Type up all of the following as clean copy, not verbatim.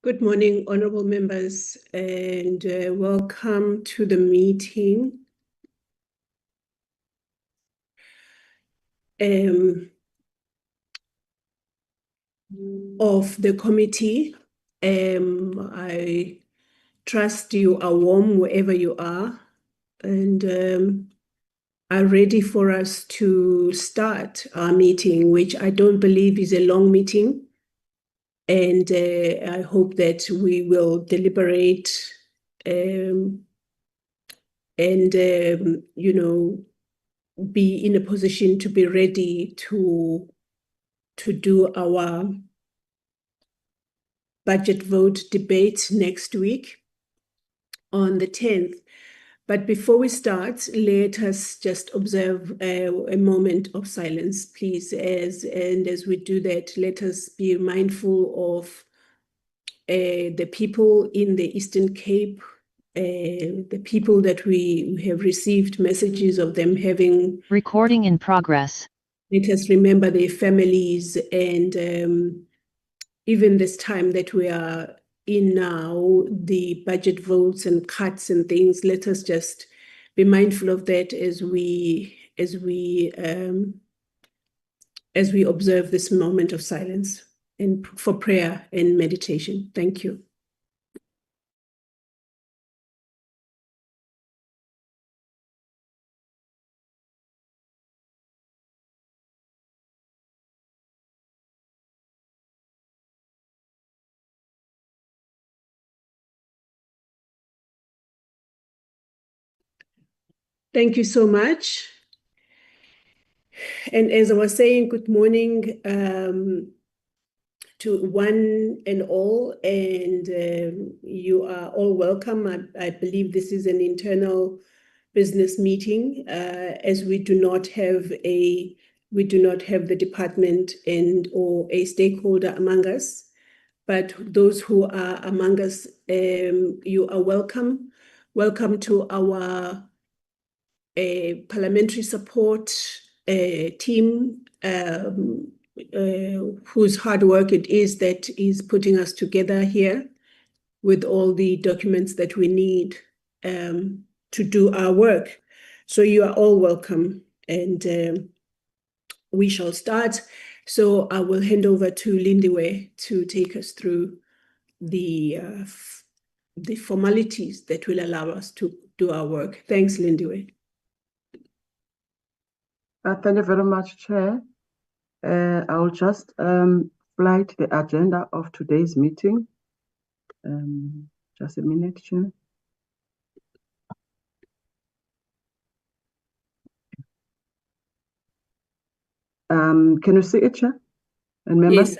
Good morning, honorable members, and welcome to the meeting of the committee. I trust you are warm wherever you are and are ready for us to start our meeting, which I don't believe is a long meeting. And I hope that we will deliberate and, be in a position to be ready to do our budget vote debate next week on the 10th. But before we start, let us just observe a moment of silence, please. As we do that, let us be mindful of the people in the Eastern Cape, the people that we have received messages of them having... Recording in progress. Let us remember their families and even this time that we are in now, the budget votes and cuts and things, let us just be mindful of that as we observe this moment of silence and for prayer and meditation. Thank you. Thank you so much. And as I was saying, good morning to one and all, and you are all welcome. I believe this is an internal business meeting, as we do not have the department or a stakeholder among us. But those who are among us, you are welcome. Welcome to our parliamentary support team, whose hard work it is that is putting us together here with all the documents that we need to do our work. So you are all welcome, and we shall start. So I will hand over to Lindiwe to take us through the formalities that will allow us to do our work. Thanks, Lindiwe. Thank you very much, Chair. I will just flight the agenda of today's meeting. Just a minute, Chair. Can you see it, Chair? And members? Yes,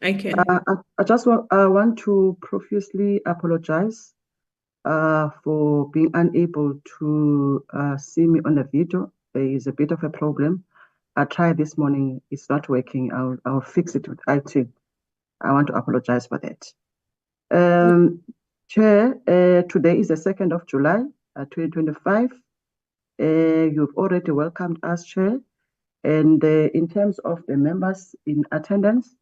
I can. I just want to profusely apologize for being unable to see me on the video. There is a bit of a problem. I tried this morning, it's not working. I'll fix it with IT. I want to apologize for that. Chair, today is the 2nd of July, 2025. You've already welcomed us, Chair. And in terms of the members in attendance,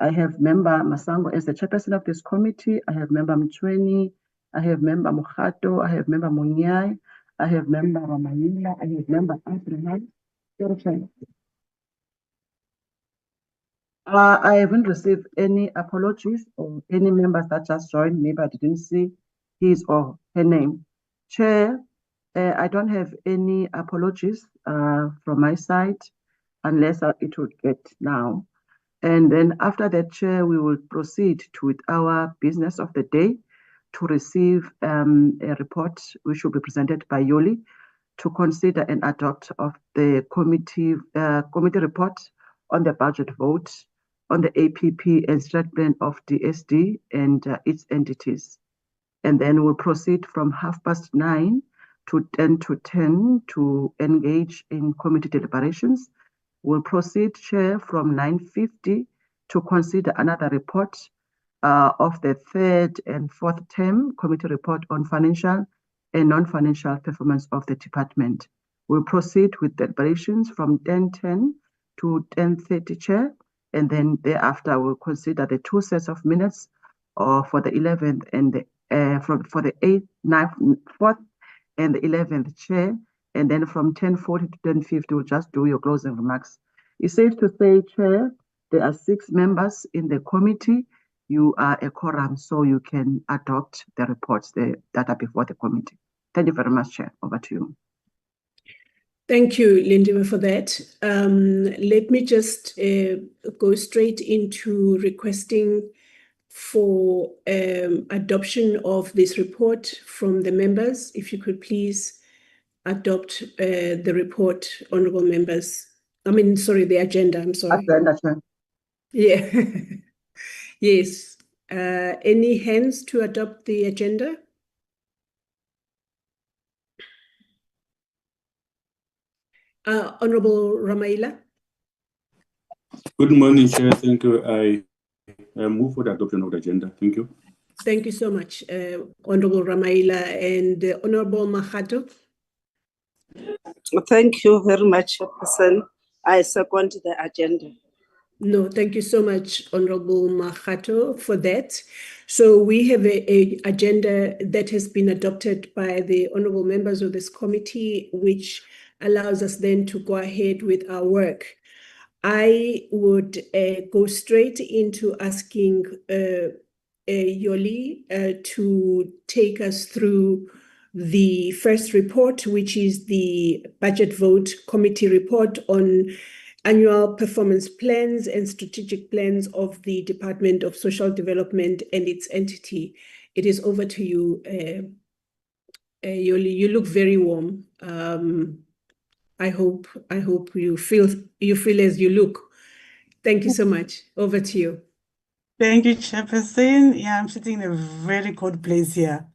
I have Member Masango as the chairperson of this committee. I have Member Mchweni. I have Member Mukhato. I have Member Munyai. I have Member Ramayila. I have Member Abraham. I haven't received any apologies or any members that just joined. Maybe I didn't see his or her name. Chair, I don't have any apologies from my side unless it would get now. And then after that, Chair, we will proceed with our business of the day to receive a report which will be presented by Yoli to consider and adopt of the committee report on the budget vote on the APP and strat plan of DSD and its entities. And then we'll proceed from 9:30 to 10 to engage in committee deliberations. We'll proceed, Chair, from 9:50 to consider another report of the 3rd and 4th term committee report on financial and non-financial performance of the department. We'll proceed with deliberations from 10:10 to 10:30, Chair, and then thereafter we'll consider the 2 sets of minutes or for the 11th and for the 8th, 9th, 4th, and the 11th, Chair. And then from 10:40 to 10:50, we'll just do your closing remarks. It's safe to say, Chair, there are 6 members in the committee. You are a quorum, so you can adopt the reports that are before the committee. Thank you very much, Chair. Over to you. Thank you, Lindiwe, for that. Let me just go straight into requesting for adoption of this report from the members. If you could please adopt the report, honorable members. The agenda, I'm sorry. Agenda, Chair. Yeah. Yes. Any hands to adopt the agenda? Honorable Ramaila. Good morning, Chair. Thank you. I move for the adoption of the agenda. Thank you. Thank you so much, Honorable Ramaila and Honorable Mahato. Thank you very much, Chairperson. I second the agenda. No, thank you so much, Honorable Mahato, for that. So we have a agenda that has been adopted by the honorable members of this committee, which allows us then to go ahead with our work. I would go straight into asking Yoli to take us through the first report, which is the budget vote committee report on annual performance plans and strategic plans of the Department of Social Development and its entity. It is over to you, Yoli. You look very warm. I hope you feel as you look. Thank you so much. Over to you. Thank you, Chairperson. Yeah, I'm sitting in a very cold place here.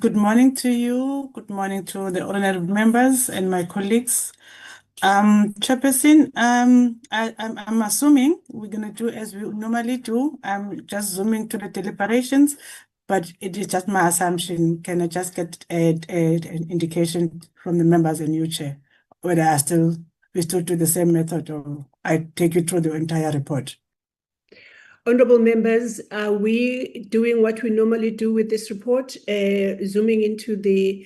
Good morning to you. Good morning to the honorable members and my colleagues. Chairperson, I'm assuming we're going to do as we normally do. I'm just zooming to the deliberations, but it is just my assumption. Can I just get an indication from the members and you, Chair, whether we still do the same method or I take you through the entire report? Honorable members, are we doing what we normally do with this report, zooming into the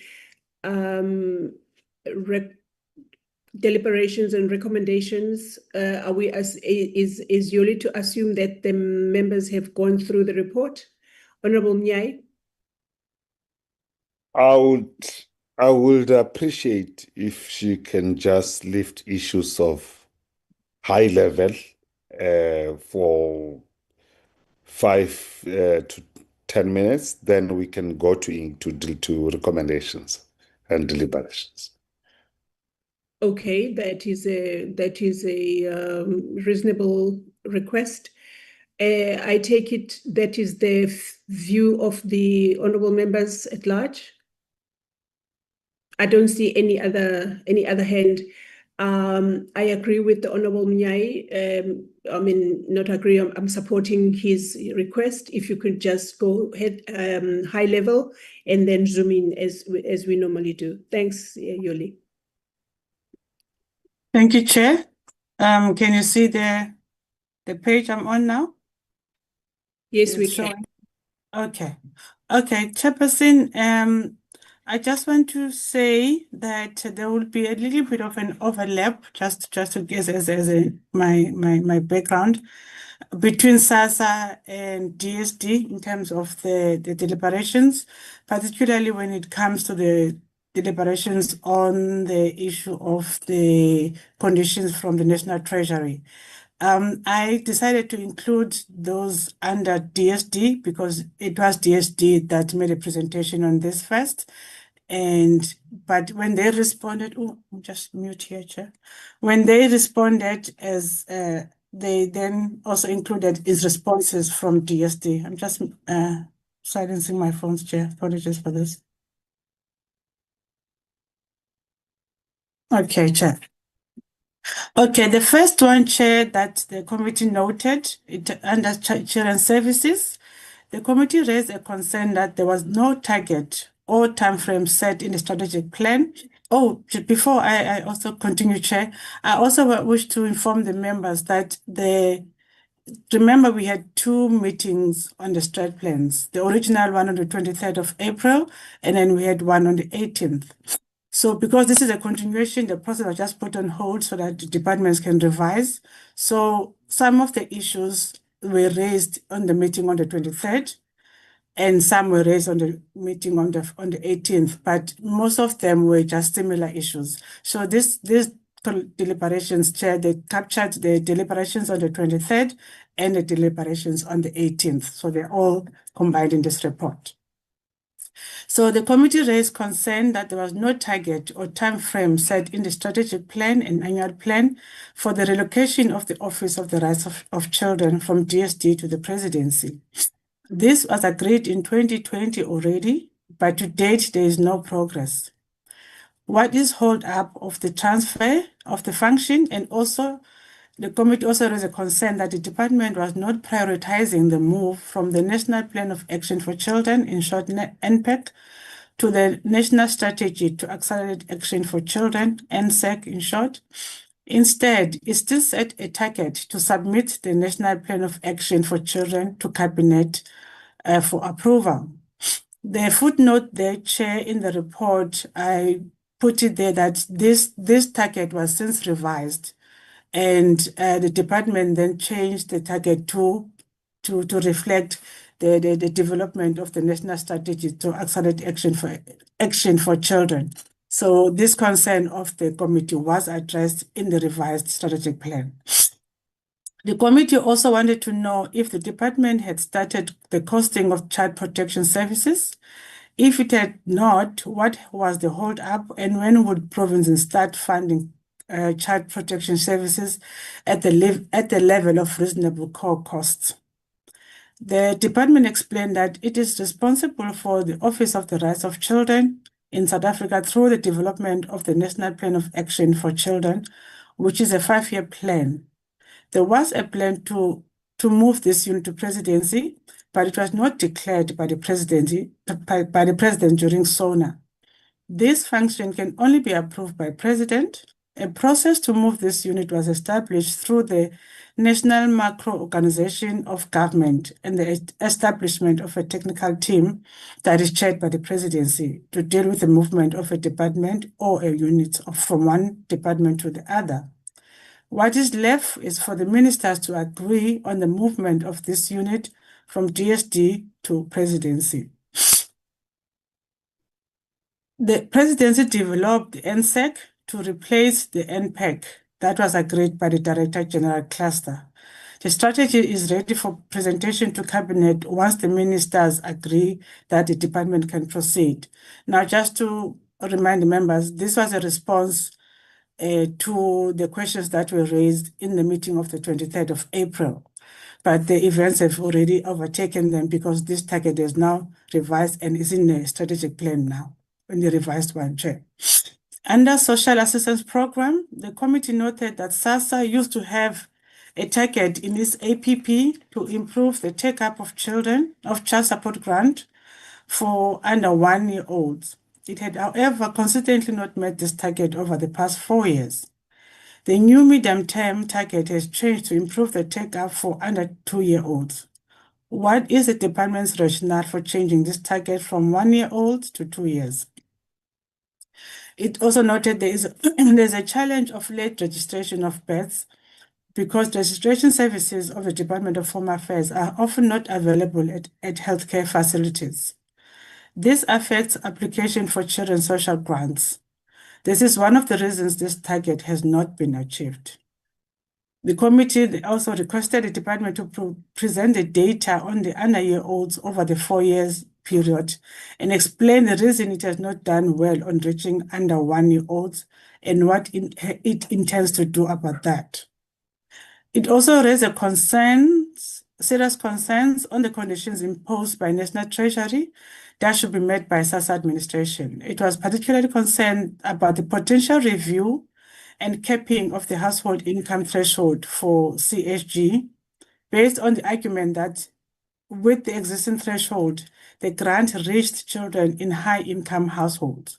deliberations and recommendations? Are we is Yoli to assume that the members have gone through the report? Honorable Mnyai? I would appreciate if she can just lift issues of high level for 5 to 10 minutes, then we can go to recommendations and deliberations. Okay, that is a reasonable request. I take it that is the view of the honorable members at large. I don't see any other hand. I agree with the Honorable Mnyai. Not agree, I'm supporting his request. If you could just go ahead high level and then zoom in as we normally do. Thanks, Yoli. Thank you, Chair. Can you see the page I'm on now? Yes, we can. Okay. Okay, Chairperson, I just want to say that there will be a little bit of an overlap, just to guess as my background, between SASSA and DSD in terms of the deliberations, particularly when it comes to the deliberations on the issue of the conditions from the National Treasury. I decided to include those under DSD because it was DSD that made a presentation on this first. But when they responded, oh, I'm just mute here, Chair. When they responded, as they then also included his responses from DSD. I'm just silencing my phones, Chair. Apologies for this. Okay, Chair. Okay, the first one, Chair, that the committee noted under Children's Services, the committee raised a concern that there was no target or timeframe set in the strategic plan. Oh, before I also continue, Chair, I also wish to inform the members that the remember we had two meetings on the strat plans, the original one on the 23rd of April, and then we had one on the 18th. So because this is a continuation, the process was just put on hold so that the departments can revise. So some of the issues were raised on the meeting on the 23rd, and some were raised on the meeting on the 18th, but most of them were just similar issues. So these deliberations, Chair, they captured the deliberations on the 23rd and the deliberations on the 18th. So they're all combined in this report. So the committee raised concern that there was no target or time frame set in the strategic plan and annual plan for the relocation of the Office of the Rights of Children from DSD to the presidency. This was agreed in 2020 already, but to date there is no progress. What is hold up of the transfer of the function, and also the committee also raised a concern that the department was not prioritizing the move from the National Plan of Action for Children, in short NPAC, to the National Strategy to Accelerate Action for Children, NSAC in short. Instead, it still set a target to submit the National Plan of Action for Children to Cabinet for approval. The footnote there, Chair, in the report, I put it there that this target was since revised, and the department then changed the target to reflect the development of the national strategy to accelerate action for children. So this concern of the committee was addressed in the revised strategic plan. The committee also wanted to know if the department had started the costing of child protection services. If it had not, what was the hold up, and when would provinces start funding child protection services at the level of reasonable core costs? The department explained that it is responsible for the Office of the Rights of Children in South Africa through the development of the National Plan of Action for Children, which is a 5-year plan. There was a plan to move this unit to presidency, but it was not declared by the president during SONA. This function can only be approved by president. A process to move this unit was established through the National Macro Organization of Government and the establishment of a technical team that is chaired by the presidency to deal with the movement of a department or a unit from one department to the other. What is left is for the ministers to agree on the movement of this unit from DSD to presidency. The presidency developed the NSAC to replace the NPAC that was agreed by the Director General Cluster. The strategy is ready for presentation to Cabinet once the ministers agree that the department can proceed. Now, just to remind the members, this was a response to the questions that were raised in the meeting of the 23rd of April. But the events have already overtaken them because this target is now revised and is in the strategic plan now, in the revised one, Chair. Under Social Assistance Program, the committee noted that SASSA used to have a target in its APP to improve the take-up of child support grant for under 1-year-olds. It had, however, consistently not met this target over the past 4 years. The new medium-term target has changed to improve the take-up for under 2-year-olds. What is the department's rationale for changing this target from 1-year-olds to 2 years? It also noted there's a challenge of late registration of births because registration services of the Department of Home Affairs are often not available at healthcare facilities. This affects application for children's social grants. This is one of the reasons this target has not been achieved. The committee also requested the department to present the data on the under-year-olds over the 4 years period and explain the reason it has not done well on reaching under 1-year-olds and what it intends to do about that. It also raised serious concerns on the conditions imposed by National Treasury that should be met by SASSA administration. It was particularly concerned about the potential review and capping of the household income threshold for CSG, based on the argument that with the existing threshold, the grant reached children in high-income households.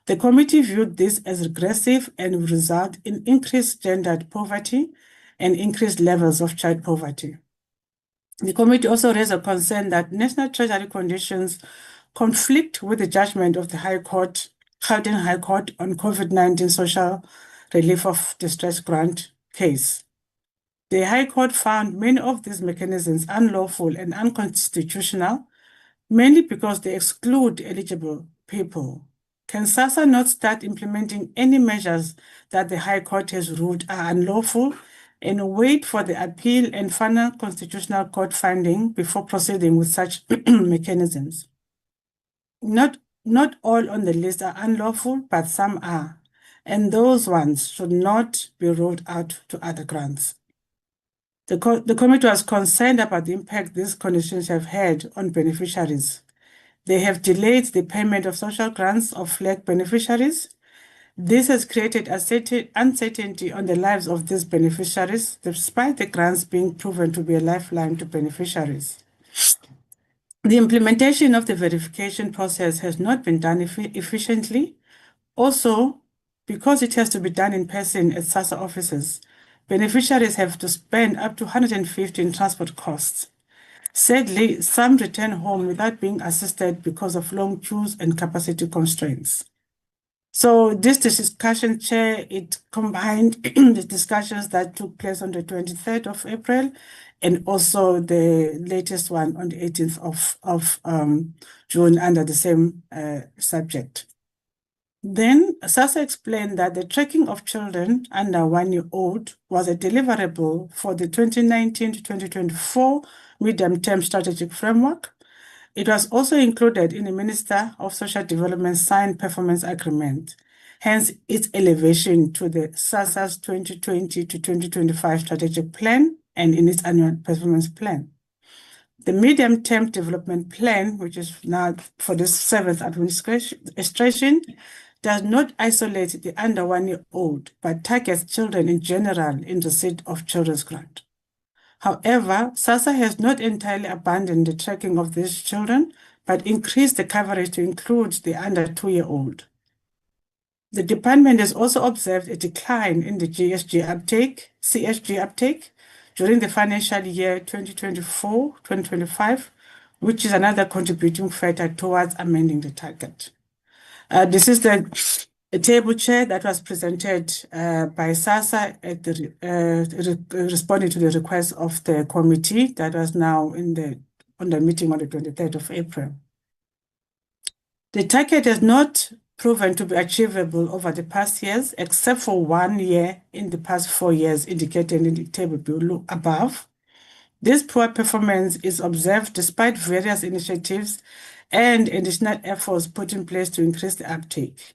The committee viewed this as regressive and would result in increased gendered poverty and increased levels of child poverty. The committee also raised a concern that National Treasury conditions conflict with the judgment of the High Court, Gauteng High Court on COVID-19 social relief of distress grant case. The High Court found many of these mechanisms unlawful and unconstitutional, mainly because they exclude eligible people. Can SASSA not start implementing any measures that the High Court has ruled are unlawful and wait for the appeal and final constitutional court finding before proceeding with such mechanisms? Not all on the list are unlawful, but some are, and those ones should not be rolled out to other grants. The committee was concerned about the impact these conditions have had on beneficiaries. They have delayed the payment of social grants of flag beneficiaries. This has created uncertainty on the lives of these beneficiaries, despite the grants being proven to be a lifeline to beneficiaries. The implementation of the verification process has not been done efficiently. Also, because it has to be done in person at SASSA offices, beneficiaries have to spend up to 150 in transport costs. Sadly, some return home without being assisted because of long queues and capacity constraints. So this discussion, Chair, it combined the discussions that took place on the 23rd of April and also the latest one on the 18th of June under the same subject. Then SASSA explained that the tracking of children under 1 year old was a deliverable for the 2019 to 2024 medium-term strategic framework. It was also included in the Minister of Social Development signed performance agreement, hence its elevation to the SASSA's 2020 to 2025 strategic plan and in its annual performance plan. The medium-term development plan, which is now for the 7th administration, does not isolate the under 1 year old, but targets children in general in receipt of children's grant. However, SASSA has not entirely abandoned the tracking of these children, but increased the coverage to include the under 2 year old. The department has also observed a decline in the CSG uptake during the financial year 2024-2025, which is another contributing factor towards amending the target. This is the table, Chair, that was presented by SASSA at the responding to the request of the committee that was now on the meeting on the 23rd of April. The target has not proven to be achievable over the past years, except for 1 year in the past 4 years indicated in the table below above. This poor performance is observed despite various initiatives and additional efforts put in place to increase the uptake.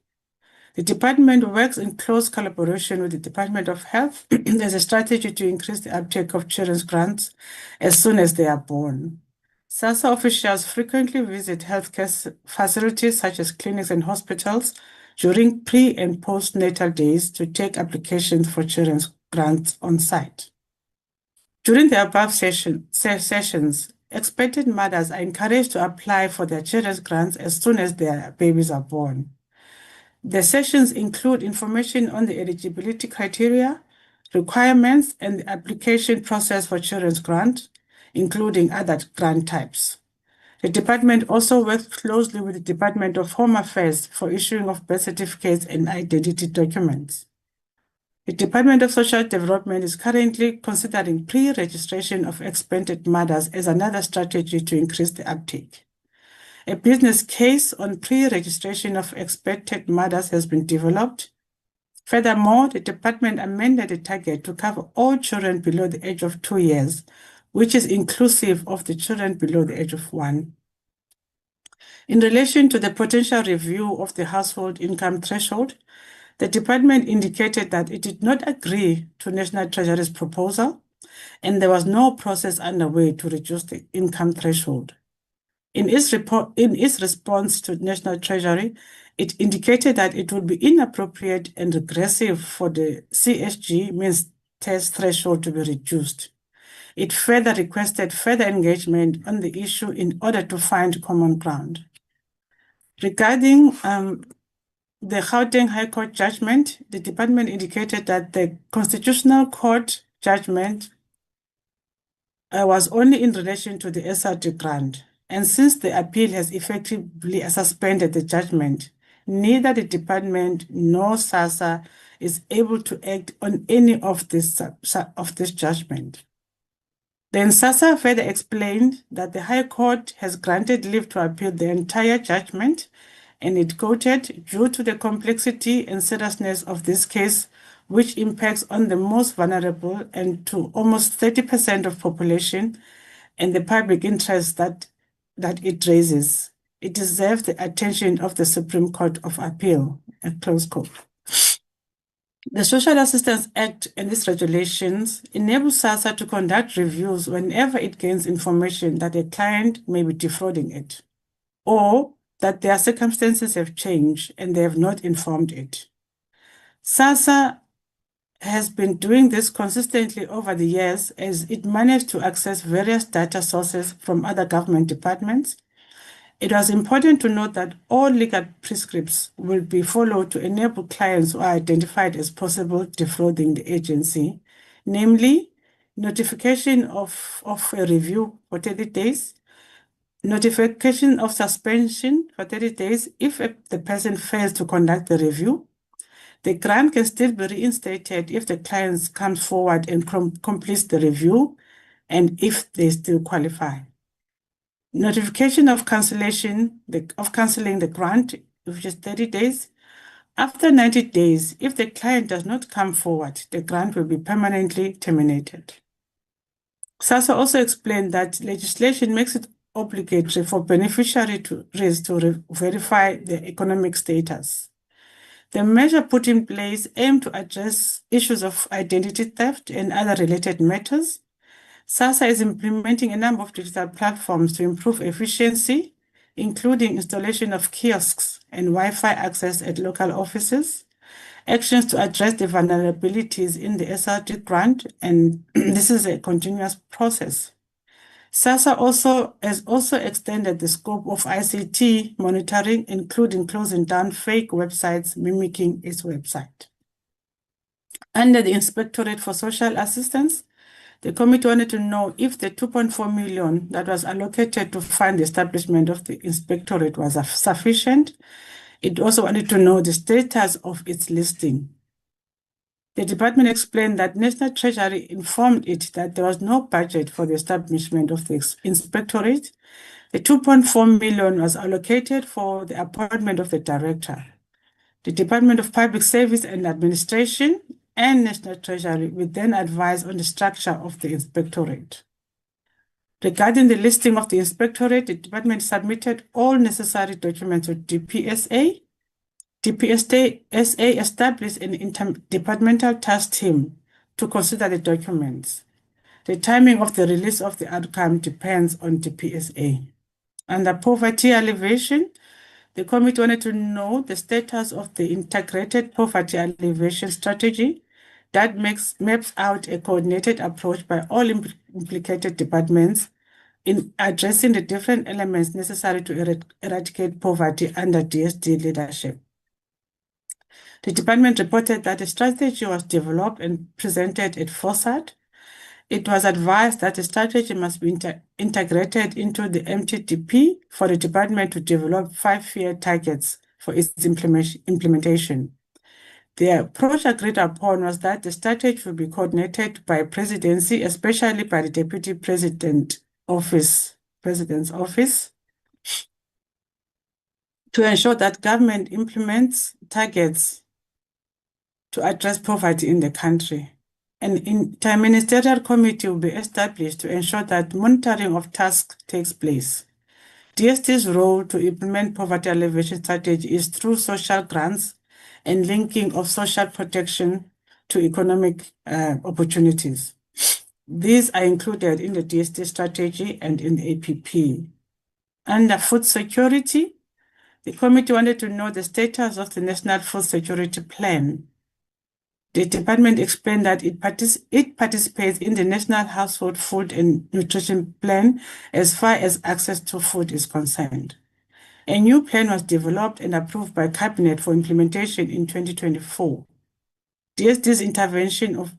The department works in close collaboration with the Department of Health as a strategy to increase the uptake of children's grants as soon as they are born. SASSA officials frequently visit healthcare facilities such as clinics and hospitals during pre- and postnatal days to take applications for children's grants on site. During the above sessions, expectant mothers are encouraged to apply for their children's grants as soon as their babies are born. The sessions include information on the eligibility criteria, requirements, and the application process for children's grant, including other grant types. The department also works closely with the Department of Home Affairs for issuing of birth certificates and identity documents. The Department of Social Development is currently considering pre-registration of expectant mothers as another strategy to increase the uptake. A business case on pre-registration of expectant mothers has been developed. Furthermore, the department amended the target to cover all children below the age of 2 years, which is inclusive of the children below the age of 1. In relation to the potential review of the household income threshold, the department indicated that it did not agree to National Treasury's proposal, and there was no process underway to reduce the income threshold. In its response to National Treasury, it indicated that it would be inappropriate and regressive for the CSG means test threshold to be reduced. It further requested further engagement on the issue in order to find common ground. Regarding the Gauteng High Court judgment, the department indicated that the Constitutional Court judgment was only in relation to the SRD grant. And since the appeal has effectively suspended the judgment, neither the department nor SASSA is able to act on any of this judgment. Then SASSA further explained that the High Court has granted leave to appeal the entire judgment, and it quoted, due to the complexity and seriousness of this case, which impacts on the most vulnerable and to almost 30% of population, and the public interest that it raises, it deserves the attention of the Supreme Court of Appeal, a close quote. The Social Assistance Act and its regulations enable SASSA to conduct reviews whenever it gains information that a client may be defrauding it, or that their circumstances have changed and they have not informed it. SASSA has been doing this consistently over the years as it managed to access various data sources from other government departments. It was important to note that all legal prescripts will be followed to enable clients who are identified as possible defrauding the agency, namely notification of a review for 30 days, notification of suspension for 30 days if the person fails to conduct the review. The grant can still be reinstated if the client comes forward and completes the review and if they still qualify. Notification of cancelling the grant, which is 30 days. After 90 days, if the client does not come forward, the grant will be permanently terminated. SASSA also explained that legislation makes it obligatory for beneficiaries to verify their economic status. The measure put in place aimed to address issues of identity theft and other related matters. SASSA is implementing a number of digital platforms to improve efficiency, including installation of kiosks and Wi-Fi access at local offices, actions to address the vulnerabilities in the SRD grant, and this is a continuous process. SASSA has also extended the scope of ICT monitoring, including closing down fake websites mimicking its website. Under the Inspectorate for Social Assistance, the committee wanted to know if the 2.4 million that was allocated to fund the establishment of the Inspectorate was sufficient. It also wanted to know the status of its listing. The department explained that National Treasury informed it that there was no budget for the establishment of the Inspectorate. The 2.4 million was allocated for the appointment of the director. The Department of Public Service and Administration and National Treasury will then advise on the structure of the Inspectorate. Regarding the listing of the Inspectorate, the department submitted all necessary documents to DPSA. DPSA established an interdepartmental task team to consider the documents. The timing of the release of the outcome depends on DPSA. Under poverty alleviation, the committee wanted to know the status of the integrated poverty alleviation strategy that maps out a coordinated approach by all implicated departments in addressing the different elements necessary to eradicate poverty under DSD leadership. The department reported that the strategy was developed and presented at FOSAT. It was advised that the strategy must be integrated into the MTDP for the department to develop 5-year targets for its implementation. The approach agreed upon was that the strategy will be coordinated by presidency, especially by the Deputy President's Office, to ensure that government implements targets to address poverty in the country. An interministerial committee will be established to ensure that monitoring of tasks takes place. DST's role to implement poverty alleviation strategy is through social grants and linking of social protection to economic opportunities. These are included in the DST strategy and in the APP. Under food security, the committee wanted to know the status of the National Food Security Plan. The department explained that it participates in the National Household Food and Nutrition Plan as far as access to food is concerned. A new plan was developed and approved by Cabinet for implementation in 2024. DST's intervention of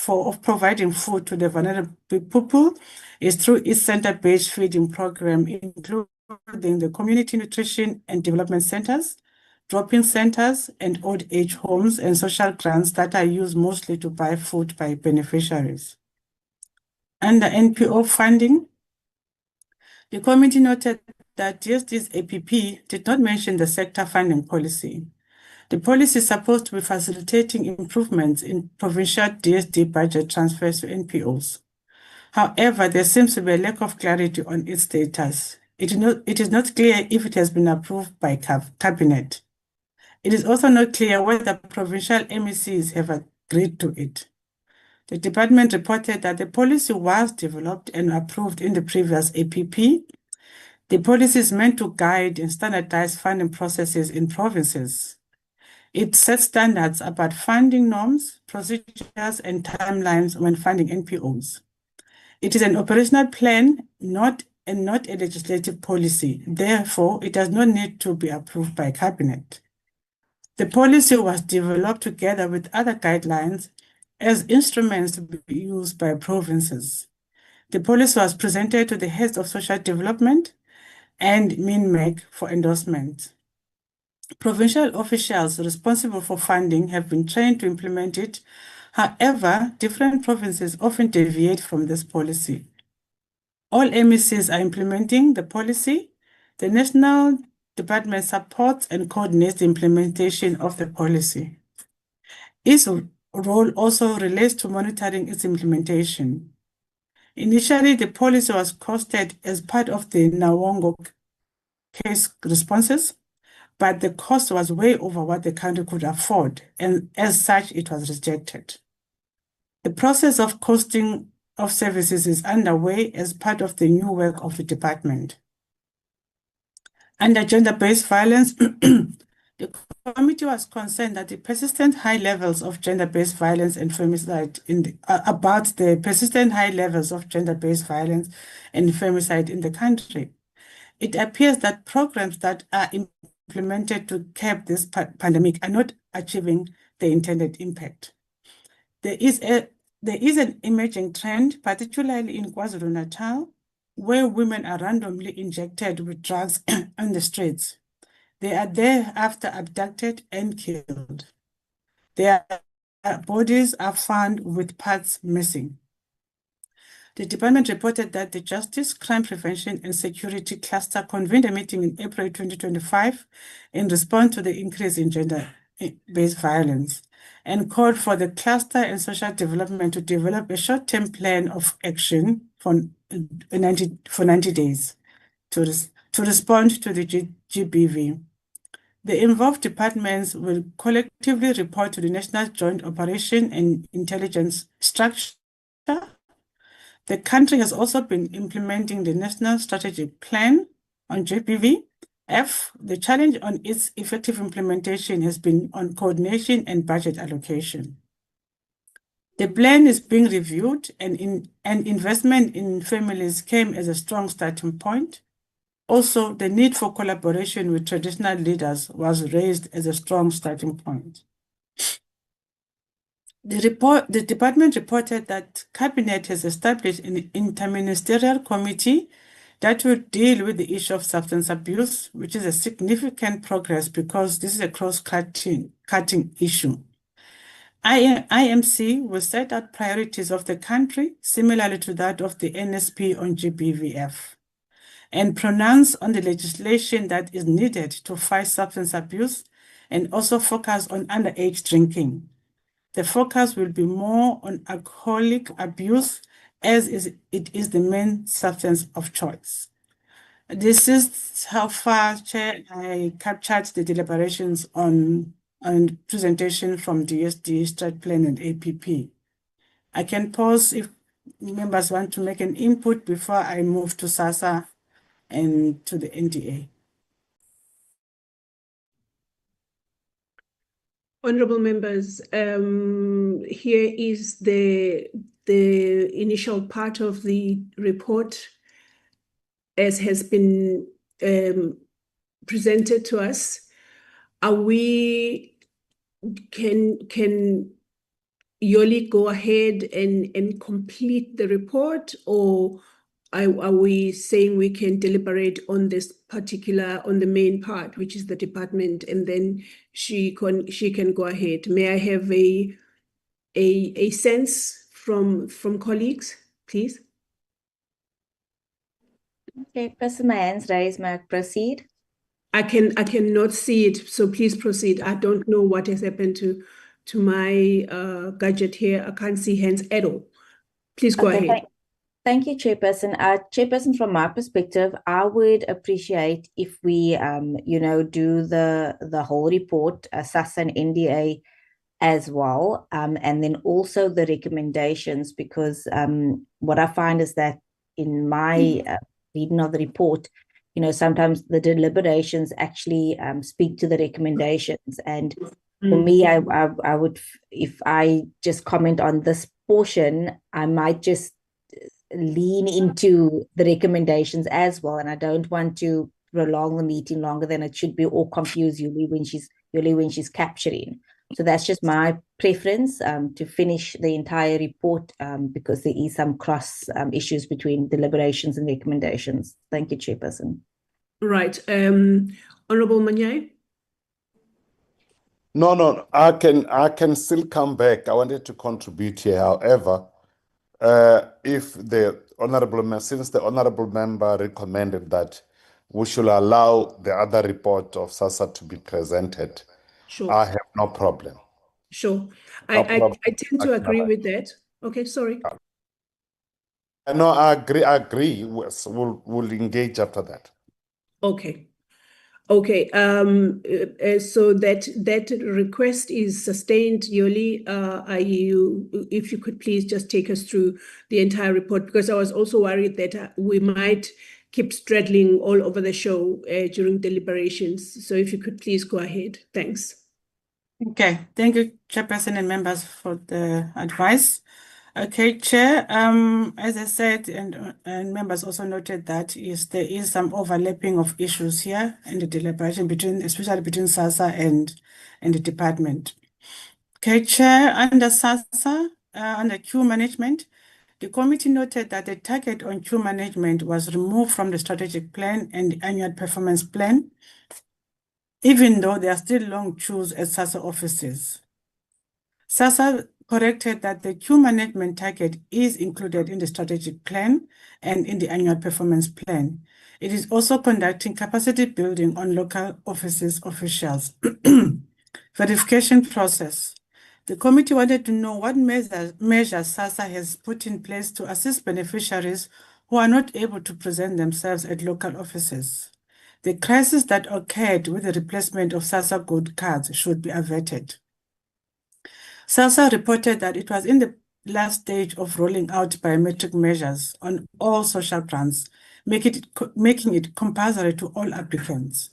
of providing food to the vulnerable people is through its center-based feeding program, including the community nutrition and development centers, drop-in centers, and old age homes and social grants that are used mostly to buy food by beneficiaries. Under NPO funding, the committee noted that DSD's APP did not mention the sector funding policy. The policy is supposed to be facilitating improvements in provincial DSD budget transfers to NPOs. However, there seems to be a lack of clarity on its status. It is not clear if it has been approved by Cabinet. It is also not clear whether provincial MECs have agreed to it. The department reported that the policy was developed and approved in the previous APP. The policy is meant to guide and standardize funding processes in provinces. It sets standards about funding norms, procedures, and timelines when funding NPOs. It is an operational plan, not a legislative policy. Therefore, it does not need to be approved by Cabinet. The policy was developed together with other guidelines as instruments to be used by provinces. The policy was presented to the heads of social development and MINMEC for endorsement. Provincial officials responsible for funding have been trained to implement it. However, different provinces often deviate from this policy. All MECs are implementing the policy. The National Department supports and coordinates the implementation of the policy. Its role also relates to monitoring its implementation. Initially, the policy was costed as part of the Nawongo case responses, but the cost was way over what the country could afford, and as such, it was rejected. The process of costing of services is underway as part of the new work of the department. Under gender-based violence, the committee was concerned that the persistent high levels of gender-based violence and femicide in the country. It appears that programs that are implemented to curb this pandemic are not achieving the intended impact. There is an emerging trend, particularly in KwaZulu-Natal, where women are randomly injected with drugs on the streets. They are thereafter abducted and killed. Their bodies are found with parts missing. The department reported that the Justice, Crime Prevention and Security Cluster convened a meeting in April 2025 in response to the increase in gender-based violence and called for the cluster and social development to develop a short-term plan of action for 90 days to respond to the GBV. The involved departments will collectively report to the National Joint Operation and Intelligence Structure. The country has also been implementing the National Strategic Plan on GBV-F. The challenge on its effective implementation has been on coordination and budget allocation. The plan is being reviewed, and investment in families came as a strong starting point. Also, the need for collaboration with traditional leaders was raised as a strong starting point. The department reported that Cabinet has established an interministerial committee that will deal with the issue of substance abuse, which is a significant progress because this is a cross-cutting issue. IMC will set out priorities of the country, similarly to that of the NSP on GBVF, and pronounce on the legislation that is needed to fight substance abuse and also focus on underage drinking. The focus will be more on alcoholic abuse as it is the main substance of choice. This is how far, Chair, I captured the deliberations on presentation from DSD, Strat Plan and APP. I can pause if members want to make an input before I move to SASA and to the NDA. Honorable members, here is the initial part of the report as has been presented to us. Can Yoli go ahead and complete the report, or are we saying we can deliberate on this on the main part, which is the department, and then she can go ahead? May I have a sense from colleagues, please? Okay, Chairperson, my hand's raised. May I proceed? I cannot see it, so please proceed. I don't know what has happened to my gadget here. I can't see hands at all. Please go Okay, ahead. thank you, Chairperson. Chairperson, from my perspective, I would appreciate if we, do the whole report, SASSA and NDA as well, and then also the recommendations, because what I find is that in my reading of the report, sometimes the deliberations actually speak to the recommendations. And for me, I would, if I just comment on this portion, I might just lean into the recommendations as well. And I don't want to prolong the meeting longer than it should be, or confuse Yuli when she's capturing. So that's just my preference to finish the entire report because there is some cross issues between deliberations and recommendations. Thank you, Chairperson. Right. Honorable Manyai? No, I can still come back. I wanted to contribute here. However, if since the honorable member recommended that we should allow the other report of SASSA to be presented, Sure. I have no problem. Sure. No I problem. tend to agree with that. Okay, sorry. No, I agree. We'll engage after that. Okay. Okay. So that request is sustained, Yoli. If you could please just take us through the entire report, because I was also worried that we might keep straddling all over the show during deliberations. So if you could please go ahead. Thanks. Okay, thank you, Chairperson and members, for the advice. Okay, Chair, as I said, and members also noted that there is some overlapping of issues here in the deliberation especially between SASSA and the department. Okay, Chair, under SASSA, under queue management, the committee noted that the target on queue management was removed from the strategic plan and the annual performance plan, even though there are still long queues at SASSA offices. SASSA corrected that the queue management target is included in the strategic plan and in the annual performance plan. It is also conducting capacity building on local offices officials. Verification process. The committee wanted to know what measures SASSA has put in place to assist beneficiaries who are not able to present themselves at local offices. The crisis that occurred with the replacement of SASSA gold cards should be averted. SASSA reported that it was in the last stage of rolling out biometric measures on all social grants, making it compulsory to all applicants.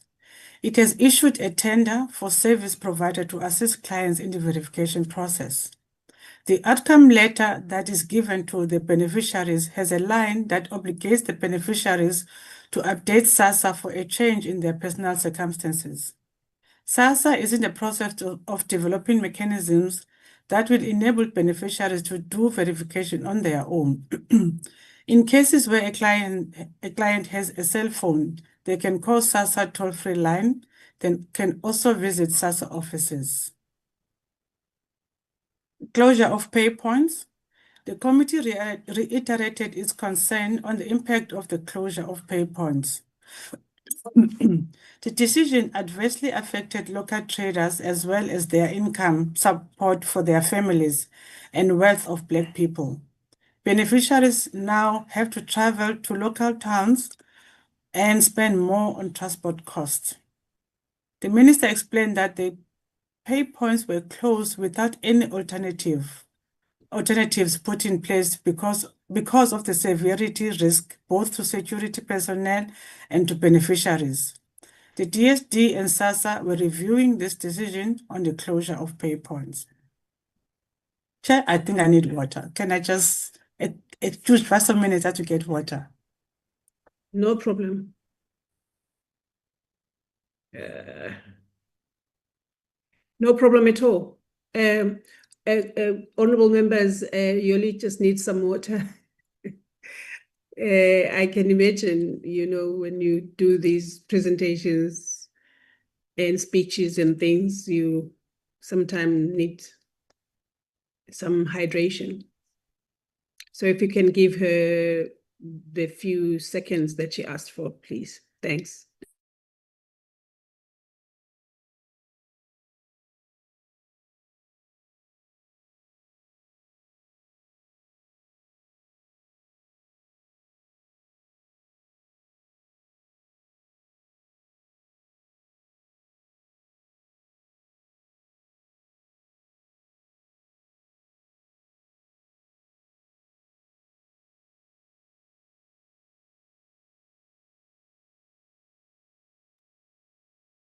It has issued a tender for service provider to assist clients in the verification process. The outcome letter that is given to the beneficiaries has a line that obligates the beneficiaries to update SASSA for a change in their personal circumstances. SASSA is in the process of developing mechanisms that will enable beneficiaries to do verification on their own. In cases where a client has a cell phone, they can call SASSA toll-free line, then can also visit SASSA offices. Closure of pay points. The committee reiterated its concern on the impact of the closure of pay points. The decision adversely affected local traders as well as their income support for their families and wealth of Black people. Beneficiaries now have to travel to local towns and spend more on transport costs. The minister explained that the pay points were closed without any alternatives put in place because of the severity risk both to security personnel and to beneficiaries. The DSD and SASSA were reviewing this decision on the closure of pay points. Chair, I think I need water. Can I just choose for some minutes to get water? No problem. No problem at all. Honorable members, Yoli just needs some water. I can imagine, when you do these presentations and speeches and things, you sometimes need some hydration. So if you can give her the few seconds that she asked for, please. Thanks.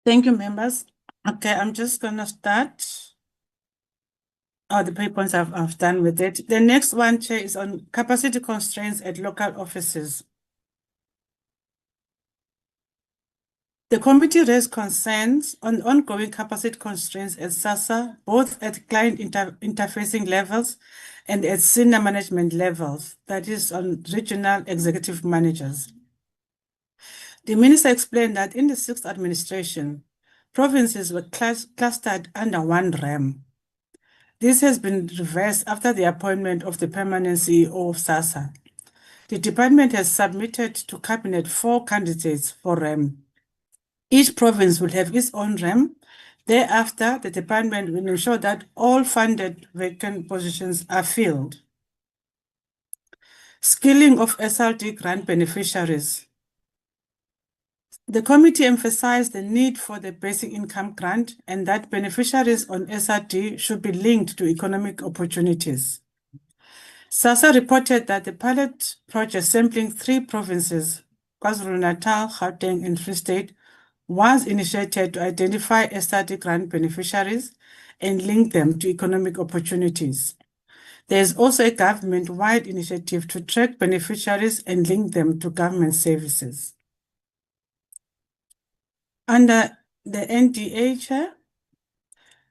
Thank you, members. Okay, I'm just gonna start. Oh, the points I've done with it. The next one, Chair, is on capacity constraints at local offices. The committee raised concerns on ongoing capacity constraints at SASSA, both at client interfacing levels and at senior management levels, that is, on regional executive managers. The minister explained that in the sixth administration, provinces were clustered under one RAM. This has been reversed after the appointment of the permanent CEO of SASSA. The department has submitted to Cabinet 4 candidates for RAM. Each province will have its own RAM. Thereafter, the department will ensure that all funded vacant positions are filled. Skilling of SRD grant beneficiaries. The committee emphasized the need for the basic income grant and that beneficiaries on SRD should be linked to economic opportunities. SASSA reported that the pilot project sampling 3 provinces, KwaZulu-Natal, Gauteng, and Free State, was initiated to identify SRD grant beneficiaries and link them to economic opportunities. There is also a government-wide initiative to track beneficiaries and link them to government services. Under the NDA, Chair,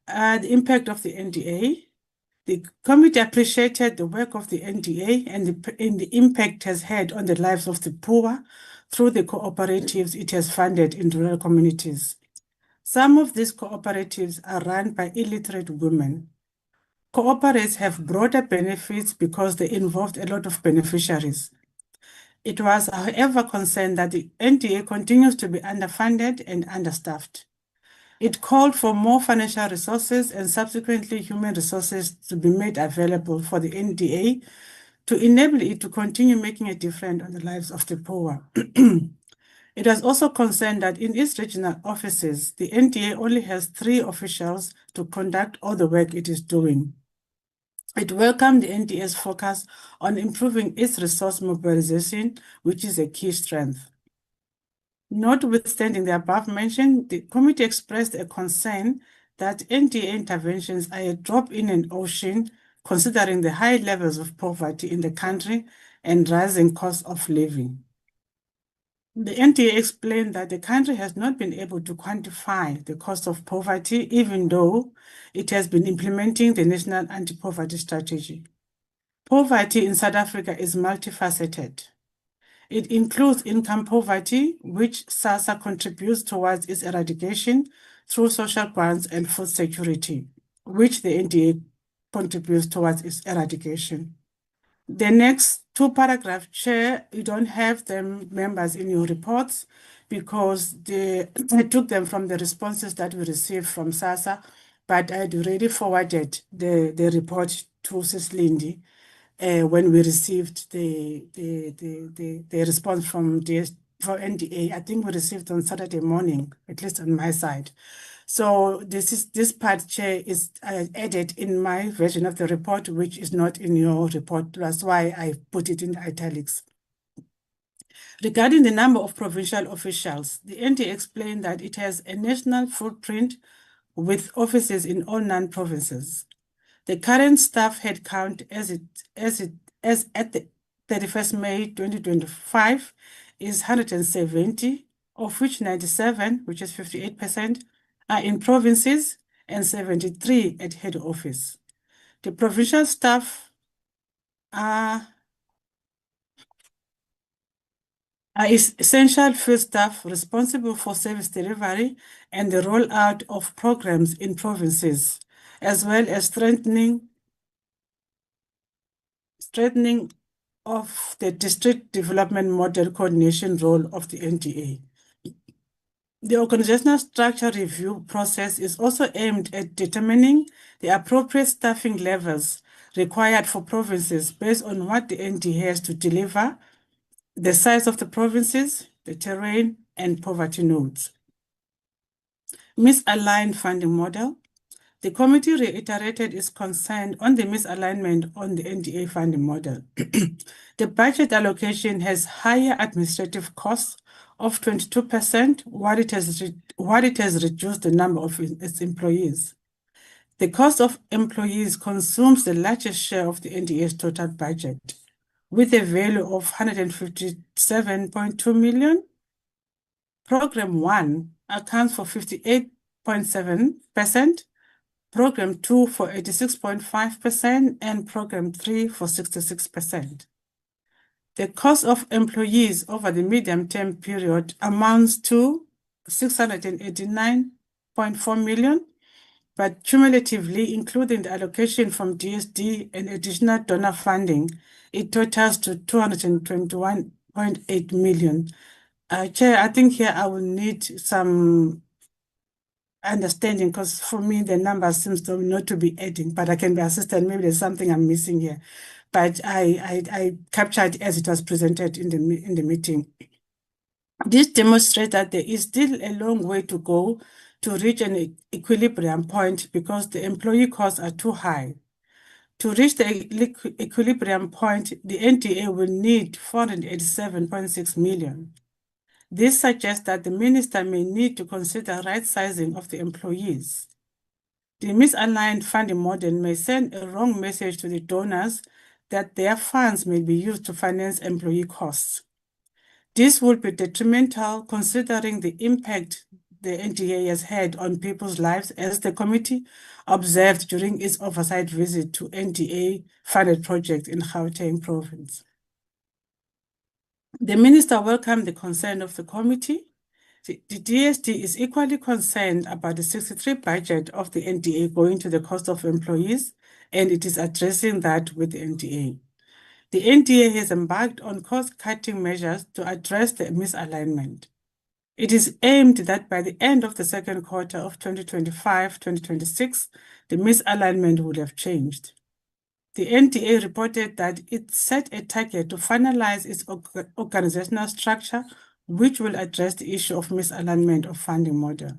the impact of the NDA, the committee appreciated the work of the NDA and the impact it has had on the lives of the poor through the cooperatives it has funded in rural communities. Some of these cooperatives are run by illiterate women. Cooperatives have broader benefits because they involved a lot of beneficiaries. It was, however, concerned that the NDA continues to be underfunded and understaffed. It called for more financial resources and subsequently human resources to be made available for the NDA to enable it to continue making a difference on the lives of the poor. It was also concerned that in its regional offices, the NDA only has 3 officials to conduct all the work it is doing. It welcomed the NDA's focus on improving its resource mobilization, which is a key strength. Notwithstanding the above mentioned, the committee expressed a concern that NDA interventions are a drop in an ocean, considering the high levels of poverty in the country and rising costs of living. The NDA explained that the country has not been able to quantify the cost of poverty, even though it has been implementing the National Anti-Poverty Strategy. Poverty in South Africa is multifaceted. It includes income poverty, which SASSA contributes towards its eradication through social grants and food security, which the NDA contributes towards its eradication. The next 2 paragraphs, Chair, you don't have them, members, in your reports because I took them from the responses that we received from SASSA, but I'd already forwarded the report to Sis Lindy when we received the response from for NDA. I think we received on Saturday morning, at least on my side. So this part, Chair, is added in my version of the report, which is not in your report. That's why I put it in italics. Regarding the number of provincial officials, the NDA explained that it has a national footprint with offices in all 9 provinces. The current staff headcount as at the 31st May 2025 is 170, of which 97, which is 58%, are in provinces and 73 at head office. The provincial staff are essential field staff responsible for service delivery and the rollout of programs in provinces, as well as strengthening of the district development model coordination role of the NDA. The organizational structure review process is also aimed at determining the appropriate staffing levels required for provinces based on what the NDA has to deliver, the size of the provinces, the terrain, and poverty nodes. Misaligned funding model. The committee reiterated its concern on the misalignment on the NDA funding model. The budget allocation has higher administrative costs of 22%, while it has reduced the number of its employees. The cost of employees consumes the largest share of the NDA's total budget, with a value of 157.2 million. Program 1 accounts for 58.7%, Program 2 for 86.5%, and Program 3 for 66%. The cost of employees over the medium-term period amounts to 689.4 million, but cumulatively, including the allocation from DSD and additional donor funding, it totals to 221.8 million. Chair, I think here I will need some understanding, because for me the number seems to not to be adding, but I can be assisted. Maybe there's something I'm missing here, but I captured as it was presented in the meeting. This demonstrates that there is still a long way to go to reach an equilibrium point because the employee costs are too high. To reach the equilibrium point, the NDA will need 487.6 million. This suggests that the minister may need to consider right sizing of the employees. The misaligned funding model may send a wrong message to the donors that their funds may be used to finance employee costs. This would be detrimental considering the impact the NDA has had on people's lives, as the committee observed during its oversight visit to NDA-funded projects in Gauteng province. The minister welcomed the concern of the committee. The DSD is equally concerned about the 63 budget of the NDA going to the cost of employees, and it is addressing that with the NDA. The NDA has embarked on cost-cutting measures to address the misalignment. It is aimed that by the end of the second quarter of 2025-2026, the misalignment will have changed. The NDA reported that it set a target to finalize its organizational structure, which will address the issue of misalignment of funding model.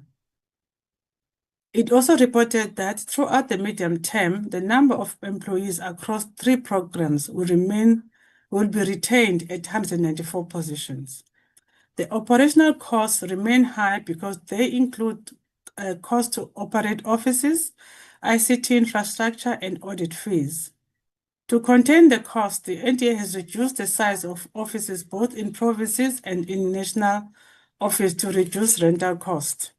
It also reported that throughout the medium term, the number of employees across 3 programs will be retained at 194 positions. The operational costs remain high because they include costs to operate offices, ICT infrastructure, and audit fees. To contain the cost, the NDA has reduced the size of offices both in provinces and in national office to reduce rental costs.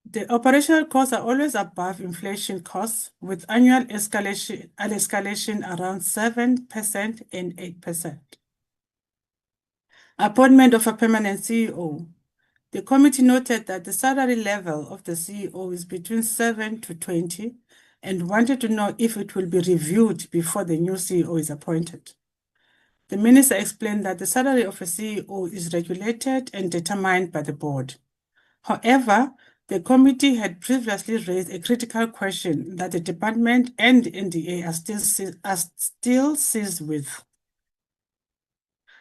The operational costs are always above inflation costs, with annual escalation around 7% and 8%. Appointment of a permanent CEO. The committee noted that the salary level of the CEO is between 7 to 20 and wanted to know if it will be reviewed before the new CEO is appointed. The minister explained that the salary of a CEO is regulated and determined by the board. However, the committee had previously raised a critical question that the department and the NDA are still seized with,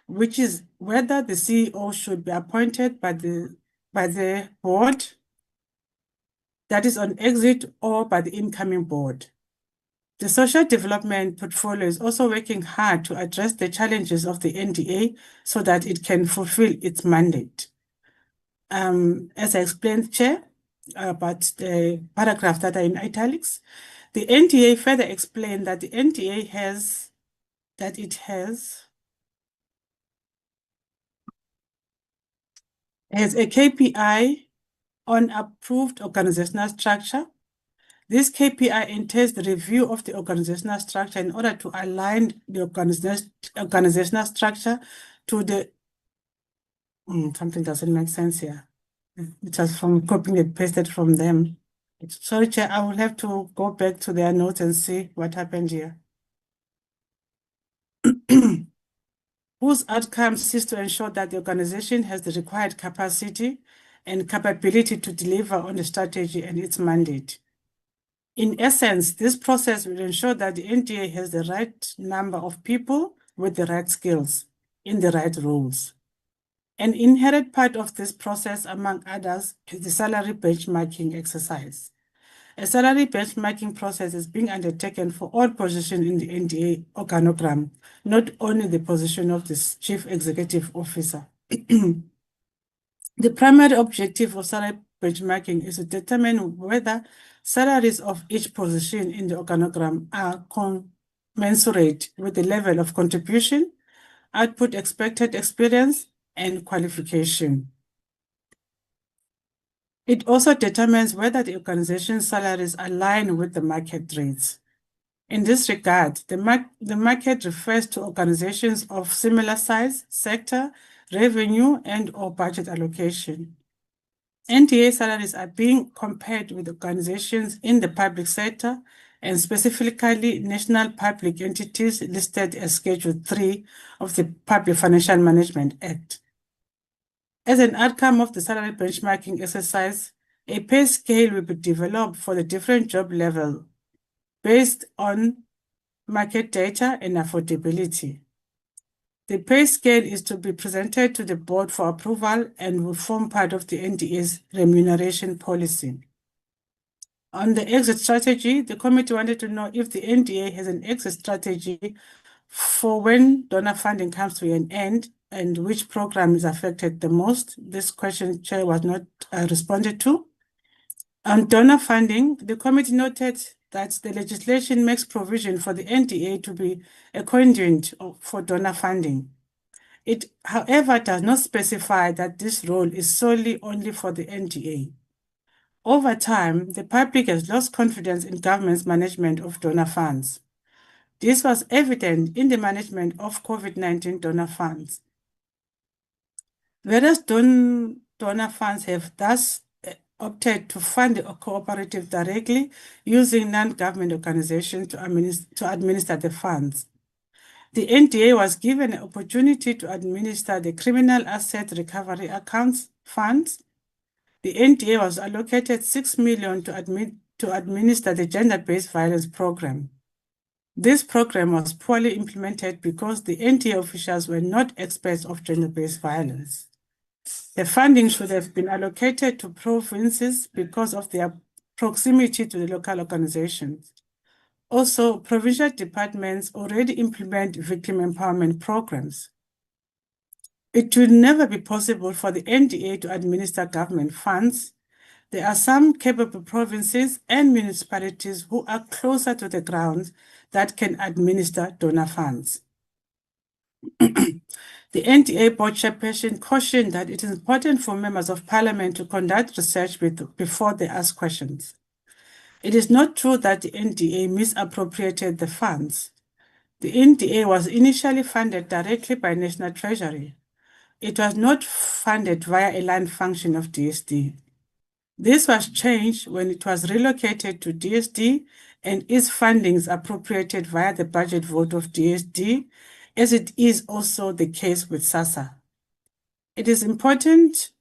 which is whether the CEO should be appointed by the board that is on exit or by the incoming board. The social development portfolio is also working hard to address the challenges of the NDA so that it can fulfill its mandate. As I explained, Chair, about the paragraph that are in italics, the NDA further explained that the NDA has a KPI on approved organizational structure. This KPI entails the review of the organizational structure in order to align the organizational structure to the something doesn't make sense here. It was from copying and pasted from them. Sorry, Chair, I will have to go back to their notes and see what happened here. Whose outcome is to ensure that the organization has the required capacity and capability to deliver on the strategy and its mandate. In essence, this process will ensure that the NDA has the right number of people with the right skills in the right roles. An inherent part of this process, among others, is the salary benchmarking exercise. A salary benchmarking process is being undertaken for all positions in the NDA organogram, not only the position of the Chief Executive Officer. The primary objective of salary benchmarking is to determine whether salaries of each position in the organogram are commensurate with the level of contribution, output, expected experience, and qualification. It also determines whether the organization's salaries align with the market rates. In this regard, the market refers to organizations of similar size, sector, revenue, and/or budget allocation. NDA salaries are being compared with organizations in the public sector and specifically national public entities listed as Schedule 3 of the Public Financial Management Act. As an outcome of the salary benchmarking exercise, a pay scale will be developed for the different job levels based on market data and affordability. The pay scale is to be presented to the board for approval and will form part of the NDA's remuneration policy. On the exit strategy, the committee wanted to know if the NDA has an exit strategy for when donor funding comes to an end and which program is affected the most. This question, Chair, was not responded to. On donor funding, the committee noted that the legislation makes provision for the NDA to be a conduit for donor funding. It, however, does not specify that this role is solely only for the NDA. Over time, the public has lost confidence in government's management of donor funds. This was evident in the management of COVID-19 donor funds. Various donor funds have thus opted to fund the cooperative directly using non-government organizations to administer the funds. The NDA was given an opportunity to administer the Criminal Asset Recovery Accounts funds. The NDA was allocated 6 million to administer the Gender-Based Violence Program. This program was poorly implemented because the NDA officials were not experts of gender-based violence. The funding should have been allocated to provinces because of their proximity to the local organizations. Also, provincial departments already implement victim empowerment programs. It will never be possible for the NDA to administer government funds. There are some capable provinces and municipalities who are closer to the ground that can administer donor funds. The NDA board chairperson cautioned that it is important for members of parliament to conduct research before they ask questions. It is not true that the NDA misappropriated the funds. The NDA was initially funded directly by National Treasury. It was not funded via a line function of DSD. This was changed when it was relocated to DSD and its fundings appropriated via the budget vote of DSD, as it is also the case with SASSA. It is important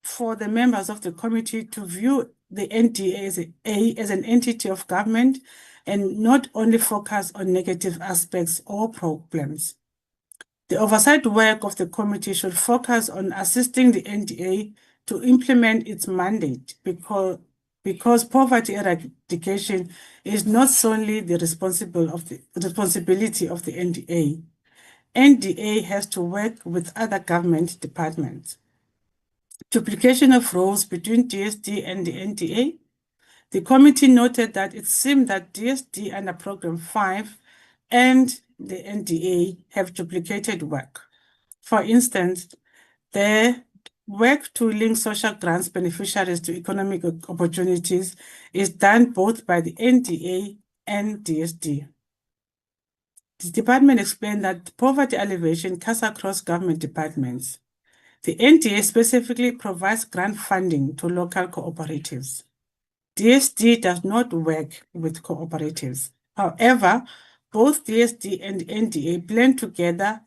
for the members of the committee to view the NDA as an entity of government and not only focus on negative aspects or problems. The oversight work of the committee should focus on assisting the NDA to implement its mandate because poverty eradication is not solely the responsibility of the NDA. NDA has to work with other government departments. Duplication of roles between DSD and the NDA. The committee noted that it seemed that DSD under Program 5 and the NDA have duplicated work. For instance, the Work to link social grants beneficiaries to economic opportunities is done both by the NDA and DSD. The department explained that poverty alleviation cuts across government departments. The NDA specifically provides grant funding to local cooperatives. DSD does not work with cooperatives. However, both DSD and NDA blend together,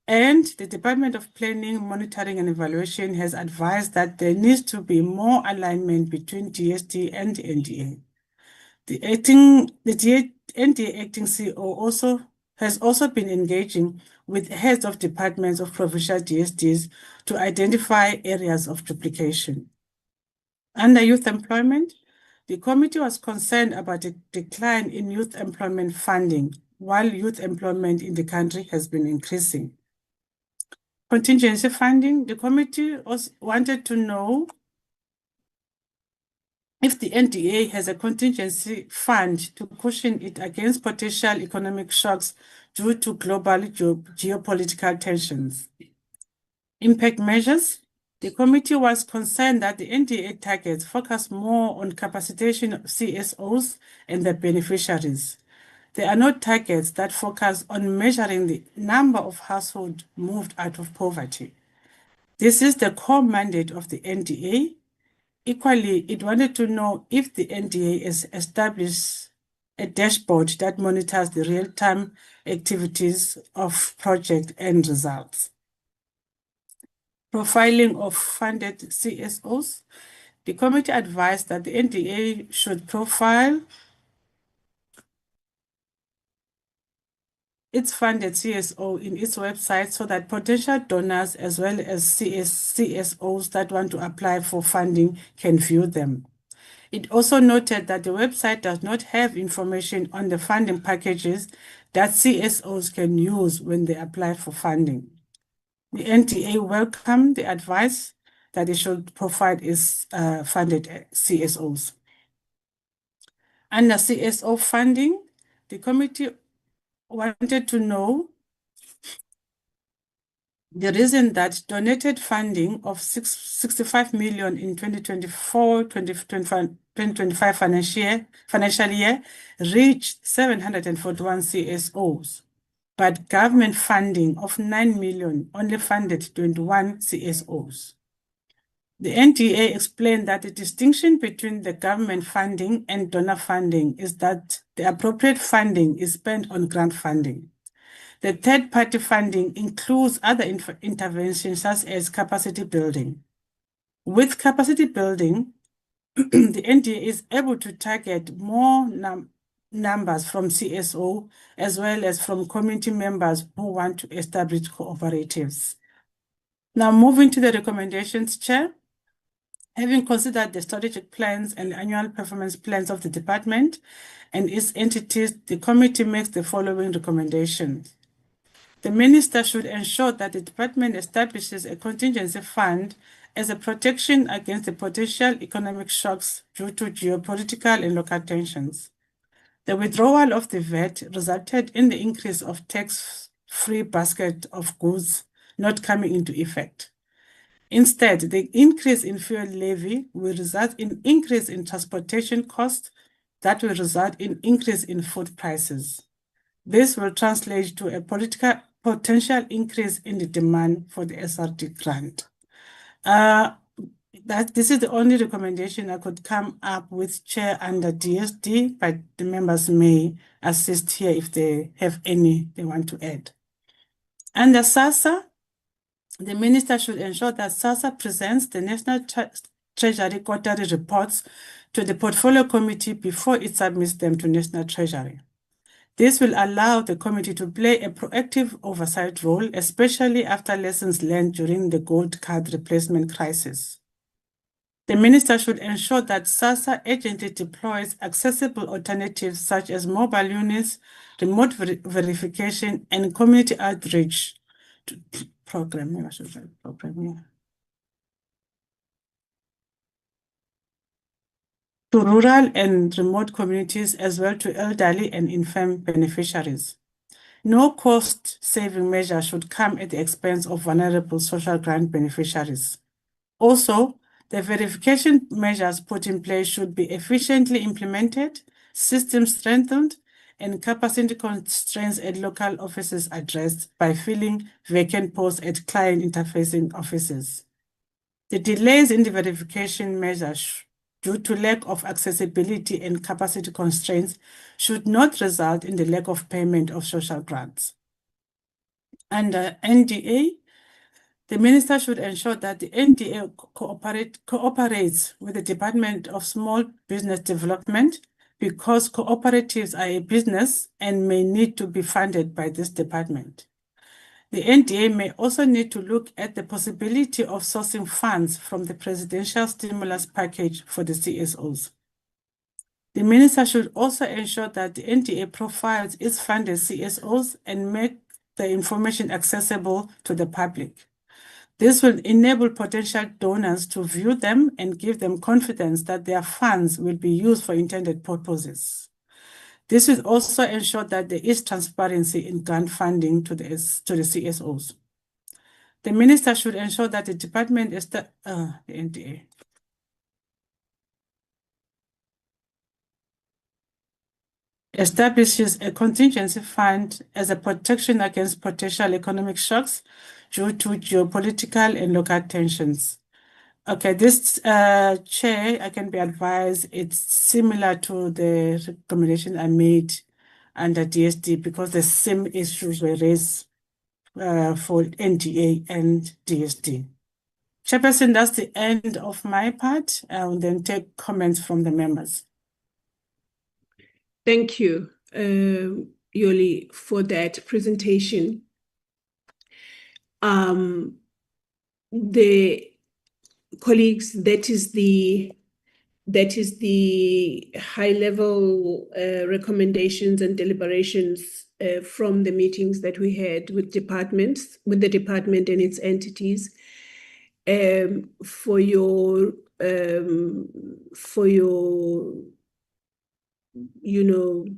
and the Department of Planning, Monitoring and Evaluation has advised that there needs to be more alignment between DSD and NDA. The NDA acting CEO has also been engaging with heads of departments of provincial DSDs to identify areas of duplication. Under youth employment, the committee was concerned about a decline in youth employment funding, while youth employment in the country has been increasing. Contingency funding, the committee wanted to know if the NDA has a contingency fund to cushion it against potential economic shocks due to global geopolitical tensions. Impact measures, the committee was concerned that the NDA targets focus more on capacitation of CSOs and their beneficiaries. There are no targets that focus on measuring the number of households moved out of poverty. This is the core mandate of the NDA. Equally, it wanted to know if the NDA has established a dashboard that monitors the real-time activities of project and results. Profiling of funded CSOs, the committee advised that the NDA should profile its funded CSO in its website so that potential donors as well as CSOs that want to apply for funding can view them. It also noted that the website does not have information on the funding packages that CSOs can use when they apply for funding. The NDA welcomed the advice that it should provide its funded CSOs. Under CSO funding, the committee wanted to know the reason that donated funding of 65 million in 2024-2025 financial year reached 741 CSOs, but government funding of 9 million only funded 21 CSOs. The NDA explained that the distinction between the government funding and donor funding is that the appropriate funding is spent on grant funding. The third-party funding includes other interventions such as capacity building. With capacity building, the NDA is able to target more numbers from CSO as well as from community members who want to establish cooperatives. Now, moving to the recommendations, Chair. Having considered the strategic plans and annual performance plans of the department and its entities, the committee makes the following recommendations. The minister should ensure that the department establishes a contingency fund as a protection against the potential economic shocks due to geopolitical and local tensions. The withdrawal of the VAT resulted in the increase of tax-free basket of goods not coming into effect. Instead, the increase in fuel levy will result in increase in transportation costs that will result in increase in food prices. This will translate to a potential increase in the demand for the SRD grant. This is the only recommendation I could come up with, Chair, under DSD, but the members may assist here if they have any they want to add. Under SASSA, the minister should ensure that SASSA presents the National Treasury quarterly reports to the Portfolio Committee before it submits them to National Treasury. This will allow the committee to play a proactive oversight role, especially after lessons learned during the gold card replacement crisis. The minister should ensure that SASSA urgently deploys accessible alternatives such as mobile units, remote verification, and community outreach to rural and remote communities, as well to elderly and infirm beneficiaries. No cost-saving measure should come at the expense of vulnerable social grant beneficiaries. Also, the verification measures put in place should be efficiently implemented, systems strengthened, and capacity constraints at local offices addressed by filling vacant posts at client interfacing offices. The delays in the verification measures due to lack of accessibility and capacity constraints should not result in the lack of payment of social grants. Under NDA, the minister should ensure that the NDA cooperates with the Department of Small Business Development because cooperatives are a business and may need to be funded by this department. The NDA may also need to look at the possibility of sourcing funds from the presidential stimulus package for the CSOs. The minister should also ensure that the NDA profiles its funded CSOs and make the information accessible to the public. This will enable potential donors to view them and give them confidence that their funds will be used for intended purposes. This will also ensure that there is transparency in grant funding to the CSOs. The minister should ensure that the department is the NDA. Establishes a contingency fund as a protection against potential economic shocks due to geopolitical and local tensions. Okay, this chair, I can be advised, it's similar to the recommendation I made under DSD because the same issues were raised for NDA and DSD. Chairperson, that's the end of my part. I will then take comments from the members. Thank you, Yoli, for that presentation. The colleagues, that is the high-level recommendations and deliberations from the meetings that we had with the department and its entities. For your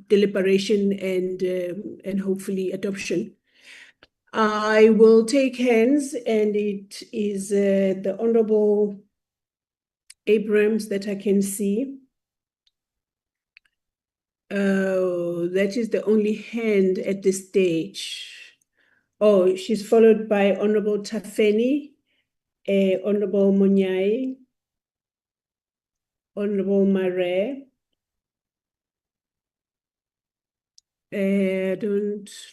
deliberation and hopefully adoption. I will take hands, and it is the Honorable Abrams that I can see. That is the only hand at this stage. Oh, she's followed by Honorable Tafeni, Honorable Monyai, Honorable Mare. Let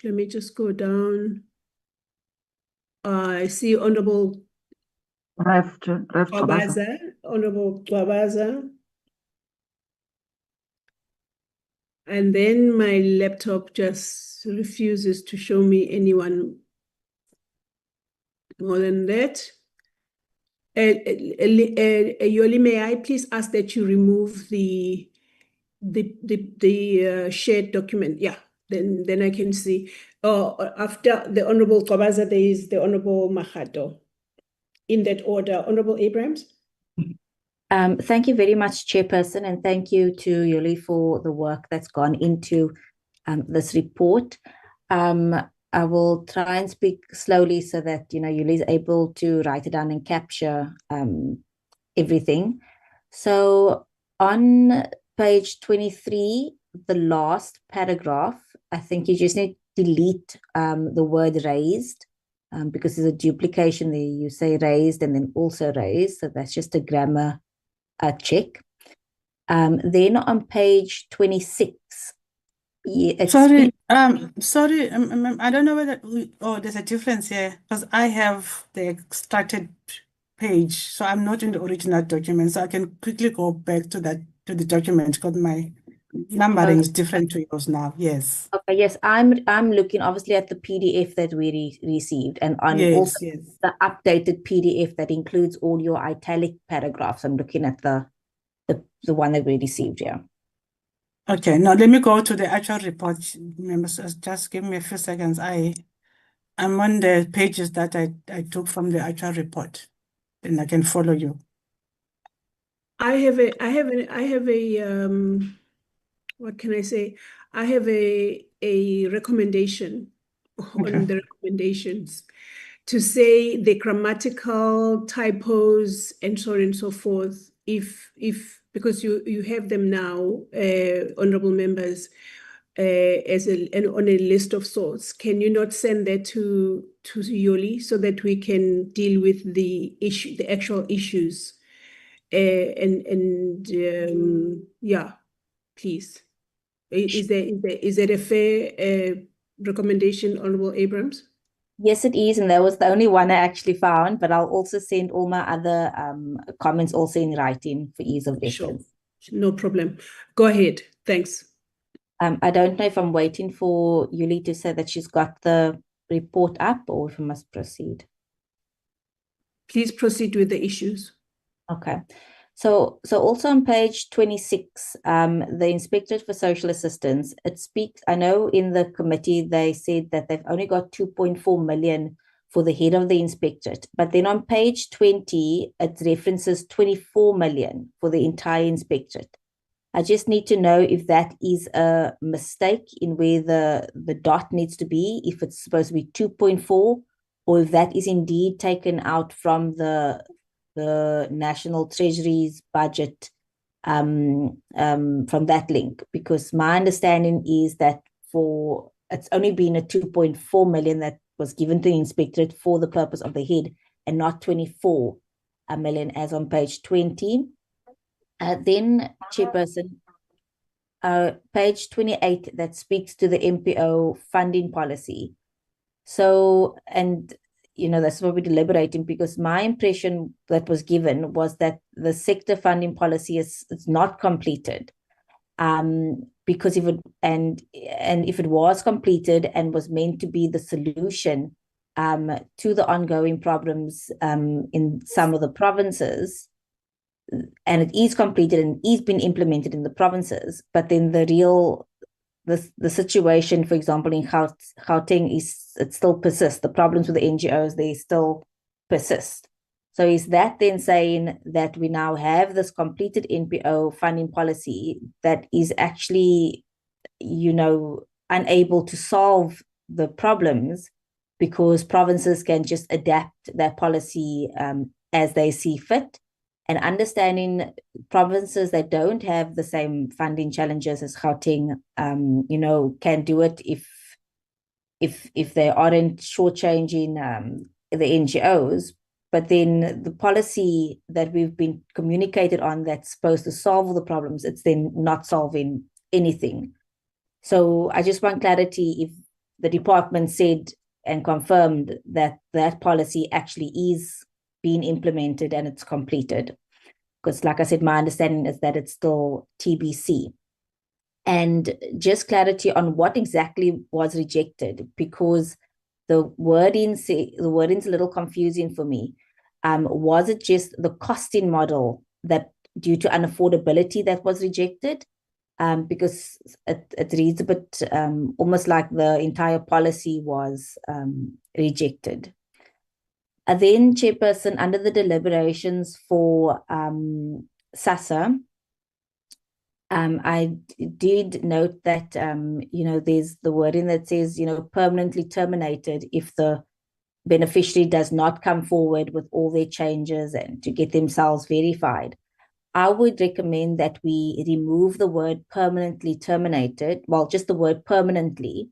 me just go down. I see Honorable Gqabaza. Honorable Gqabaza. And then my laptop just refuses to show me anyone more than that. Yoli, may I please ask that you remove the shared document? Yeah, then I can see. After the Honorable Gqabaza, there is the Honorable Mahato. In that order, Honorable Abrams. Thank you very much, Chairperson, and thank you to Yoli for the work that's gone into this report. I will try and speak slowly so that Yoli is able to write it down and capture everything. So on page 23, the last paragraph, I think you just need to delete the word raised because there's a duplication there. You say raised and then also raised, so that's just a grammar check. Then on page 26, sorry, I don't know whether there's a difference here because I have the extracted page, so I'm not in the original document, so I can quickly go back to the document because my numbering is different to yours now. Yes. Okay. Yes, I'm looking obviously at the PDF that we received, and on also the updated PDF that includes all your italic paragraphs. I'm looking at the one that we received. Yeah. Okay, now let me go to the actual report, members. Just give me a few seconds. I'm on the pages that I took from the actual report, then I can follow you. I have a what can I say? I have a recommendation on the recommendations. to say the grammatical typos and so on and so forth, if because you have them now, honorable members, as on a list of sorts, can you not send that to Yoli so that we can deal with the issue, the actual issues, yeah, please. Is that a fair recommendation, Honorable Abrams? Yes, it is, and that was the only one I actually found, but I'll also send all my other comments also in writing for ease of reference. Sure, no problem. Go ahead. Thanks. I don't know if I'm waiting for Yuli to say that she's got the report up or if I must proceed. Please proceed with the issues. Okay. So also on page 26, the Inspectorate for Social Assistance, it speaks, I know in the committee they said that they've only got 2.4 million for the head of the inspectorate, but then on page 20, it references 24 million for the entire inspectorate. I just need to know if that is a mistake in where the dot needs to be, if it's supposed to be 2.4, or if that is indeed taken out from the National Treasury's budget from that link, because my understanding is that it's only been a 2.4 million that was given to the inspectorate for the purpose of the head and not 24 million as on page 20. Then, Chairperson, page 28 that speaks to the MPO funding policy. So, and that's what we're deliberating, because my impression that was given was that the sector funding policy is not completed. Because if it was completed and was meant to be the solution to the ongoing problems in some of the provinces, and it is completed and is being implemented in the provinces, but then the situation, for example, in Gauteng it still persists. The problems with the NGOs, they still persist. So is that then saying that we now have this completed NPO funding policy that is actually, unable to solve the problems because provinces can just adapt their policy as they see fit? And understanding provinces that don't have the same funding challenges as Gauteng, can do it if they aren't shortchanging the NGOs. But then the policy that we've been communicated on that's supposed to solve all the problems, it's then not solving anything. So I just want clarity if the department said and confirmed that that policy actually is being implemented and it's completed. Because like I said, my understanding is that it's still TBC. And just clarity on what exactly was rejected, because the wording's a little confusing for me. Was it just the costing model that due to unaffordability that was rejected? Because it reads a bit almost like the entire policy was rejected. And then, Chairperson, under the deliberations for SASSA, I did note that, there's the wording that says, permanently terminated if the beneficiary does not come forward with all their changes and to get themselves verified. I would recommend that we remove the word permanently terminated, well, just the word permanently,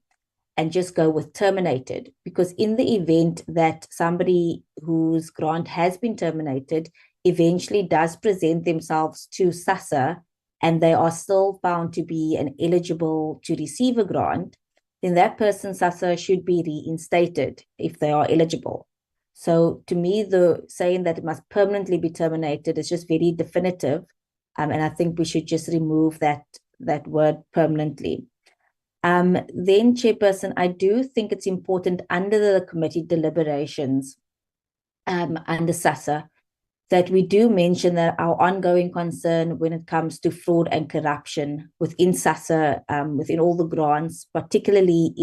and just go with terminated, because in the event that somebody whose grant has been terminated eventually does present themselves to SASSA and they are still found to be eligible to receive a grant, then that person, SASSA, should be reinstated if they are eligible. So to me, the saying that it must permanently be terminated is just very definitive. And I think we should just remove that word permanently. Then, Chairperson, I do think it's important under the committee deliberations under SASSA that we do mention that our ongoing concern when it comes to fraud and corruption within SASSA, within all the grants, particularly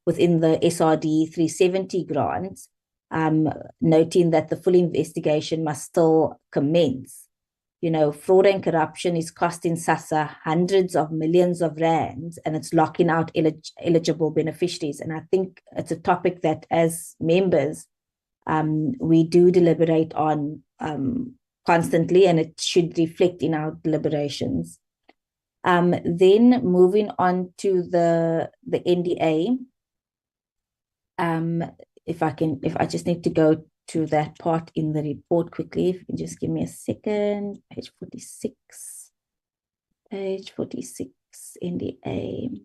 within the SRD 370 grants, noting that the full investigation must still commence. Fraud and corruption is costing SASSA hundreds of millions of rands, and it's locking out eligible beneficiaries. And I think it's a topic that as members, we do deliberate on constantly, and it should reflect in our deliberations. Then moving on to the NDA, if I just need to go to that part in the report quickly, if you can just give me a second. Page 46, NDA.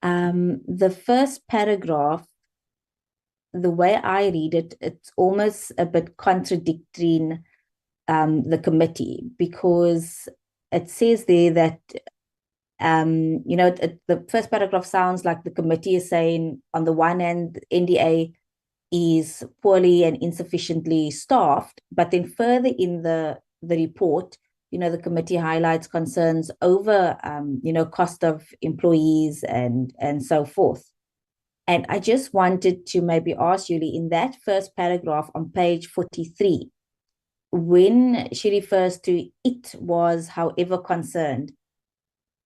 The first paragraph, the way I read it, it's almost a bit contradicting the committee, because it says there that the first paragraph sounds like the committee is saying, on the one hand, NDA is poorly and insufficiently staffed, but then further in the report, the committee highlights concerns over cost of employees and so forth. And I just wanted to maybe ask Julie, in that first paragraph on page 43, when she refers to it was, however, concerned,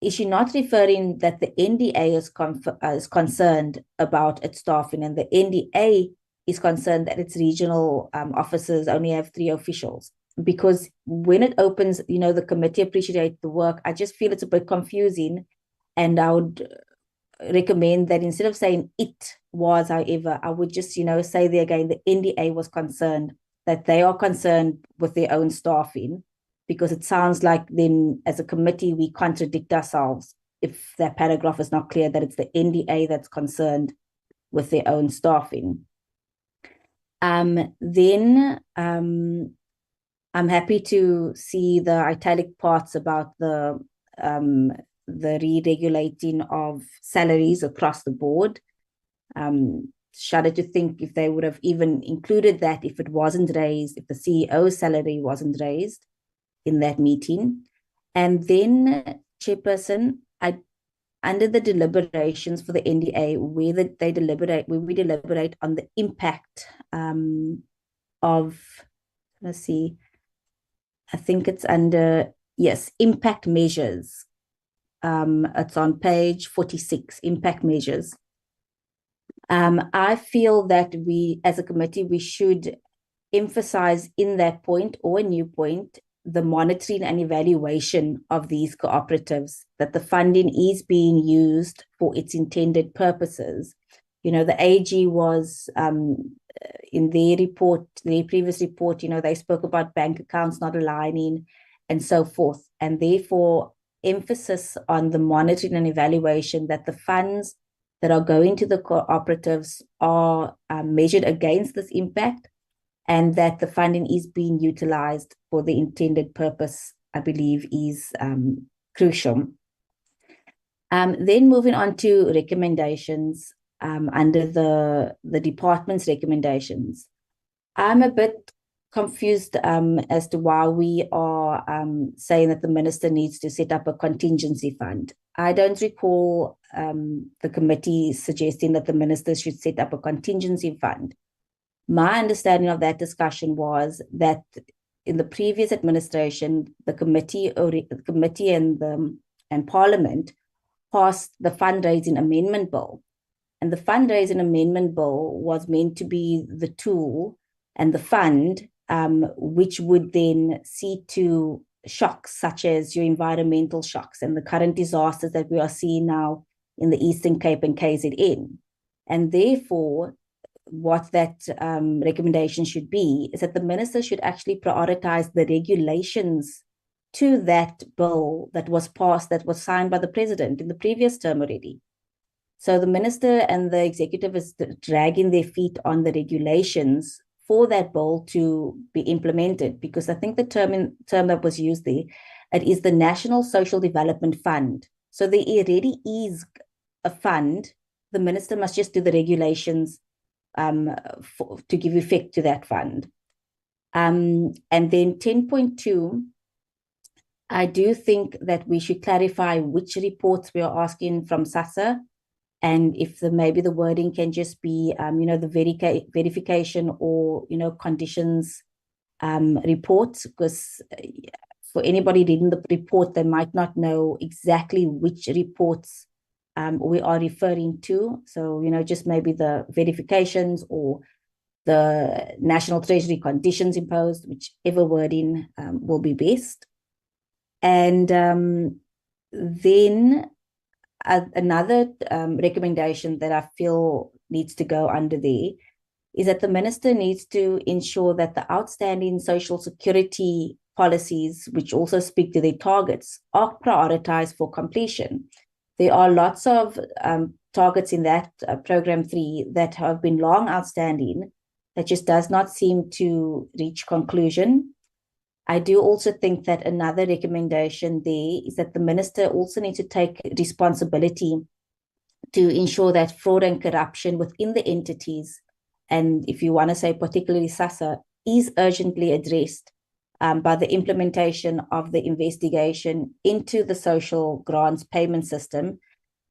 is she not referring that the NDA is concerned about its staffing, and the NDA is concerned that its regional officers only have 3 officials? Because when it opens, the committee appreciate the work, I just feel it's a bit confusing, and I would recommend that instead of saying it was, however, I would just, say there again, the NDA was concerned, that they are concerned with their own staffing, because it sounds like then as a committee, we contradict ourselves if that paragraph is not clear that it's the NDA that's concerned with their own staffing. Then I'm happy to see the italic parts about the re-regulating of salaries across the board. Shudder to think if they would have even included that if it wasn't raised, if the CEO's salary wasn't raised in that meeting. And then, Chairperson, under the deliberations for the NDA, where we deliberate on the impact of, let's see, I think it's under, yes, impact measures. It's on page 46, impact measures. I feel that we, as a committee, we should emphasize in that point, or a new point, the monitoring and evaluation of these cooperatives, that the funding is being used for its intended purposes. The AG was, in their report, their previous report, they spoke about bank accounts not aligning and so forth. And therefore, emphasis on the monitoring and evaluation, that the funds that are going to the cooperatives are measured against this impact, and that the funding is being utilized for the intended purpose, I believe is crucial. Then moving on to recommendations under the department's recommendations. I'm a bit confused as to why we are saying that the minister needs to set up a contingency fund. I don't recall the committee suggesting that the minister should set up a contingency fund. My understanding of that discussion was that in the previous administration, the committee and Parliament passed the fundraising amendment bill. And the fundraising amendment bill was meant to be the tool and the fund which would then see to shocks such as your environmental shocks and the current disasters that we are seeing now in the Eastern Cape and KZN. And therefore, what that recommendation should be is that the minister should actually prioritize the regulations to that bill that was passed, that was signed by the president in the previous term already. So the minister and the executive is dragging their feet on the regulations for that bill to be implemented, because I think the term that was used there, it is the National Social Development Fund. So there already is a fund. The minister must just do the regulations to give effect to that fund. And then 10.2, I do think that we should clarify which reports we are asking from SASSA, and if maybe the wording can just be, the verification or, conditions reports, because for anybody reading the report, they might not know exactly which reports we are referring to. So, just maybe the verifications or the National Treasury conditions imposed, whichever wording will be best. And then another recommendation that I feel needs to go under there is that the minister needs to ensure that the outstanding social security policies, which also speak to their targets, are prioritized for completion. There are lots of targets in that program 3 that have been long outstanding that just does not seem to reach conclusion. I do also think that another recommendation there is that the minister also needs to take responsibility to ensure that fraud and corruption within the entities, and if you want to say particularly SASSA, is urgently addressed by the implementation of the investigation into the social grants payment system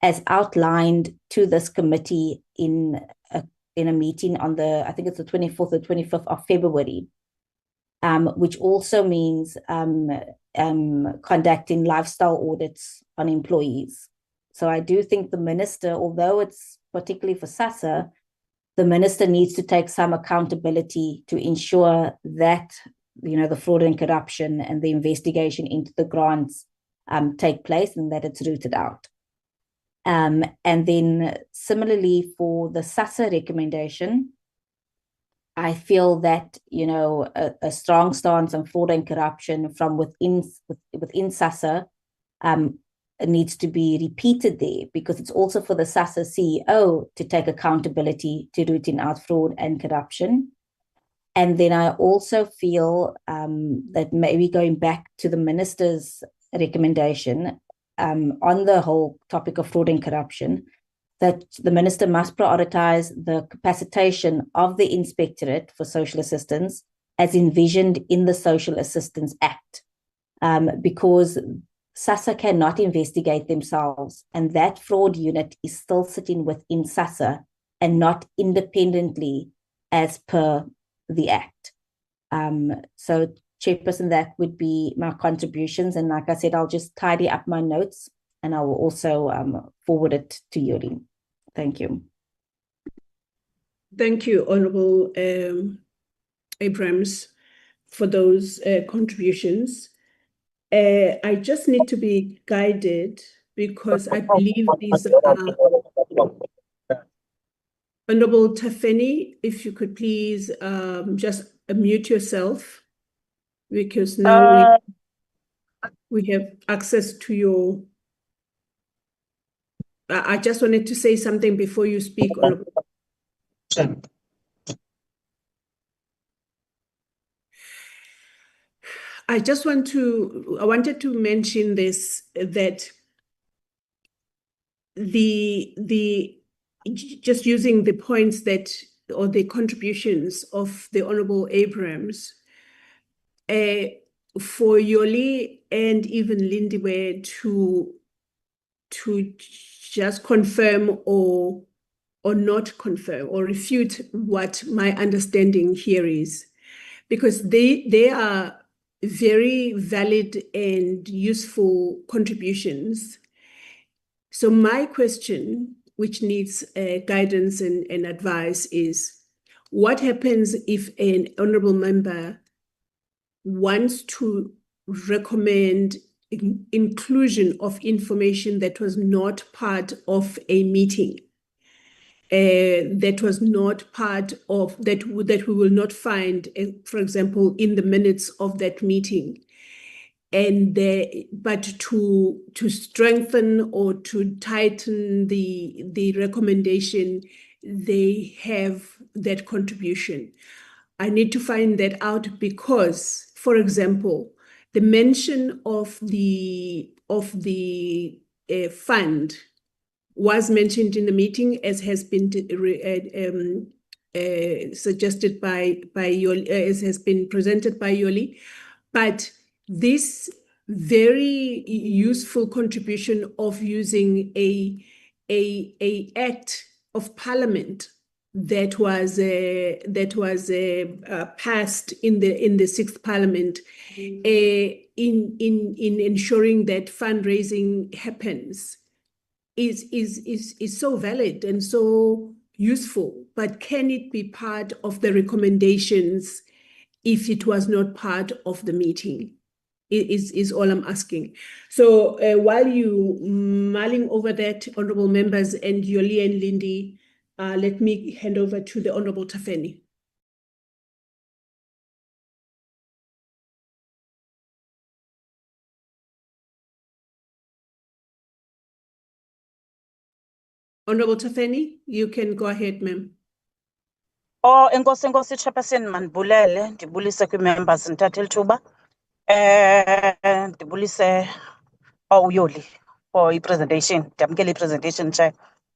as outlined to this committee in a meeting on I think it's the 24th or 25th of February, which also means conducting lifestyle audits on employees. So I do think the minister, although it's particularly for SASSA, the minister needs to take some accountability to ensure that, the fraud and corruption and the investigation into the grants take place and that it's rooted out. And then similarly for the SASSA recommendation, I feel that, a strong stance on fraud and corruption from within SASSA needs to be repeated there, because it's also for the SASSA CEO to take accountability to rooting out fraud and corruption. And then I also feel that maybe going back to the minister's recommendation on the whole topic of fraud and corruption, that the minister must prioritize the capacitation of the Inspectorate for Social Assistance as envisioned in the Social Assistance Act, because SASSA cannot investigate themselves, and that fraud unit is still sitting within SASSA and not independently as per the Act. So, Chairperson, that would be my contributions. And like I said, I'll just tidy up my notes and I will also forward it to Yuri. Thank you. Thank you, Honorable Abrams, for those contributions. I just need to be guided because I believe these are... Honorable Tafeni, if you could please just mute yourself, because now we have access to your... I just wanted to say something before you speak, Honorable. I wanted to mention this, that just using the points that, or the contributions of the Honorable Abrams, for Yoli and even Lindiwe to just confirm or not confirm or refute what my understanding here is, because they are very valid and useful contributions. So my question, which needs guidance and advice, is what happens if an honorable member wants to recommend inclusion of information that was not part of a meeting, that was not part of, that we will not find, for example, in the minutes of that meeting, but to strengthen or to tighten the recommendation, they have that contribution. I need to find that out because, for example, the mention of the fund was mentioned in the meeting, as has been suggested by Yoli, as has been presented by Yoli, but this very useful contribution of using a act of parliament that was passed in the sixth parliament in ensuring that fundraising happens is so valid and so useful, but can it be part of the recommendations if it was not part of the meeting? Is all I'm asking. So while you mulling over that, honorable members, and Yoli and Lindy, let me hand over to the Honorable Tafeni. Honorable Tafeni, you can go ahead, ma'am. Oh, enkosi Chairperson mandibulele, ndibulise kwi-members Untitled Chapter. Ndibulise Uyoli for i-presentation. Ndiyamkela i-presentation, Chair.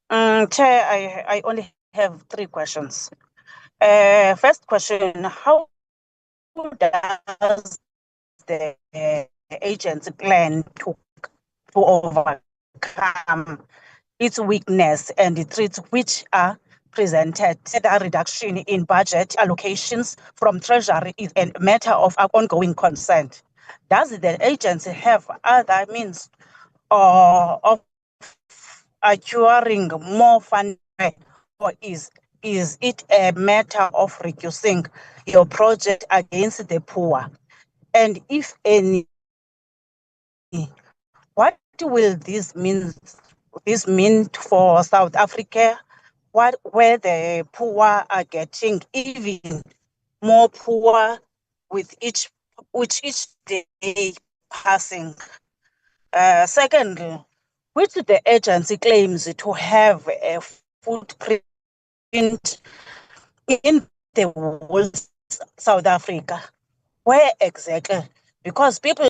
Chair, I only have 3 questions. First question, how does the agency plan to overcome its weakness and the threats which are presented? A reduction in budget allocations from Treasury is a matter of ongoing concern. Does the agency have other means of acquiring more funding, or is it a matter of reducing your project against the poor? And if any, what will this mean for South Africa, where the poor are getting even more poor with each day passing? Secondly, which the agency claims to have a footprint in the whole South Africa. Where exactly? Because people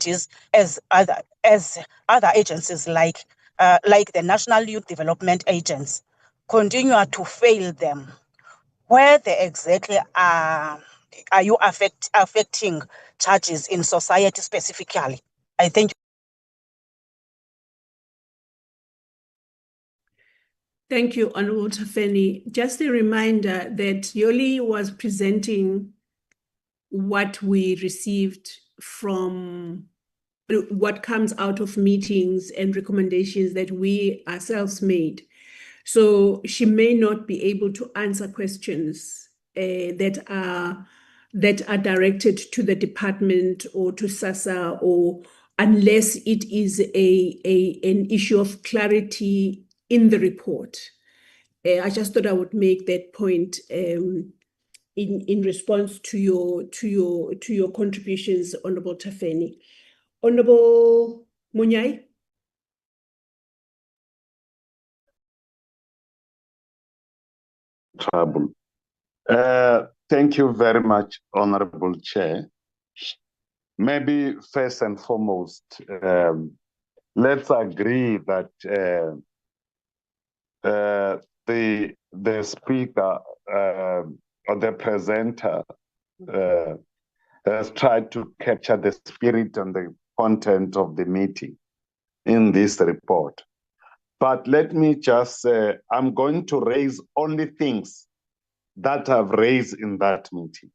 as other agencies like the National Youth Development Agency continue to fail them. Where exactly are you affecting charges in society specifically? I thank you. Thank you, Honorable Tafeni. Just a reminder that Yoli was presenting what we received from what comes out of meetings and recommendations that we ourselves made. So she may not be able to answer questions that are directed to the department or to SASSA, or unless it is an issue of clarity in the report. I just thought I would make that point in response to your contributions, Honorable Tafeni. Honorable Munyai. Trouble. Thank you very much, Honorable Chair. Maybe first and foremost, let's agree that the speaker or the presenter has tried to capture the spirit and the content of the meeting in this report. But let me just say, I'm going to raise only things that I've raised in that meeting.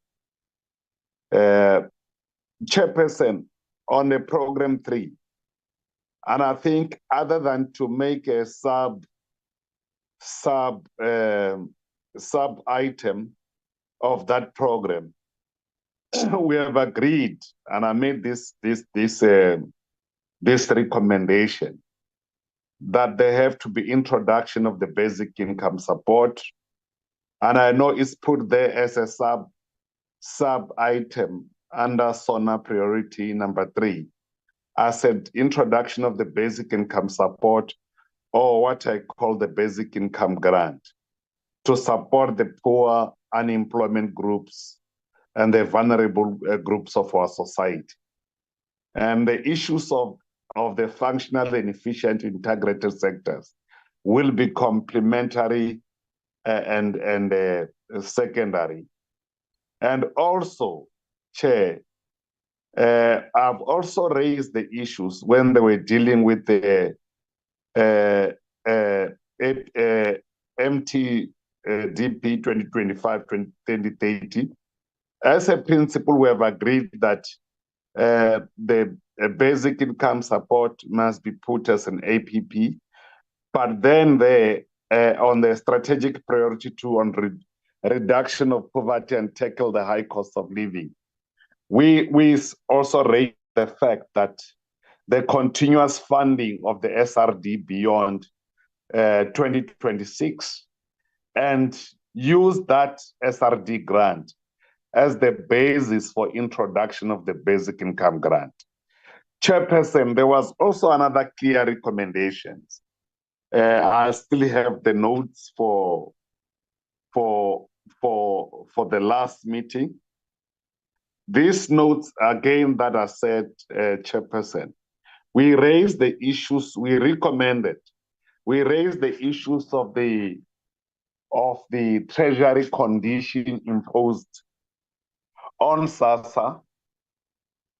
Chairperson, on the program 3, and I think other than to make a sub item of that program, we have agreed, and I made this recommendation, that there have to be introduction of the basic income support, and I know it's put there as a sub item under SONA priority number 3. I said introduction of the basic income support, or what I call the basic income grant, to support the poor, unemployment groups and the vulnerable groups of our society. And the issues of the functional and efficient integrated sectors will be complementary and secondary. And also, Chair, I've also raised the issues when they were dealing with the MTDP 2025-2030. As a principle, we have agreed that the basic income support must be put as an APP, But then on the strategic priority 2 on reduction of poverty and tackle the high cost of living, we also raised the fact that the continuous funding of the SRD beyond 2026 and use that SRD grant as the basis for introduction of the basic income grant. Chairperson, there was also another clear recommendations. I still have the notes for the last meeting. These notes, again, that I said, Chairperson, we raised the issues, we raised the issues of the treasury condition imposed on SASSA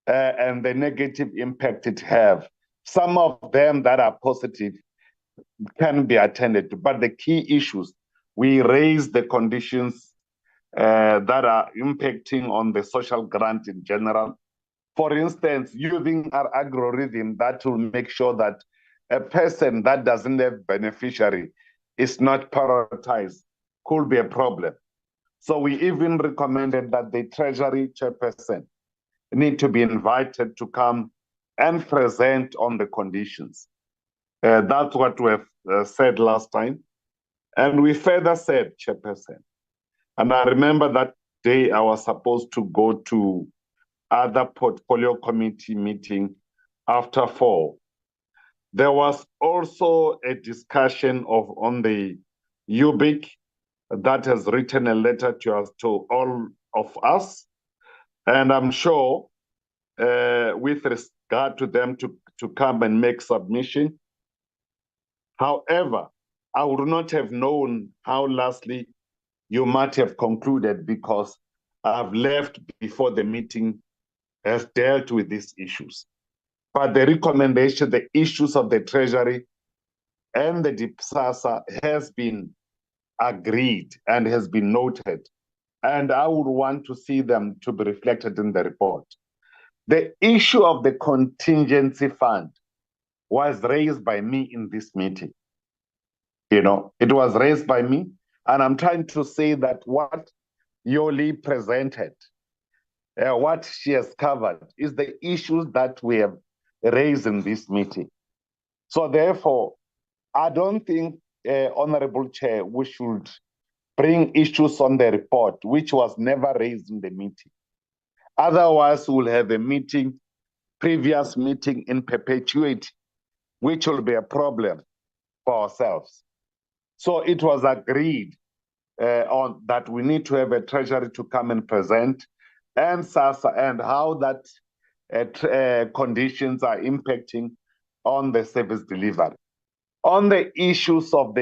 and the negative impact it have. Some of them that are positive can be attended to, but the key issues, we raise the conditions that are impacting on the social grant in general. For instance, using our algorithm that will make sure that a person that doesn't have beneficiary is not prioritized could be a problem. So we even recommended that the Treasury chairperson need to be invited to come and present on the conditions. That's what we have said last time. And we further said, Chairperson, and I remember that day I was supposed to go to other portfolio committee meeting after 4. There was also a discussion on the UBIC that has written a letter to all of us. And I'm sure with regard to them to come and make submission. However, I would not have known how lastly you might have concluded because I've left before the meeting has dealt with these issues. But the recommendation, the issues of the Treasury and the DIPSASA has been agreed and has been noted. And I would want to see them to be reflected in the report. The issue of the contingency fund was raised by me in this meeting. You know, it was raised by me, and I'm trying to say that what Yoli presented, what she has covered, is the issues that we have raised in this meeting. So therefore, I don't think, Honorable Chair, we should bring issues on the report, which was never raised in the meeting. Otherwise, we'll have a meeting, previous meeting in perpetuity, which will be a problem for ourselves. So it was agreed on that we need to have a treasury to come and present and SASSA and how that conditions are impacting on the service delivery. On the issues of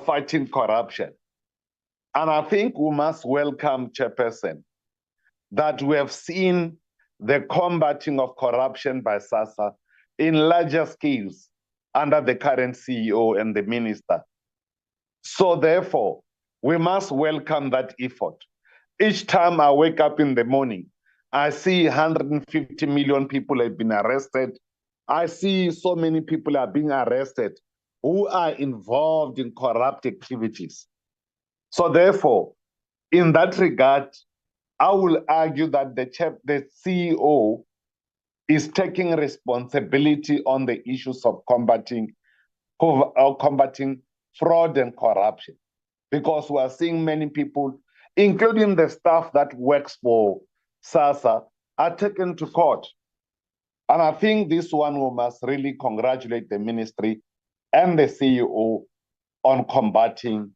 fighting corruption. And I think we must welcome, Chairperson, that we have seen the combating of corruption by SASSA in larger scales under the current CEO and the minister. So therefore, we must welcome that effort. Each time I wake up in the morning, I see 150 million people have been arrested. I see so many people are being arrested who are involved in corrupt activities. So therefore, in that regard, I will argue that the CEO is taking responsibility on the issues of combating fraud and corruption, because we are seeing many people, including the staff that works for SASSA, are taken to court. And I think this one we must really congratulate the ministry and the CEO on combating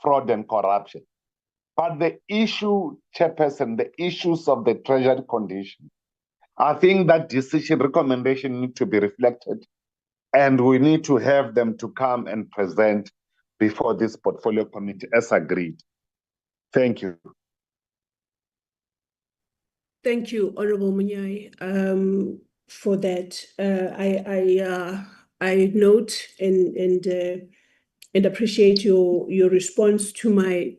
fraud and corruption. But the issue, Chairperson, the issues of the treasury condition, I think that decision recommendation need to be reflected, and we need to have them to come and present before this portfolio committee as agreed. Thank you. Thank you, Honorable Munyai, for that. I note and appreciate your response to my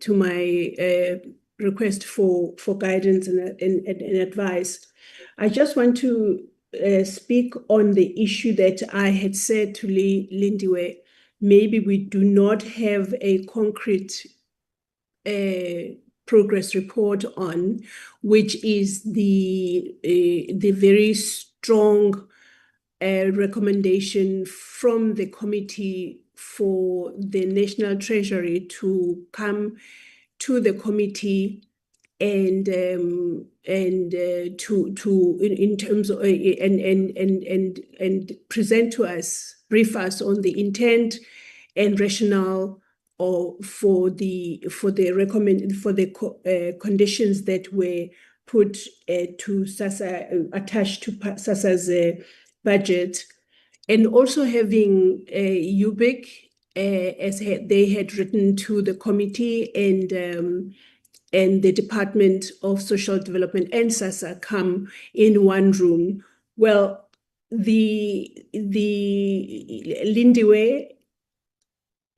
request for guidance and advice. I just want to speak on the issue that I had said to Lindiwe. Maybe we do not have a concrete progress report on, which is the very strong recommendation from the Committee for the National Treasury to come to the committee and to in terms of and present to us, brief us on the intent and rationale or for the conditions that were put to SASSA, attached to SASSA's budget, and also having UBIC as they had written to the committee and the Department of Social Development and SASSA come in one room. Well, the Lindiwe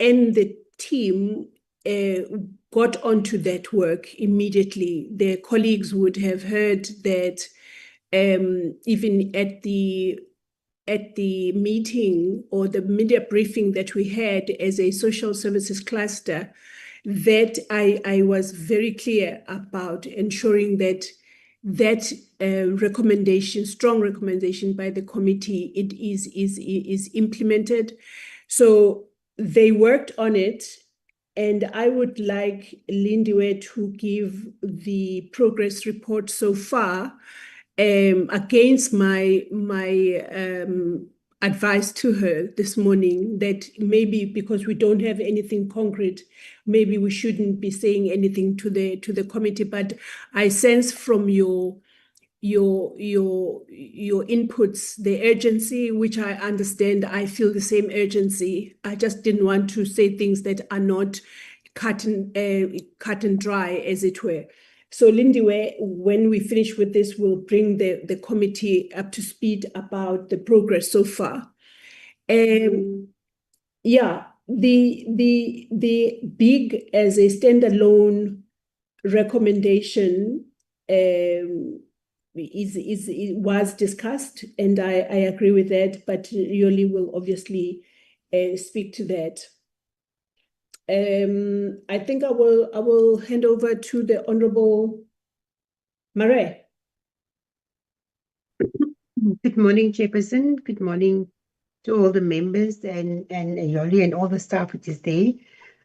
and the team got onto that work immediately. Their colleagues would have heard that even at the meeting or the media briefing that we had as a social services cluster, that I was very clear about ensuring that recommendation, strong recommendation by the committee, it is implemented. So they worked on it, and I would like Lindiwe to give the progress report so far against my advice to her this morning, that maybe because we don't have anything concrete, maybe we shouldn't be saying anything to the committee. But I sense from your inputs the urgency, which I understand. I feel the same urgency. I just didn't want to say things that are not cut and dry, as it were. So Lindiwe, when we finish with this, we'll bring the committee up to speed about the progress so far. Yeah, the big as a standalone recommendation was discussed, and I agree with that, but Yoli will obviously speak to that. I think I will hand over to the Honorable Mare. Good morning, Chairperson. Good morning to all the members and Yoli and all the staff which is there.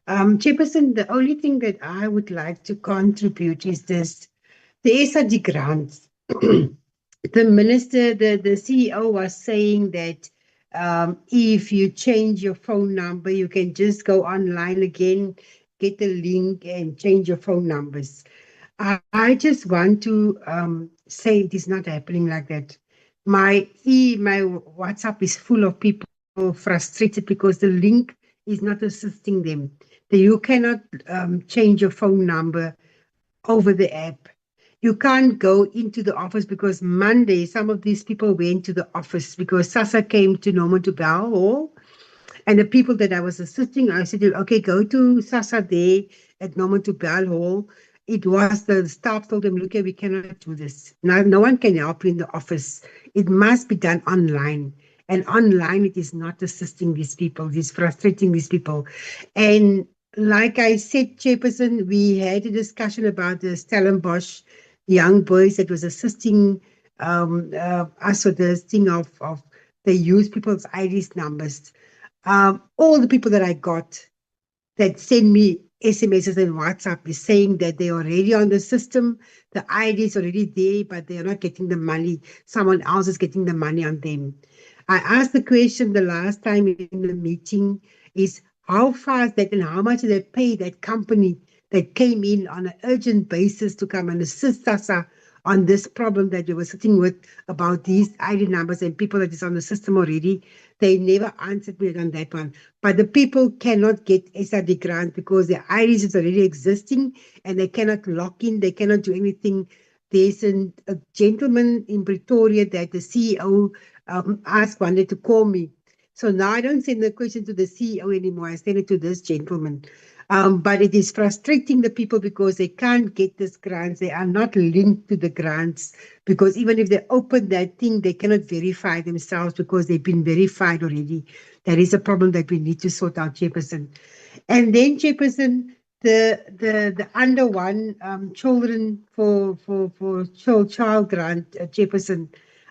Chairperson, the only thing that I would like to contribute is this, the SRD grants. The minister, the CEO was saying that if you change your phone number, you can just go online again, get the link and change your phone numbers. I just want to say it is not happening like that. My WhatsApp is full of people frustrated because the link is not assisting them. You cannot change your phone number over the app. You can't go into the office because Monday, some of these people went to the office because SASSA came to Norman to Bell Hall. And the people that I was assisting, I said, okay, go to SASSA there at Norman to Bell Hall. It was the staff told them, look, we cannot do this. Now, no one can help you in the office. It must be done online. And online, it is not assisting these people. It is frustrating these people. And like I said, Chairperson, we had a discussion about the Stellenbosch young boys that was assisting us with this thing of they use people's IDs numbers. All the people that I got that send me SMSs and WhatsApp is saying that they're already on the system, the ID is already there, but they're not getting the money. Someone else is getting the money on them. I asked the question the last time in the meeting is how far is that and how much do they pay that company that came in on an urgent basis to come and assist us on this problem that you were sitting with about these ID numbers and people that is on the system already. They never answered me on that one. But the people cannot get SRD grants because their IDs is already existing and they cannot lock in, they cannot do anything. There's a gentleman in Pretoria that the CEO wanted to call me. So now I don't send the question to the CEO anymore. I send it to this gentleman. But it is frustrating the people because they can't get these grants. They are not linked to the grants because even if they open that thing, they cannot verify themselves because they've been verified already. That is a problem that we need to sort out, Chairperson. And then, Chairperson, the under one children for child grant, Chairperson.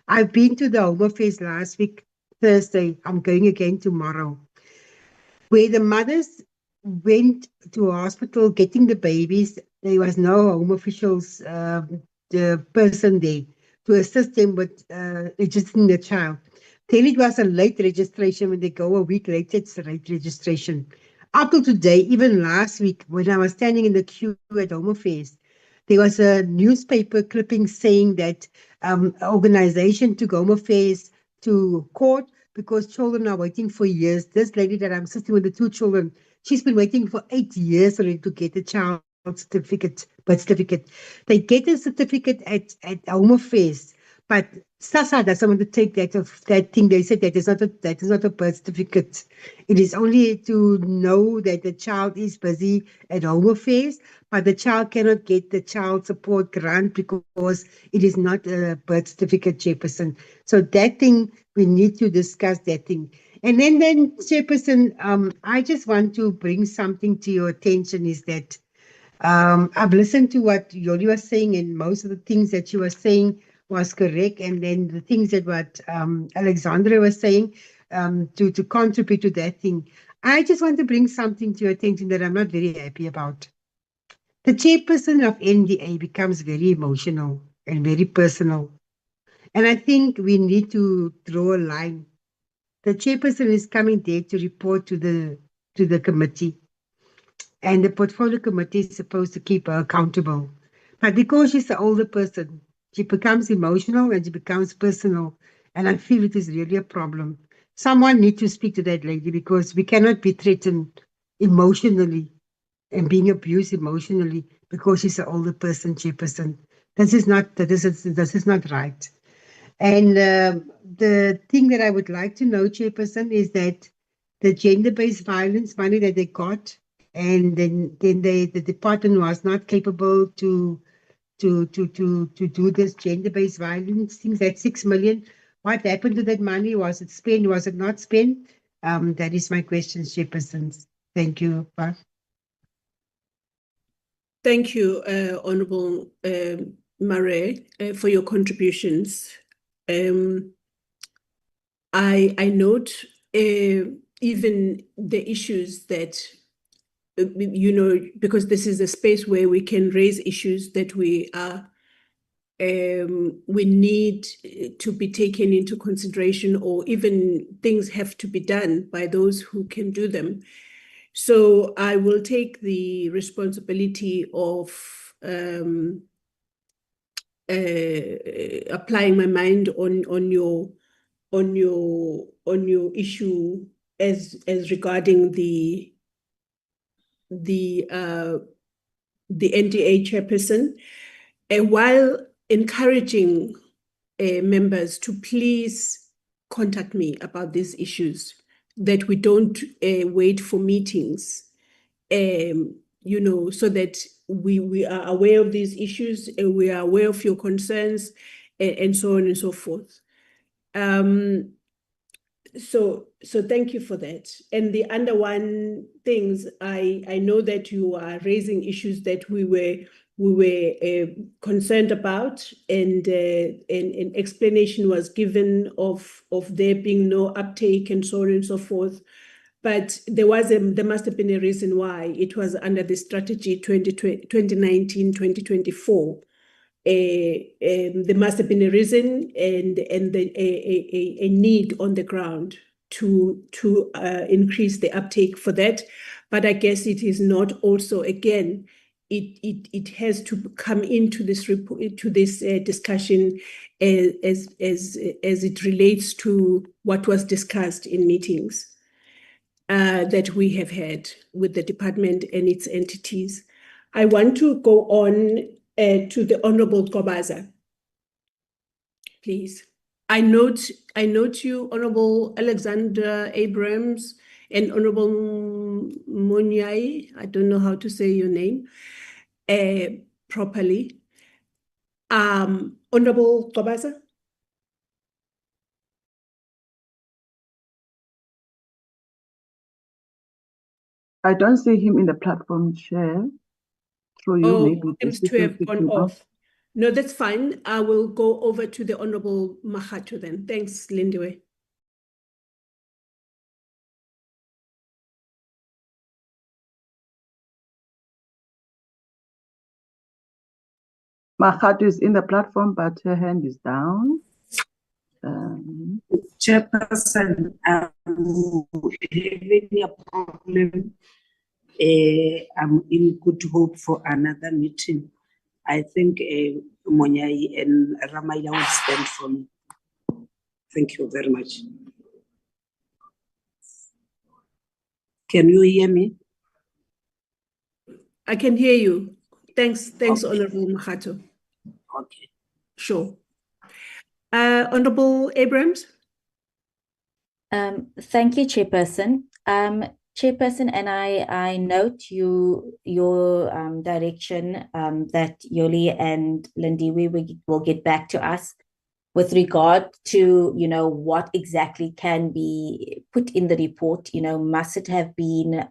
I've been to the Home Affairs last week, Thursday. I'm going again tomorrow, where the mothers went to hospital getting the babies. There was no home officials, the person there to assist them with registering the child. Then it was a late registration. When they go a week later, it's a late registration. Up to today, even last week, when I was standing in the queue at Home Affairs, there was a newspaper clipping saying that organization took Home Affairs to court because children are waiting for years. This lady that I'm sitting with the two children, she's been waiting for 8 years already to get a child certificate, birth certificate. They get a certificate at Home Affairs, but SASSA doesn't want to take that thing. They said that is not a birth certificate. It is only to know that the child is busy at Home Affairs, but the child cannot get the child support grant because it is not a birth certificate, Chairperson. So that thing, we need to discuss that thing. And then Chairperson, I just want to bring something to your attention is that I've listened to what Yoli was saying, and most of the things that she was saying was correct. And then the things that what Alexandra was saying to contribute to that thing. I just want to bring something to your attention that I'm not very happy about. The chairperson of NDA becomes very emotional and very personal. And I think we need to draw a line. The chairperson is coming there to report to the committee. And the portfolio committee is supposed to keep her accountable. But because she's an older person, she becomes emotional and she becomes personal. And I feel it is really a problem. Someone needs to speak to that lady because we cannot be threatened emotionally and being abused emotionally because she's an older person, chairperson. This is not right. And the thing that I would like to know, chairperson, is that the gender-based violence money that they got, and then the department was not capable to do this gender-based violence things. That 6 million. What happened to that money? Was it spent? Was it not spent? That is my question, chairperson. Thank you. Bye. Thank you, Honorable Murray, for your contributions. I note even the issues that, because this is a space where we can raise issues that we need to be taken into consideration, or even things have to be done by those who can do them. So I will take the responsibility of applying my mind on your issue as regarding the NDA chairperson, while encouraging members to please contact me about these issues, that we don't wait for meetings, so that we are aware of these issues and we are aware of your concerns, and so on and so forth. So thank you for that. And the under one things, I know that you are raising issues that we were concerned about, and an explanation was given of there being no uptake and so on and so forth. But there must have been a reason why it was under the strategy 2019-2024. There must have been a reason and a need on the ground to increase the uptake for that. But I guess it is not also, again, it has to come into this report, to this discussion as it relates to what was discussed in meetings that we have had with the department and its entities. I want to go on to the Honorable Kobaza, please. I note you, Honorable Alexander Abrams and Honorable Munyai, I don't know how to say your name properly. Honorable Kobaza? I don't see him in the platform, Chair. Through you, Oh, maybe the seems to system have kicked gone him out. off. No, that's fine. I will go over to the Honorable Mahato then. Thanks, Lindiwe. Mahato is in the platform, but her hand is down. Chairperson, I'm having a problem. I'm in good hope for another meeting. I think Monyai and Ramayla will stand for me. Thank you very much. Can you hear me? I can hear you. Thanks, Okay. Honorable Mahato. Okay. Sure. Honorable Abrams? Thank you, Chairperson. Chairperson, and I note your direction that Yoli and Lindiwe will get back to us with regard to, what exactly can be put in the report. Must it have been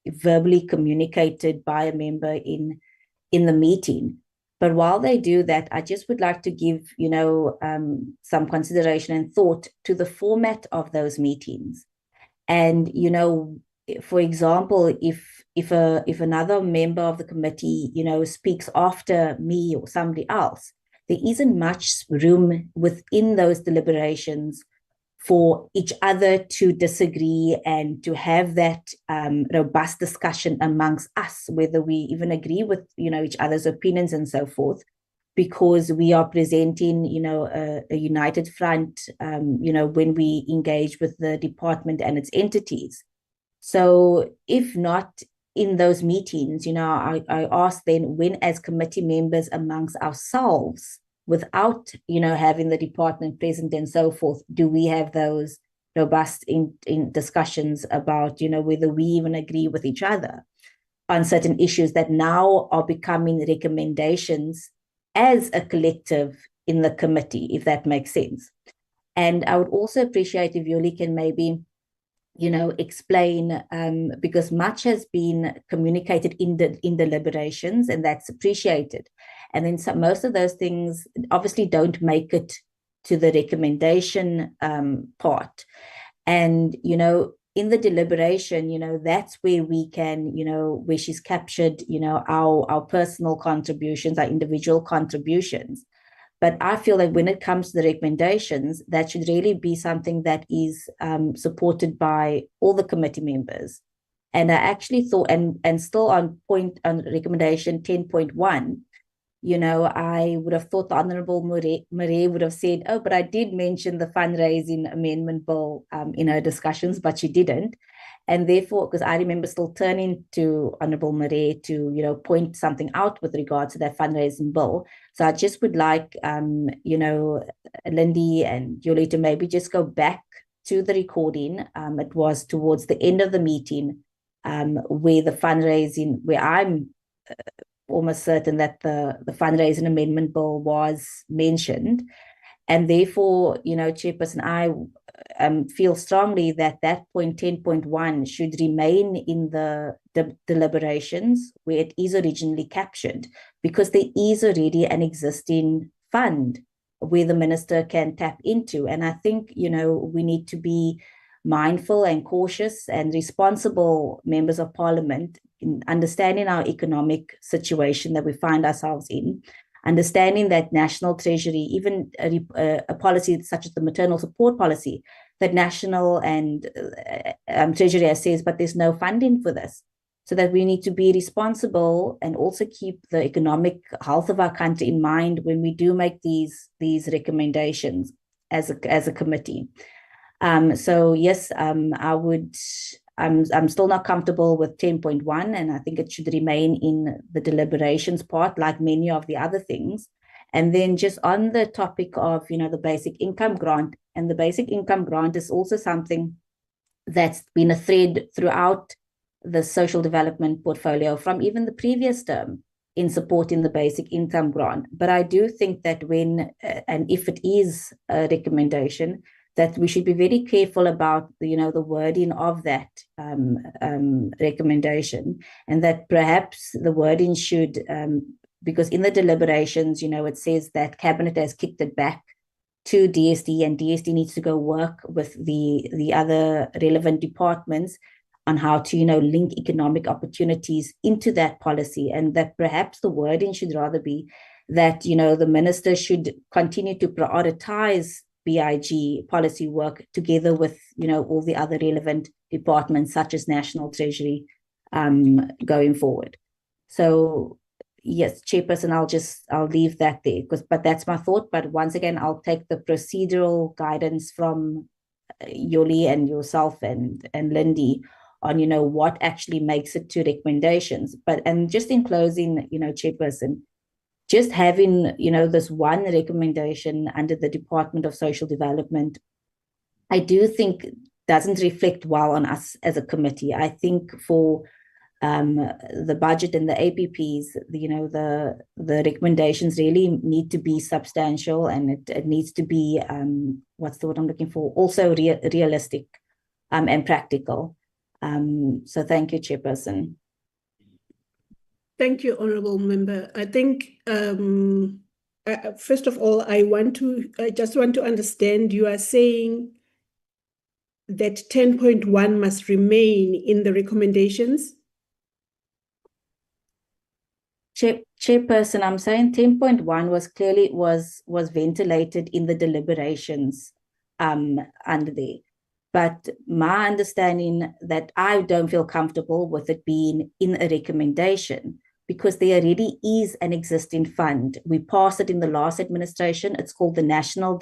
verbally communicated by a member in the meeting? But while they do that, I just would like to give, some consideration and thought to the format of those meetings. And, for example, if another member of the committee, speaks after me or somebody else, there isn't much room within those deliberations for each other to disagree and to have that robust discussion amongst us, whether we even agree with, each other's opinions and so forth, because we are presenting, a united front, when we engage with the department and its entities. So if not in those meetings, I ask then, when as committee members amongst ourselves, without, having the department present and so forth, do we have those robust in discussions about, whether we even agree with each other on certain issues that now are becoming recommendations as a collective in the committee, if that makes sense. And I would also appreciate if Yoli can maybe, explain, because much has been communicated in deliberations, and that's appreciated. And then most of those things obviously don't make it to the recommendation part. And, in the deliberation, that's where we can, where she's captured, our personal contributions, our individual contributions. But I feel like when it comes to the recommendations, that should really be something that is supported by all the committee members. And I actually thought, and still on recommendation 10.1, I would have thought the Honorable Marie would have said, oh, but I did mention the fundraising amendment bill in her discussions, but she didn't. And therefore, because I remember still turning to Honorable Marie to, point something out with regards to that fundraising bill. So I just would like, Lindy and Yoli to maybe just go back to the recording. It was towards the end of the meeting where the fundraising, where I'm almost certain that the fundraising amendment bill was mentioned. And therefore, Chairperson, I feel strongly that point 10.1 should remain in the deliberations where it is originally captured, because there is already an existing fund where the minister can tap into. And I think, we need to be mindful and cautious and responsible members of parliament in understanding our economic situation that we find ourselves in, understanding that National Treasury, even a policy such as the maternal support policy, that National and Treasury says, but there's no funding for this. So that we need to be responsible and also keep the economic health of our country in mind when we do make these recommendations as a committee. So yes, I'm still not comfortable with 10.1, and I think it should remain in the deliberations part, like many of the other things. And then just on the topic of, the basic income grant, and the basic income grant is also something that's been a thread throughout the social development portfolio from even the previous term in supporting the basic income grant. But I do think that when, and if it is a recommendation, that we should be very careful about the wording of that recommendation, and that perhaps the wording should, because in the deliberations, it says that Cabinet has kicked it back to DSD, and DSD needs to go work with the other relevant departments on how to link economic opportunities into that policy, and that perhaps the wording should rather be that the minister should continue to prioritize BIG policy work together with all the other relevant departments such as National Treasury going forward. So yes, Chairperson, I'll leave that there, but that's my thought. But once again, I'll take the procedural guidance from Yoli and yourself and Lindy on what actually makes it to recommendations. And just in closing, Chairperson, just having this one recommendation under the Department of Social Development, I do think doesn't reflect well on us as a committee. I think for the budget and the APPs, the recommendations really need to be substantial, and it needs to be what's the word I'm looking for? Also realistic and practical. So thank you, Chairperson. Thank you, Honourable Member. I think, first of all, I just want to understand, you are saying that 10.1 must remain in the recommendations? Chairperson, I'm saying 10.1 was clearly was ventilated in the deliberations under there. But my understanding that I don't feel comfortable with it being in a recommendation, because there already is an existing fund. We passed it in the last administration. It's called the National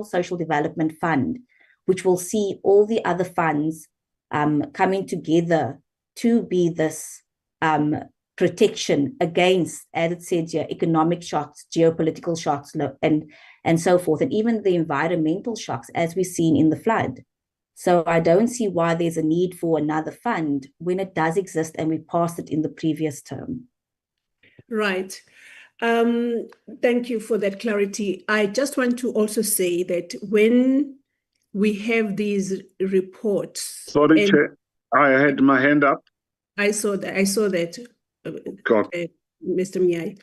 Social Development Fund, which will see all the other funds coming together to be this protection against, as it says here, economic shocks, geopolitical shocks, and so forth, and even the environmental shocks, as we've seen in the flood. So I don't see why there's a need for another fund when it does exist and we passed it in the previous term. Right. Thank you for that clarity. I just want to also say that when we have these reports... Sorry, Chair, I had my hand up. I saw that, God. Mr. Mnyai,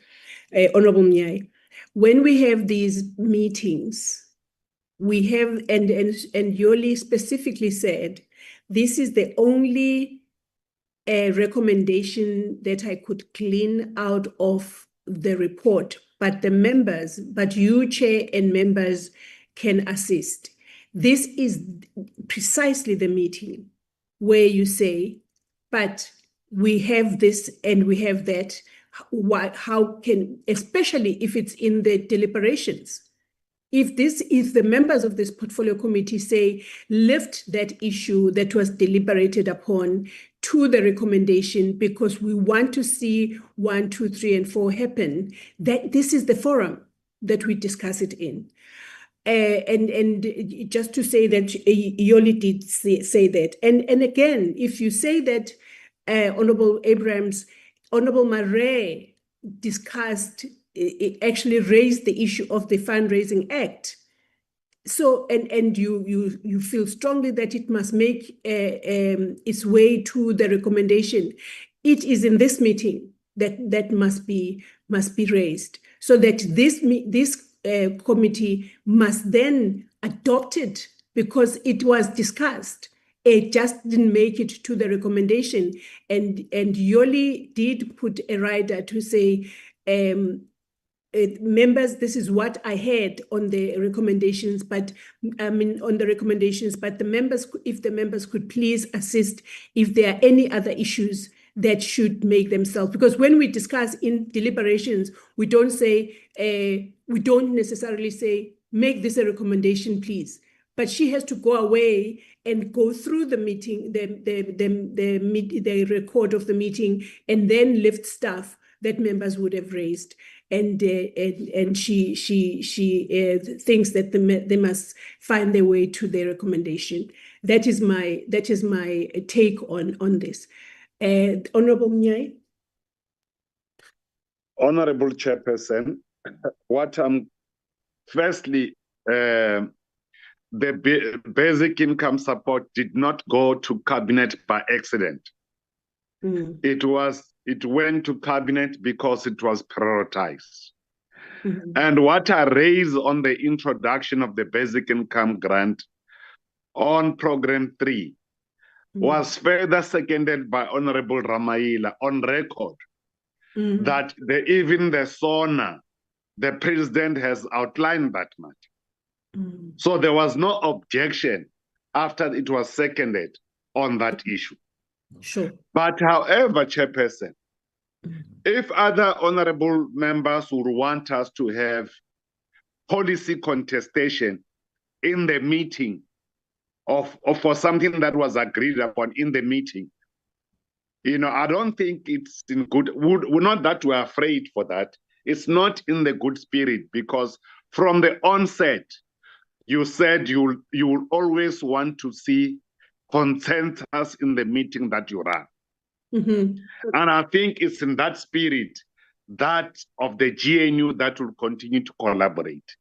Honorable Mnyai. When we have these meetings, we have, and Yoli specifically said, this is the only recommendation that I could clean out of the report, but you, Chair, and members can assist. This is precisely the meeting where you say, but we have this and we have that. How can, especially if it's in the deliberations, if the members of this portfolio committee say, lift that issue that was deliberated upon to the recommendation because we want to see 1, 2, 3, and 4 happen, that this is the forum that we discuss it in. And just to say that Yoli did say that. And again, if you say that Honorable Abrams, Honorable Murray discussed, actually raised the issue of the Fundraising Act. So, and you feel strongly that it must make its way to the recommendation. It is in this meeting that must be raised, so that this committee must then adopt it because it was discussed. It just didn't make it to the recommendation. And Yoli did put a rider to say, members, this is what I had on the recommendations, but the members, if the members could please assist if there are any other issues that should make themselves, because when we discuss in deliberations, we don't necessarily say, make this a recommendation, please. But she has to go away and go through the meeting, the record of the meeting, and then lift stuff that members would have raised. And she thinks that they must find their way to their recommendation. That is my take on this. Honorable Mnyai. Honorable Chairperson, firstly, the basic income support did not go to cabinet by accident. It went to cabinet because it was prioritized. And what I raised on the introduction of the basic income grant on program 3 was further seconded by Honorable Ramaila on record that even the SONA, the president has outlined that matter. So there was no objection after it was seconded on that issue. Sure. But however, Chairperson, if other honorable members would want us to have policy contestation in the meeting for something that was agreed upon in the meeting, I don't think it's in good, we're not that we're afraid for that. It's not in the good spirit, because from the onset, you said you'll always want to see consensus in the meeting that you run. And I think it's in that spirit that of the GNU that will continue to collaborate.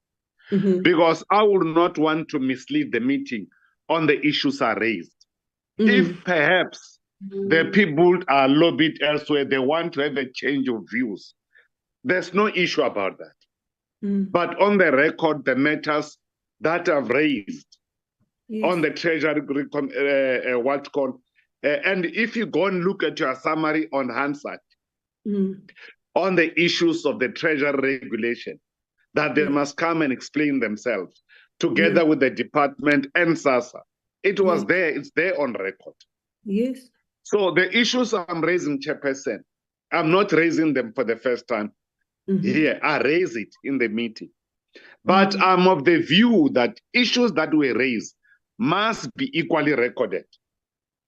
Because I would not want to mislead the meeting on the issues are raised. If perhaps the people are lobbied elsewhere, they want to have a change of views, there's no issue about that. But on the record, the matters that I've raised on the Treasury, and if you go and look at your summary on Hansard, on the issues of the Treasury regulation, that they must come and explain themselves together with the department and SASSA. It was there, it's there on record. Yes. So the issues I'm raising, Chairperson, I'm not raising them for the first time here. I raise it in the meeting. But I'm of the view that issues that were raised must be equally recorded.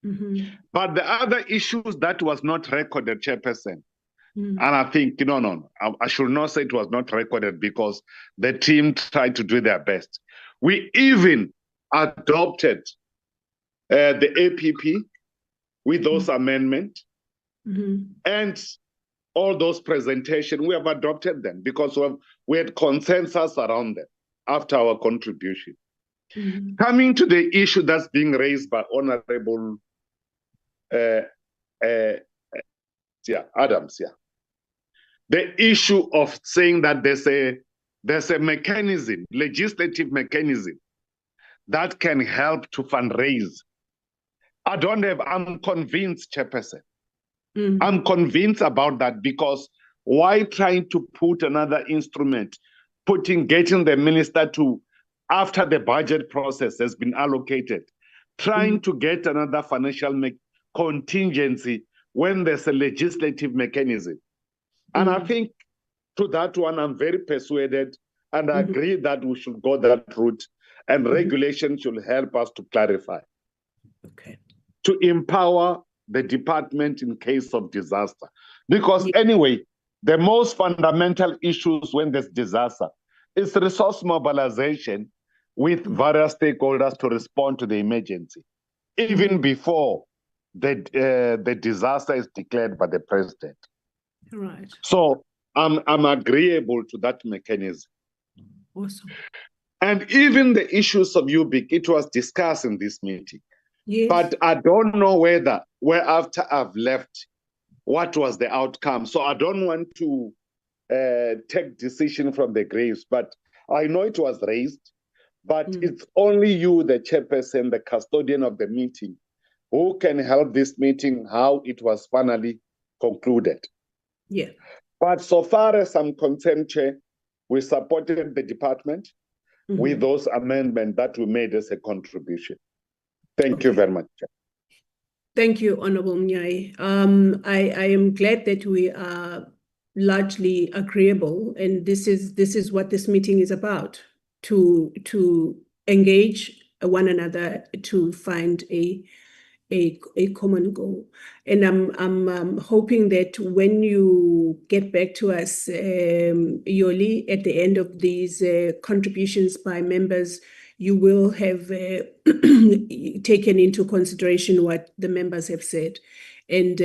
But the other issues that was not recorded, Chairperson, and I think, no, I should not say it was not recorded, because the team tried to do their best. We even adopted the APP with those amendments and all those presentations. We have adopted them because we had consensus around them after our contribution. Coming to the issue that's being raised by Honorable Adams, the issue of saying that there's a mechanism, legislative mechanism, that can help to fundraise. I'm convinced, Chairperson. I'm convinced about that, because why trying to put another instrument, getting the minister to, after the budget process has been allocated, trying to get another financial contingency when there's a legislative mechanism. And I think to that one, I'm very persuaded, and I agree that we should go that route, and regulation should help us to clarify. To empower the department in case of disaster. Because anyway, the most fundamental issues when there's disaster is resource mobilization with various stakeholders to respond to the emergency, even before the disaster is declared by the president. Right. So I'm agreeable to that mechanism. Awesome. And even the issues of UBIC, it was discussed in this meeting. Yes. But I don't know where after I've left, what was the outcome. So I don't want to take decision from the graves, but I know it was raised, but it's only you, the chairperson, the custodian of the meeting, who can help this meeting, how it was finally concluded. Yeah. But so far as I'm concerned, Chair, we supported the department with those amendments that we made as a contribution. Thank you very much, Chair. Thank you, Honorable Mnyai. I am glad that we are largely agreeable, and this is what this meeting is about, to engage one another to find a common goal. And I'm hoping that when you get back to us, Yoli, at the end of these contributions by members, you will have taken into consideration what the members have said and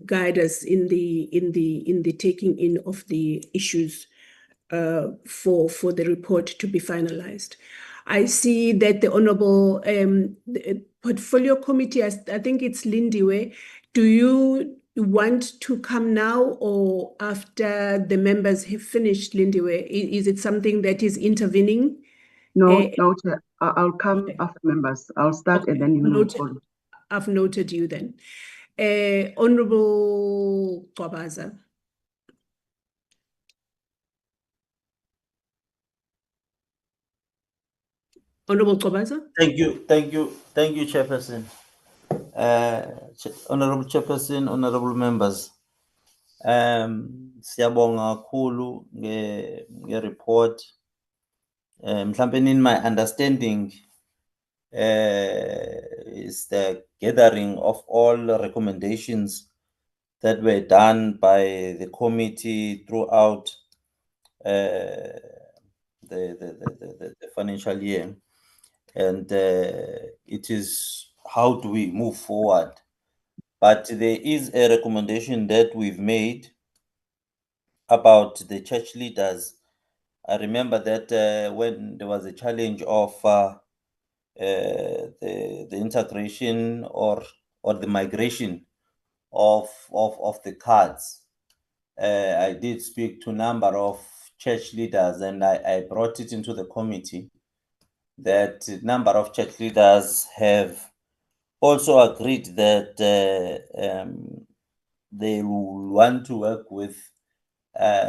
guide us in the taking in of the issues for the report to be finalized. I see that the Honorable Portfolio Committee, I think it's Lindiwe. Do you want to come now or after the members have finished, Lindiwe? Is it something that is intervening? No, Chair. I'll come after members. I'll start and then you will follow. I've noted you then. Honorable Kwabaza. Honorable Kwabaza. Thank you, Chairperson. Honorable Chairperson, honorable members. Siyabonga kakhulu nge-report. Mhlambe in my understanding is the gathering of all the recommendations that were done by the committee throughout the financial year. And it is how do we move forward. But there is a recommendation that we've made about the church leaders. I remember that when there was a challenge of the integration or the migration of the cards, I did speak to a number of church leaders and I brought it into the committee that a number of church leaders have also agreed that they will want to work with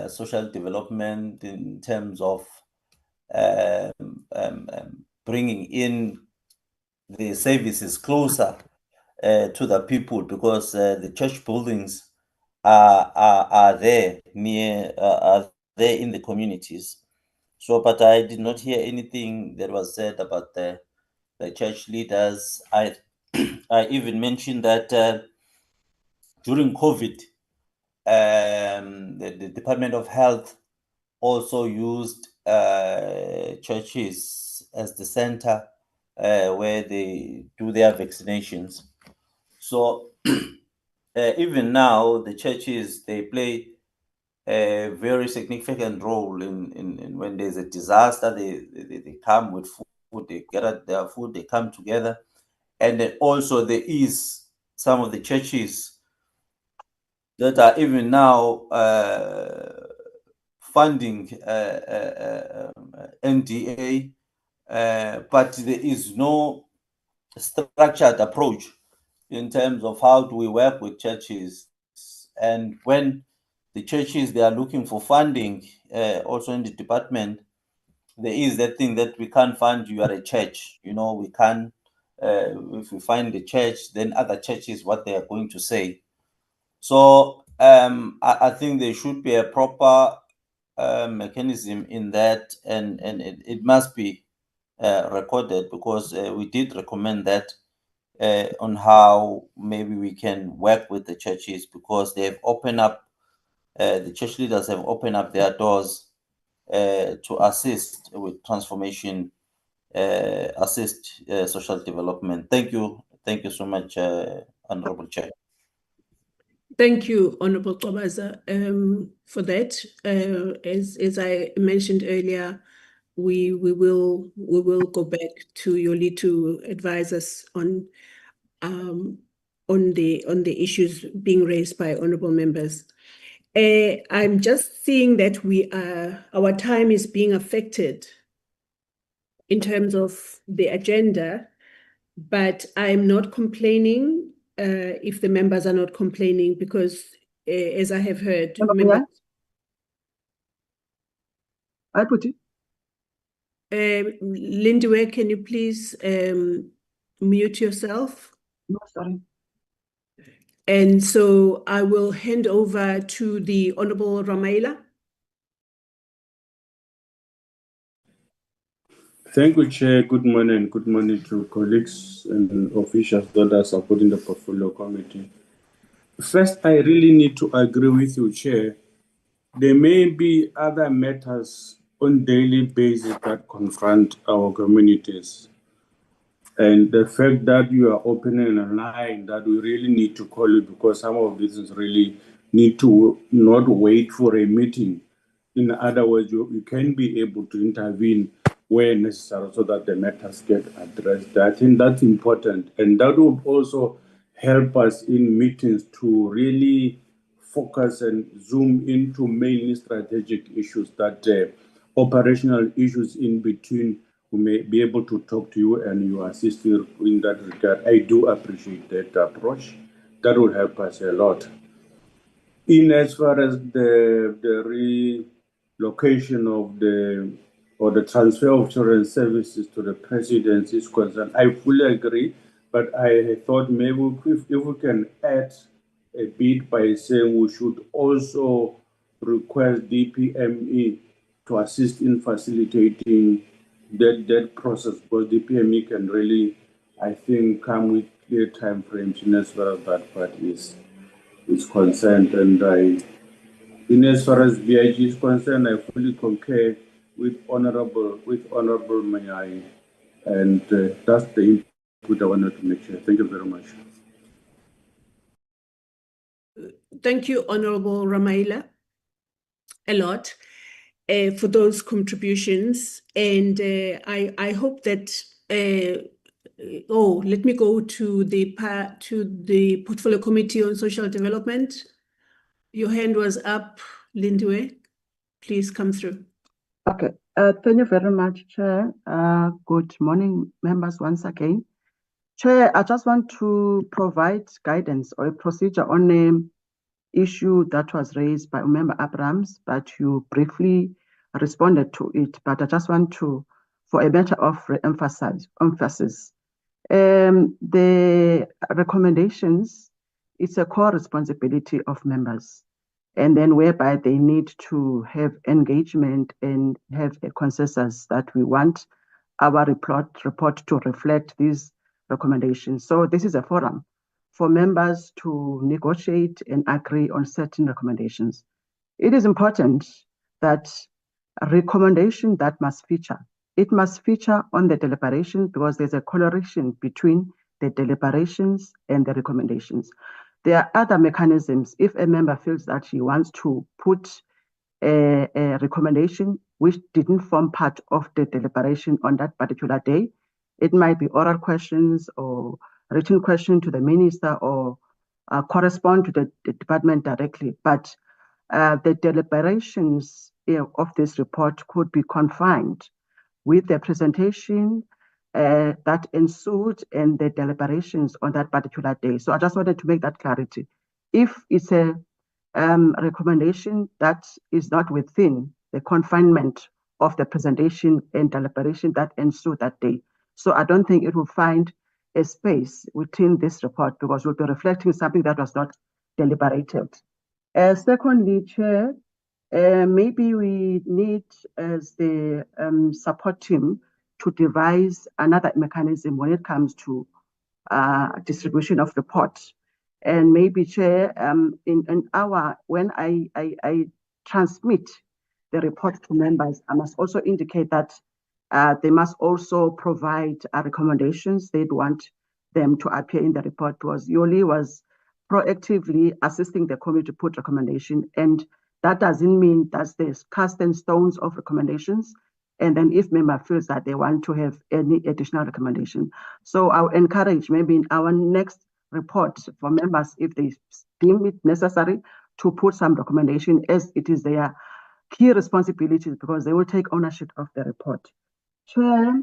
social development in terms of bringing in the services closer to the people, because the church buildings are there in the communities. So, but I did not hear anything that was said about the church leaders. I even mentioned that during COVID, the Department of Health also used churches as the center where they do their vaccinations. So even now, the churches, they play a very significant role in when there's a disaster, they come with food, they get their food, they come together. And then also there is some of the churches that are even now funding NDA, but there is no structured approach in terms of how do we work with churches. And when the churches, they are looking for funding, also in the department, there is that thing that we can't fund you at a church. You know, we can't, if we find the church, then other churches, what they are going to say. So I think there should be a proper mechanism in that, and it must be recorded, because we did recommend that on how maybe we can work with the churches, because they have opened up, the church leaders have opened up their doors to assist with transformation, assist social development. Thank you so much, Honorable Chair. Thank you, Honorable Kwabaza, for that. As I mentioned earlier, we will go back to Yoli to advise us on the issues being raised by honorable members. I'm just seeing that our time is being affected in terms of the agenda, but I'm not complaining if the members are not complaining, because as I have heard, members. I put it. Lindiwe, can you please mute yourself? No, sorry. And so I will hand over to the Honorable Ramaila. Thank you, Chair. Good morning. Good morning to colleagues and officials that are supporting the Portfolio Committee. First, I really need to agree with you, Chair. There may be other matters on daily basis that confront our communities. And the fact that you are opening a line that we really need to call it, because some of this is really need to not wait for a meeting. In other words, you can be able to intervene where necessary so that the matters get addressed. I think that's important. And that will also help us in meetings to really focus and zoom into mainly strategic issues that operational issues in between. We may be able to talk to you and you assist you in that regard. I do appreciate that approach. That will help us a lot. In as far as the relocation of the transfer of children's services to the presidency is concerned, I fully agree. But I thought maybe if we can add a bit by saying we should also request DPME to assist in facilitating that process, because DPME can really, I think, come with clear time frames in as far as that part is concerned. And in as far as BIG is concerned, I fully concur with Honorable Mayai, and that's the input I wanted to make sure. Thank you very much. Thank you, Honorable Ramaila, a lot for those contributions. And I hope that, let me go to the Portfolio Committee on Social Development. Your hand was up, Lindiwe. Please come through. Okay, thank you very much, Chair. Good morning, members, once again. Chair, I just want to provide guidance or a procedure on an issue that was raised by Member Abrams, but you briefly responded to it. But I just want to, for a matter of emphasis, the recommendations, it's a core responsibility of members, and then whereby they need to have engagement and have a consensus that we want our report to reflect these recommendations. So this is a forum for members to negotiate and agree on certain recommendations. It is important that a recommendation that must feature, it must feature on the deliberations, because there's a correlation between the deliberations and the recommendations. There are other mechanisms. If a member feels that she wants to put a recommendation which didn't form part of the deliberation on that particular day, it might be oral questions or written question to the minister, or correspond to the department directly. But the deliberations of this report could be confined with the presentation that ensued and the deliberations on that particular day. So I just wanted to make that clarity. If it's a recommendation that is not within the confinement of the presentation and deliberation that ensued that day. So I don't think it will find a space within this report, because we'll be reflecting something that was not deliberated. Secondly, Chair, maybe we need, as the support team, to devise another mechanism when it comes to distribution of reports. And maybe, Chair, when I transmit the report to members, I must also indicate that they must also provide recommendations they'd want them to appear in the report, because Yoli was proactively assisting the committee to put recommendation, and that doesn't mean that's the cast and stones of recommendations. And then if member feels that they want to have any additional recommendation. So I'll encourage maybe in our next report for members, if they deem it necessary, to put some recommendation, as it is their key responsibilities, because they will take ownership of the report. Chair,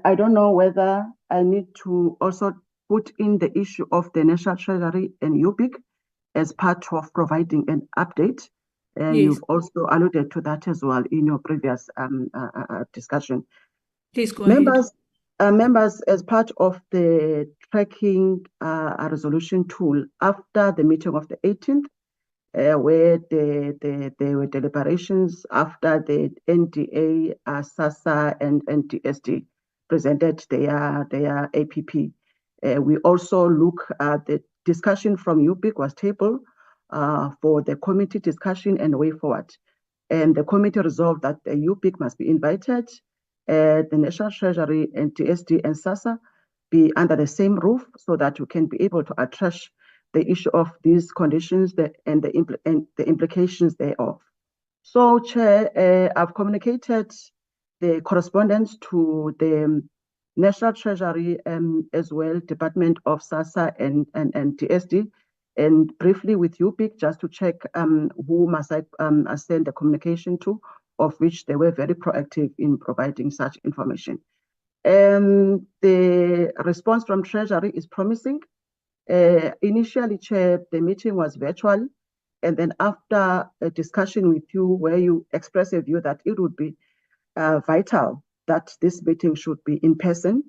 I don't know whether I need to also put in the issue of the National Treasury and UPIC as part of providing an update. Yes. You've also alluded to that as well in your previous discussion. Please go ahead. Members, as part of the tracking resolution tool, after the meeting of the 18th, where there were deliberations after the NDA, SASA, and NTSD presented their APP. We also look at the discussion from UPIC was tabled for the committee discussion and way forward. And the committee resolved that the UPIC must be invited, the National Treasury and TSD and SASSA be under the same roof so that we can be able to address the issue of these conditions and the implications thereof. So, Chair, I've communicated the correspondence to the National Treasury as well, Department of SASSA and TSD, and briefly with UPIC just to check who must I send the communication to, of which they were very proactive in providing such information. The response from Treasury is promising. Initially, Chair, the meeting was virtual, and then after a discussion with you where you expressed a view that it would be vital that this meeting should be in person,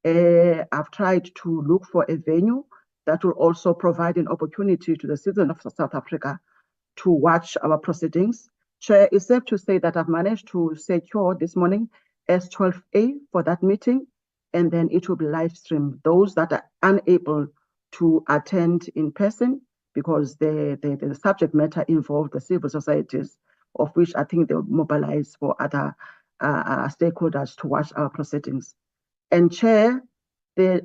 I've tried to look for a venue that will also provide an opportunity to the citizens of South Africa to watch our proceedings. Chair, it's safe to say that I've managed to secure this morning S12A for that meeting, and then it will be live streamed. Those that are unable to attend in person, because the subject matter involved the civil societies, of which I think they'll mobilize for other stakeholders to watch our proceedings. And Chair,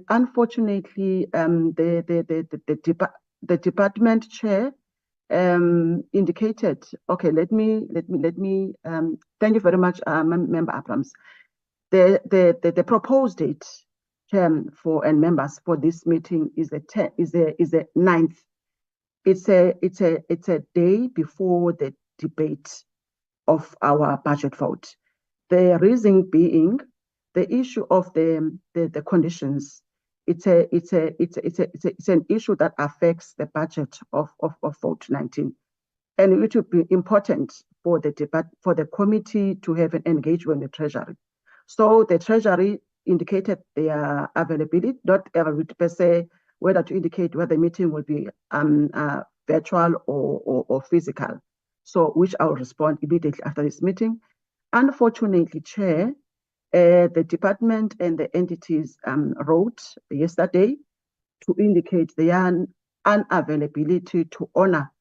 unfortunately, the department chair indicated. Okay, let me. Thank you very much, Member Abrams. The proposed date for and members for this meeting is the 9th. It's a day before the debate of our budget vote. The reason being the issue of the conditions. It's an issue that affects the budget of vote 19, and it would be important for the committee to have an engagement with the Treasury. So the Treasury indicated their availability, not availability per se, whether to indicate whether the meeting will be virtual or physical. So which I will respond immediately after this meeting. Unfortunately, Chair, the department and the entities wrote yesterday to indicate their unavailability to honor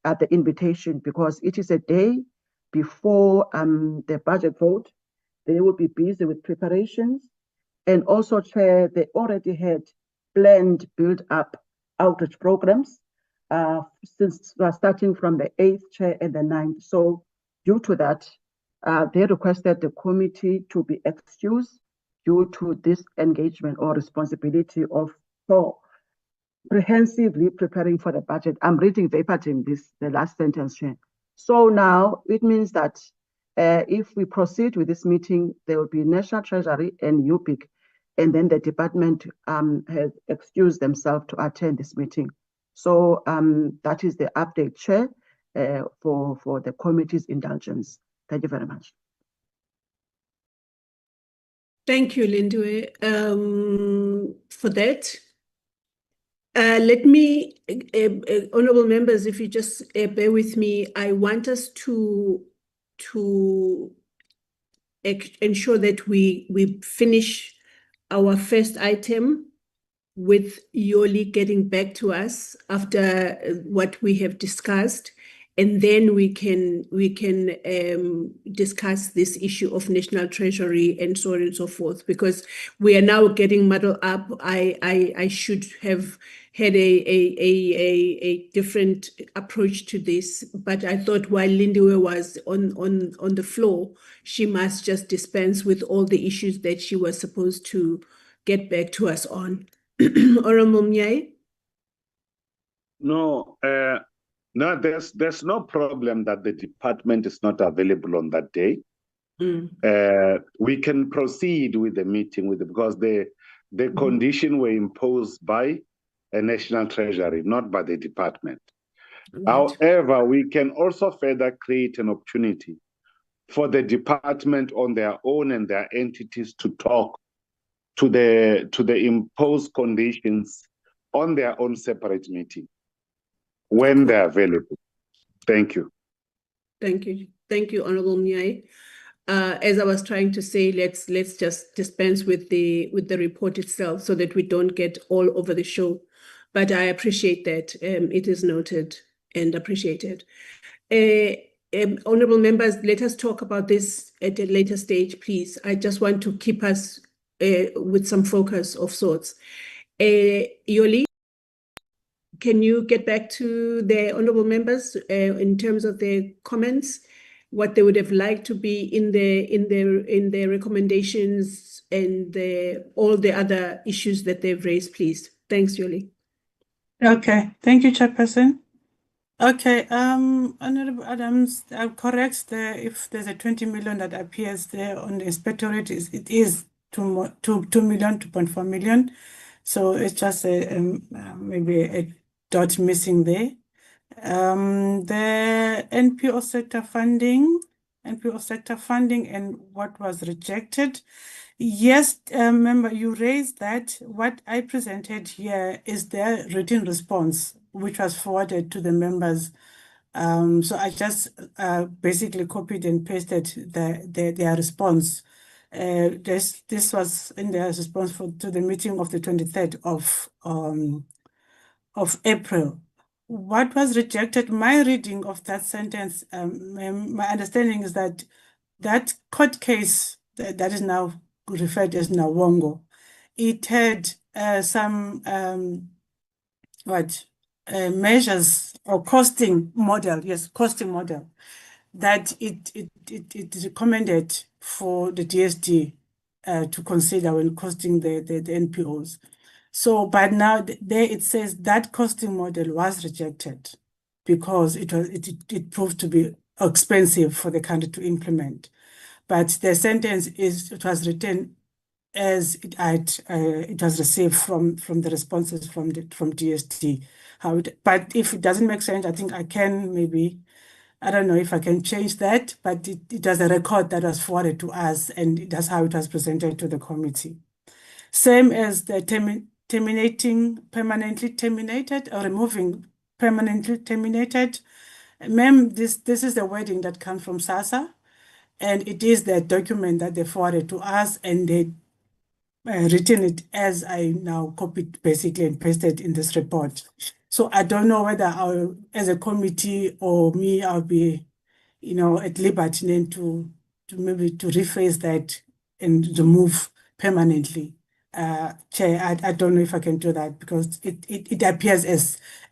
the invitation because it is a day before the budget vote. They will be busy with preparations. And also, Chair, they already had planned build-up outreach programs since starting from the 8th, Chair, and the 9th. So due to that, they requested the committee to be excused due to this engagement or responsibility of comprehensively preparing for the budget. I'm reading verbatim the last sentence, Chair. So now it means that if we proceed with this meeting, there will be National Treasury and UPIC, and then the department has excused themselves to attend this meeting. So that is the update, Chair, for the committee's indulgence. Thank you very much. Thank you, Lindiwe, for that. Let me, honorable members, if you just bear with me, I want us to ensure that we finish our first item with Yoli getting back to us after what we have discussed, and then we can discuss this issue of National Treasury and so on and so forth, because we are now getting muddled up. I should have had a different approach to this, but I thought while Lindiwe was on the floor, she must just dispense with all the issues that she was supposed to get back to us on. Honorable Mnyai? No, no, there's no problem that the department is not available on that day. We can proceed with the meeting because the condition were imposed by a National Treasury, not by the department. Right. However, we can also further create an opportunity for the department on their own and their entities to talk to the imposed conditions on their own separate meeting when they're available. Thank you. Thank you. Thank you, Honorable Mnyai. As I was trying to say, let's just dispense with the report itself so that we don't get all over the show. But I appreciate that. It is noted and appreciated. honorable members, let us talk about this at a later stage, please. I just want to keep us with some focus of sorts. Yoli, can you get back to the honorable members in terms of their comments, what they would have liked to be in their recommendations and all the other issues that they've raised, please? Thanks, Yoli. Okay, thank you, Chairperson. Okay, Honorable Adams, correct there if there's a 20 million that appears there on the inspectorate, it is 2 million, 2.4 million. So it's just maybe a dot missing there. The NPO sector funding and what was rejected. Yes, member, you raised that. What I presented here is their written response, which was forwarded to the members. So I just basically copied and pasted their response. This was in their response to the meeting of the 23rd of April. What was rejected, my reading of that sentence, my understanding is that that court case that is now referred as Nawongo, it had some measures or costing model that it recommended for the DSD to consider when costing the NPOs. So, but now there it says that costing model was rejected because it proved to be expensive for the country to implement. But the sentence it was written as it was received from the responses from DST. But if it doesn't make sense, I think I can maybe, I don't know if I can change that, but it was a record that was forwarded to us, and that's how it was presented to the committee. Same as the permanently terminated or removing permanently terminated. Ma'am, this is the wording that comes from SASSA, and it is the document that they forwarded to us, and they written it as I now copied basically and pasted in this report. So I don't know whether as a committee or me, I'll be, at liberty then to maybe to rephrase that and remove permanently. Chair, I don't know if I can do that because it appears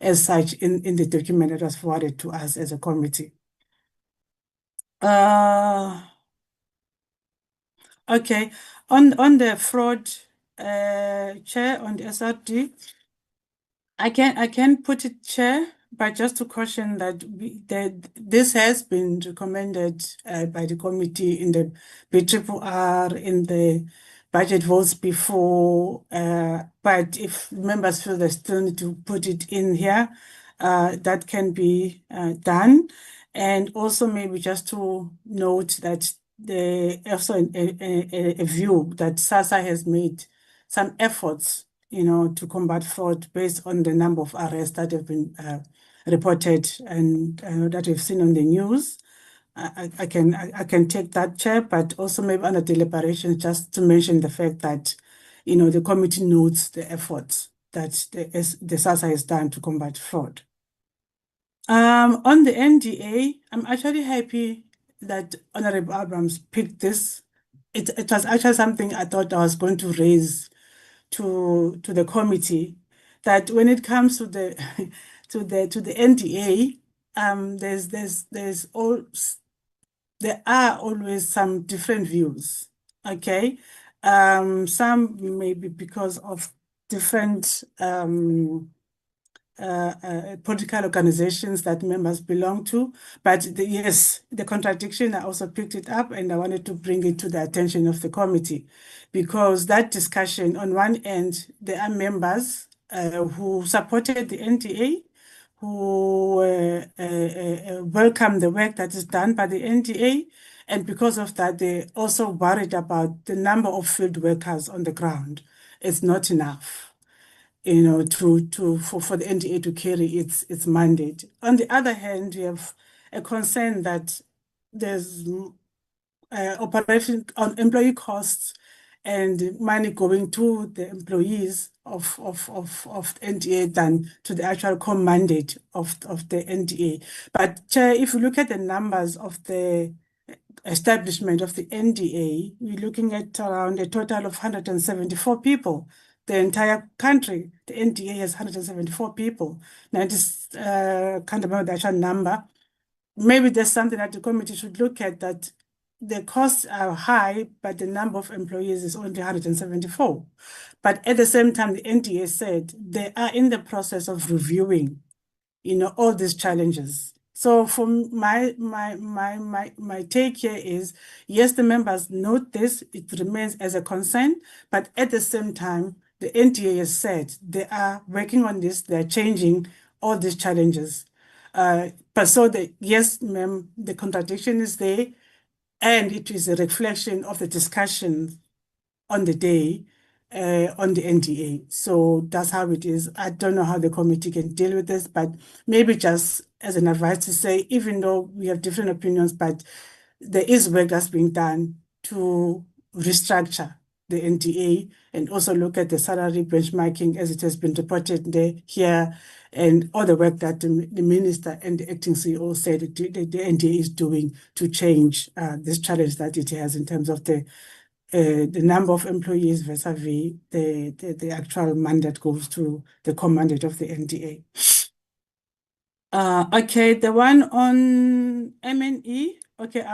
as such in the document that was forwarded to us as a committee. Okay, on the fraud, Chair, on the SRD, I can put it, Chair, but just to caution that this has been recommended by the committee in the BRRR in the budget votes before. But if members feel they still need to put it in here, that can be done. And also maybe just to note that also a view that SASSA has made some efforts, to combat fraud based on the number of arrests that have been reported and that we've seen on the news. I can take that, Chair, but also maybe under deliberation, just to mention the fact that, the committee notes the efforts that the SASSA has done to combat fraud. On the NDA, I'm actually happy that Honorable Abrams picked this. It was actually something I thought I was going to raise to the committee, that when it comes to the to the NDA, there are always some different views. Okay, some maybe because of different political organizations that members belong to. But yes, the contradiction, I also picked it up and I wanted to bring it to the attention of the committee, because that discussion, on one end, there are members who supported the NDA, who welcome the work that is done by the NDA. And because of that, they're also worried about the number of field workers on the ground. It's not enough, for the NDA to carry its mandate. On the other hand, we have a concern that there's operation on employee costs and money going to the employees of NDA than to the actual core mandate of the NDA. But Chair, if you look at the numbers of the establishment of the NDA, we're looking at around a total of 174 people. The entire country, the NDA has 174 people. Now, this can't remember the actual number. Maybe there's something that the committee should look at, that the costs are high, but the number of employees is only 174. But at the same time, the NDA said they are in the process of reviewing, all these challenges. So from my take here is, yes, the members note this, it remains as a concern, but at the same time, the NTA has said they are working on this, they're changing all these challenges. But so yes, ma'am, the contradiction is there, and it is a reflection of the discussion on the day on the NDA. So that's how it is. I don't know how the committee can deal with this, but maybe just as an advice to say, even though we have different opinions, but there is work that's being done to restructure the NDA and also look at the salary benchmarking as it has been reported here, and all the work that the minister and the acting CEO said the NDA is doing to change this challenge that it has in terms of the number of employees vis-a-vis the actual mandate goes to the core mandate of the NDA. Okay, the one on M&E. Okay,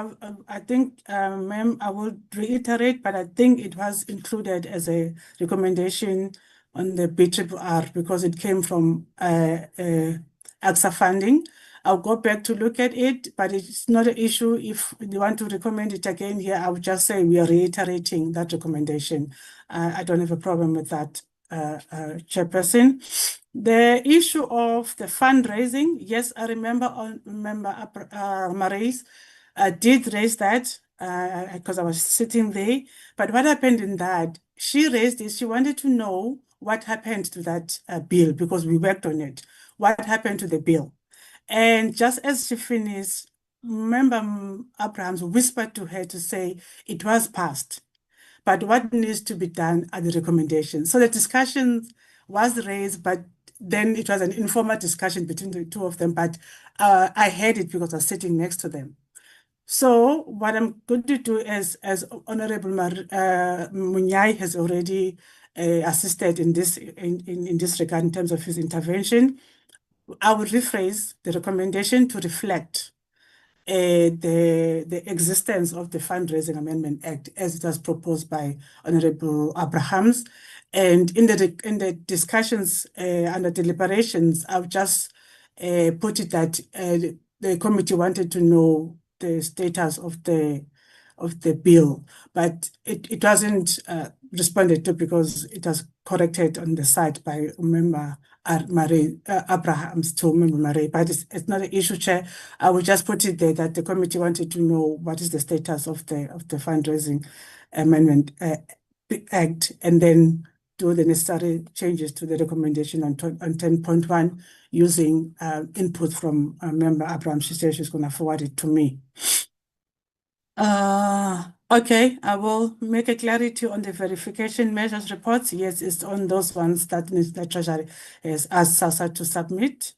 I think, ma'am, I will reiterate, but I think it was included as a recommendation on the BRRR because it came from AXA funding. I'll go back to look at it, but it's not an issue. If you want to recommend it again here, I would just say we are reiterating that recommendation. I don't have a problem with that, Chairperson. The issue of the fundraising, yes, I remember Marais did raise that because I was sitting there. But what happened in that, she raised it, she wanted to know what happened to that bill because we worked on it. What happened to the bill? And just as she finished, Member Abrahams whispered to her to say it was passed, but what needs to be done are the recommendations. So the discussion was raised, but then it was an informal discussion between the two of them, but I heard it because I was sitting next to them. So what I'm going to do is, as Honorable Munyai has already assisted in this regard in terms of his intervention, I will rephrase the recommendation to reflect the existence of the Fundraising Amendment Act as it was proposed by Honorable Abrahams. And in the discussions and the deliberations, I've just put it that the committee wanted to know the status of the bill, but it wasn't responded to because it was corrected on the site by Member Abrahams to Member Marais, but it's not an issue, Chair. I will just put it there that the committee wanted to know what is the status of the Fundraising Amendment Act, and then do the necessary changes to the recommendation on 10.1 using input from Member Abrahams. She said she's going to forward it to me. Okay, I will make a clarity on the verification measures reports. Yes, it's on those ones that the Treasury has asked SASSA to submit.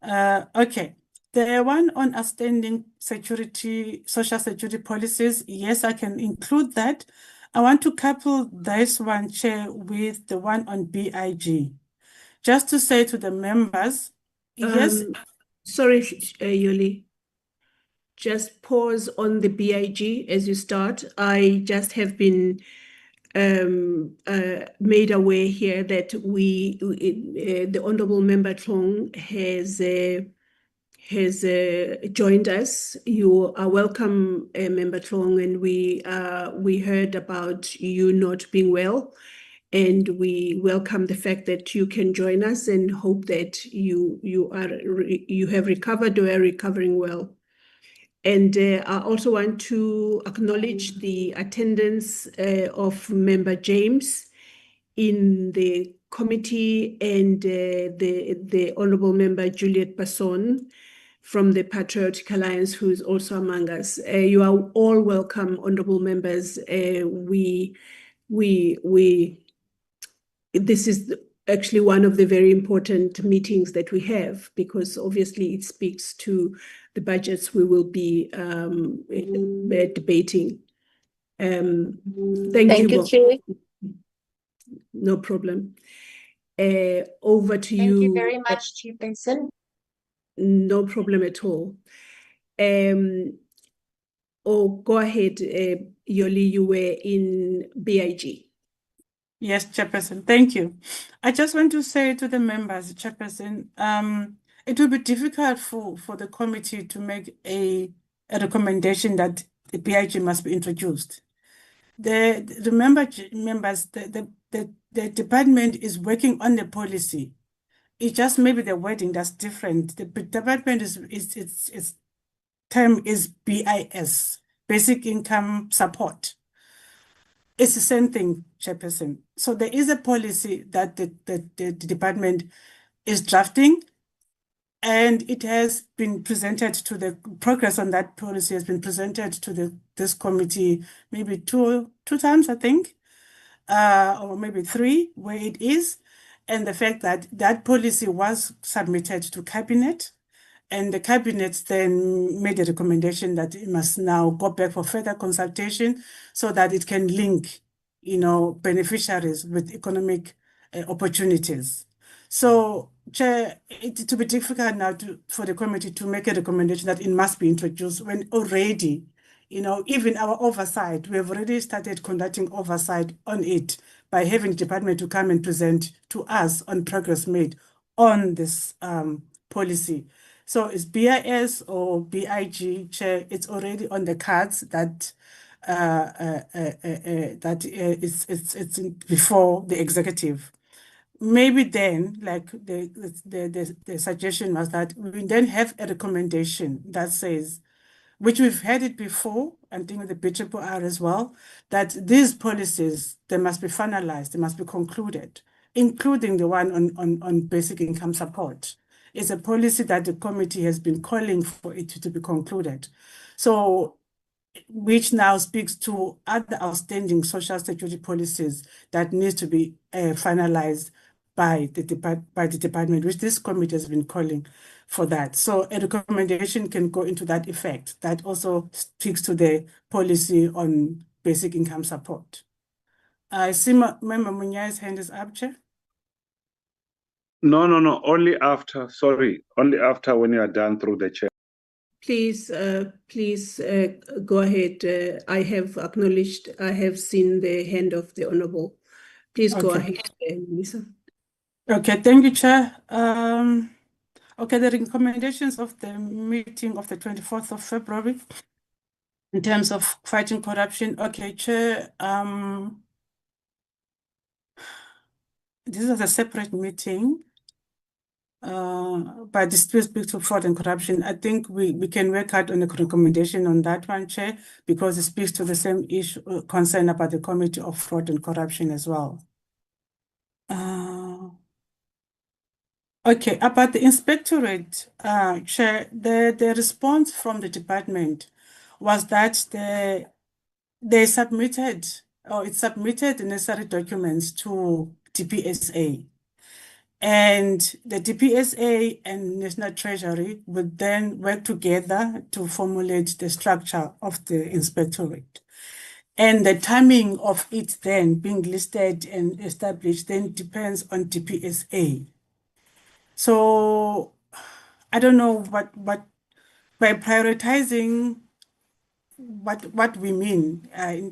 Okay, the one on outstanding social security policies, yes, I can include that. I want to couple this one, Chair, with the one on BIG. Just to say to the members, yes. Sorry, Yoli. Just pause on the BIG as you start. I just have been made aware here that the Honorable Member Trong has joined us. You are welcome, Member Trong, and we heard about you not being well, and we welcome the fact that you can join us and hope that you have recovered or are recovering well. And I also want to acknowledge the attendance of Member James in the committee and the Honorable Member Juliet Basson from the Patriotic Alliance, who is also among us. You are all welcome, Honorable Members. We this is actually one of the very important meetings that we have, because obviously it speaks to the budgets we will be debating. Thank you both. Chair. No problem. Over to Thank you you. very much, Chairperson. No problem at all. Go ahead, Yoli, you were in BIG. Yes, Chairperson, thank you. I just want to say to the members, Chairperson, it will be difficult for the committee to make a recommendation that the BIG must be introduced. Members, the department is working on the policy. It's just maybe the wording that's different. The department its term is BIS, Basic Income Support. It's the same thing, Chairperson. So there is a policy that the department is drafting, and it has been presented to the progress on that policy has been presented to this committee maybe two times, I think, or maybe three, where it is. And the fact that that policy was submitted to Cabinet, and the Cabinet then made a recommendation that it must now go back for further consultation so that it can link, beneficiaries with economic opportunities. So, Chair, it will be difficult now for the committee to make a recommendation that it must be introduced when already, even our oversight, we have already started conducting oversight on it by having the department to come and present to us on progress made on this policy. So it's BIS or BIG, Chair, it's already on the cards that it's before the executive. Maybe then, like the suggestion was that we then have a recommendation that says, which we've had it before, and I think with the BRRR as well, that these policies, they must be finalized, they must be concluded, including the one on basic income support. It's a policy that the committee has been calling for it to be concluded. So, which now speaks to other outstanding social security policies that needs to be finalized by the department, which this committee has been calling for that. So a recommendation can go into that effect. That also speaks to the policy on basic income support. I see Member Munyai's hand is up, Chair. No, only after, only after when you are done through the chair. Please, go ahead. I have acknowledged, I have seen the hand of the Honorable. Please go ahead, Lisa. Okay, thank you, Chair. Okay, the recommendations of the meeting of the 24th of February in terms of fighting corruption. Okay, Chair, this is a separate meeting, but this still speaks to fraud and corruption. I think we can work out on a recommendation on that one, Chair, because it speaks to the same issue, concern about the Committee of Fraud and Corruption as well. Okay, about the inspectorate, Chair, the response from the department was that they submitted, or it submitted the necessary documents to DPSA. And the DPSA and National Treasury would then work together to formulate the structure of the inspectorate. And the timing of it then being listed and established then depends on DPSA. So I don't know what by prioritizing what we mean in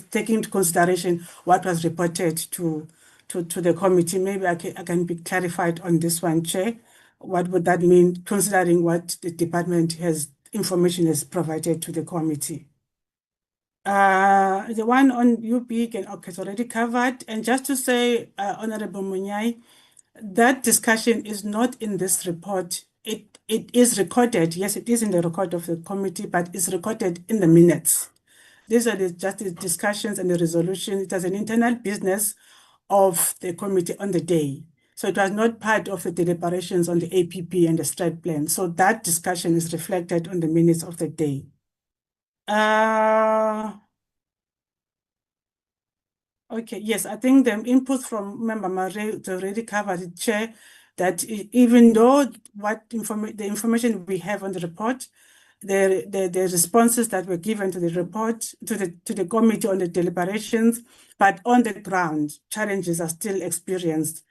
taking into consideration what was reported to the committee. Maybe I can be clarified on this one, Chair. What would that mean, considering what the department information has provided to the committee? The one on UB and okay, it's already covered. And just to say, Honorable Munyai, that discussion is not in this report. It is recorded. Yes, it is in the record of the committee, but it's recorded in the minutes. These are just the discussions and the resolution. It was an internal business of the committee on the day. So it was not part of the deliberations on the APP and the strat plan. So that discussion is reflected on the minutes of the day. Okay, yes, I think the input from Member Murray already covered it, Chair, that even though the information we have on the report, the responses that were given to the report, to the committee on the deliberations, but on the ground, challenges are still experienced.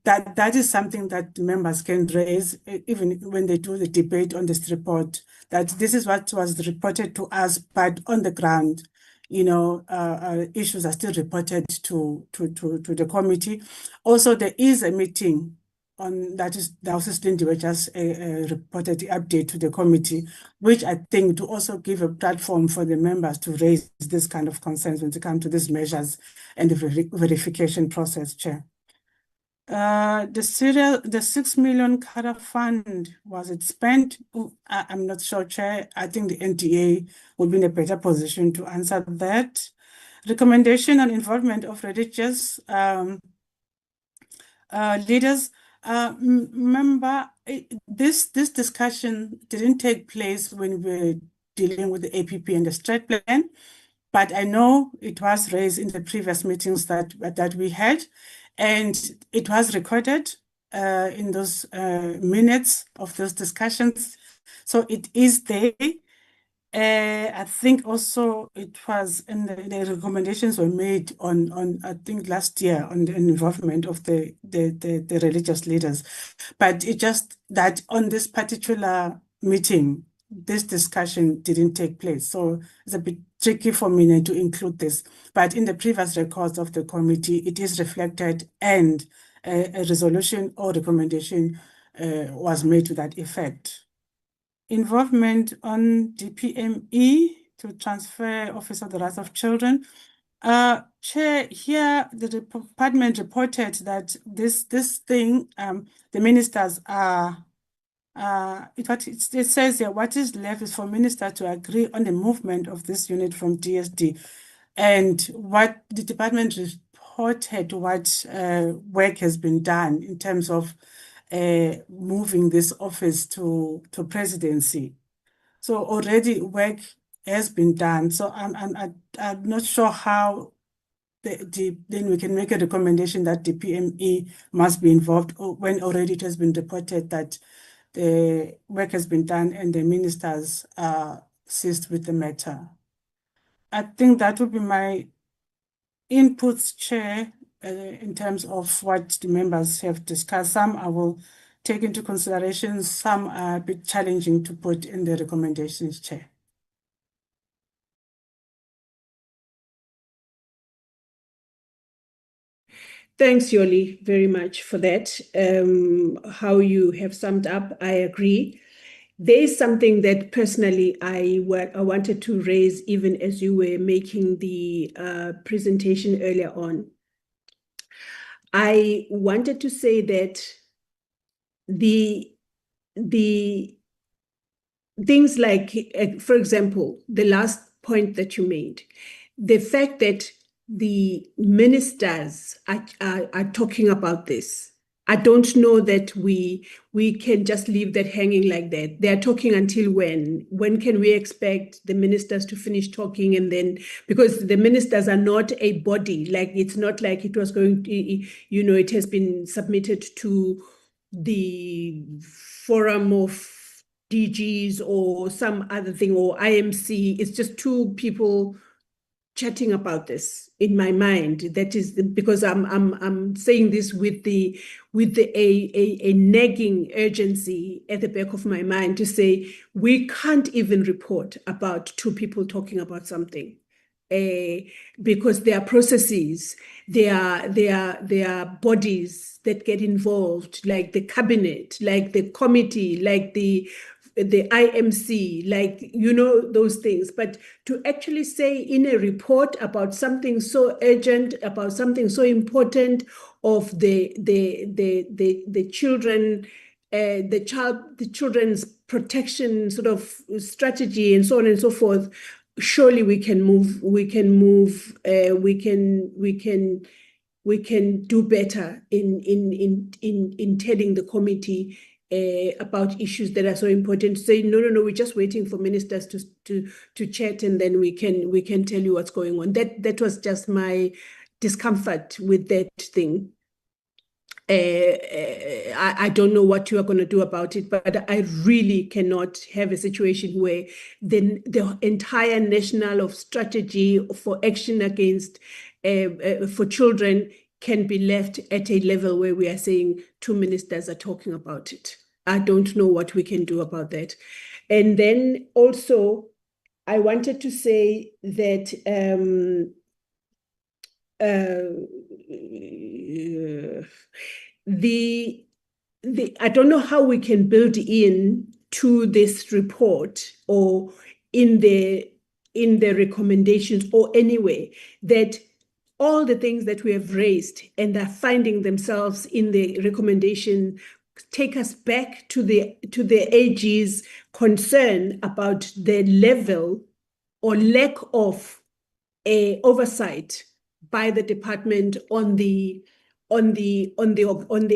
That is something that members can raise even when they do the debate on this report, that this is what was reported to us, but on the ground, issues are still reported to the committee. Also, there is a meeting on that is the Houses Lindiwe just reported the update to the committee, which I think to also give a platform for the members to raise this kind of concerns when it comes to these measures and the verification process, Chair. The 6 million CARA fund, was it spent? I'm not sure, Chair. I think the NTA would be in a better position to answer that. Recommendation on involvement of religious leaders. Remember, this discussion didn't take place when we were dealing with the APP and the Strat Plan, but I know it was raised in the previous meetings that we had, and it was recorded in those minutes of those discussions. So it is there. I think also it was in the recommendations were made on I think last year on the involvement of the religious leaders, but it just that on this particular meeting, this discussion didn't take place. So it's a bit tricky for me to include this, but in the previous records of the committee, it is reflected, and a resolution or recommendation was made to that effect. Involvement on DPME to transfer Office of the Rights of Children. Chair, here the department reported that this thing, the ministers are, it says here, what is left is for ministers to agree on the movement of this unit from DSD. And what the department reported, what work has been done in terms of moving this office to presidency. So already work has been done. So I'm not sure how then we can make a recommendation that the PME must be involved when already it has been reported that the work has been done and the ministers are seized with the matter. I think that would be my inputs, Chair, in terms of what the members have discussed. Some I will take into consideration, some are a bit challenging to put in the recommendations, Chair. Thanks, Yoli, very much for that. How you have summed up, I agree. There is something that personally I wanted to raise even as you were making the presentation earlier on. I wanted to say that the things like, for example, the last point that you made, the fact that the ministers are talking about this. I don't know that we can just leave that hanging like that. They're talking until when? When can we expect the ministers to finish talking? And then, because the ministers are not a body, like it's not like it was going to, it has been submitted to the forum of DGs or some other thing, or IMC. It's just two people chatting about this in my mind. That is because I'm saying this with a nagging urgency at the back of my mind to say we can't even report about two people talking about something. Because there are processes, there are bodies that get involved, like the cabinet, like the committee, like the IMC, like, those things. But to actually say in a report about something so urgent, about something so important of the children, the children's protection sort of strategy and so on and so forth, surely we can do better in telling the committee about issues that are so important. To say no, we're just waiting for ministers to chat, and then we can tell you what's going on. That was just my discomfort with that thing. I don't know what you are going to do about it, but I really cannot have a situation where the entire national of strategy for action against for children can be left at a level where we are saying 2 ministers are talking about it. I don't know what we can do about that. And then also, I wanted to say that I don't know how we can build in to this report or in the recommendations or anyway that all the things that we have raised and are finding themselves in the recommendation take us back to the AG's concern about the level or lack of oversight by the department on the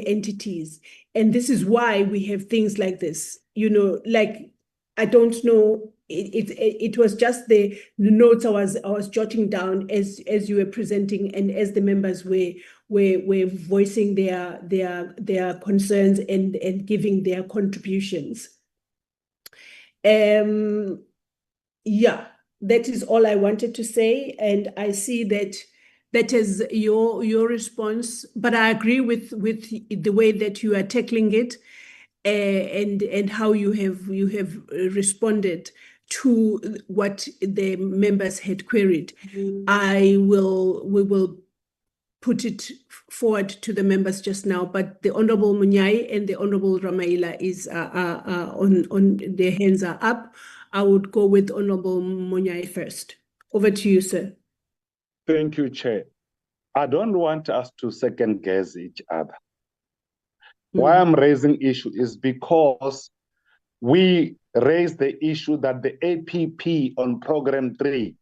entities. And this is why we have things like this, like, I don't know, it was just the notes I was jotting down as you were presenting and as the members were voicing their concerns and giving their contributions. Yeah, that is all I wanted to say, and I see that is your response. But I agree with the way that you are tackling it, and how you have responded to what the members had queried. We will put it forward to the members just now, but the Honorable Munyai and the Honorable Ramaila is on their hands are up. I would go with Honorable Munyai first. Over to you, sir. Thank you, Chair. I don't want us to second guess each other. Why I'm raising issue is because we raised the issue that the APP on program 3.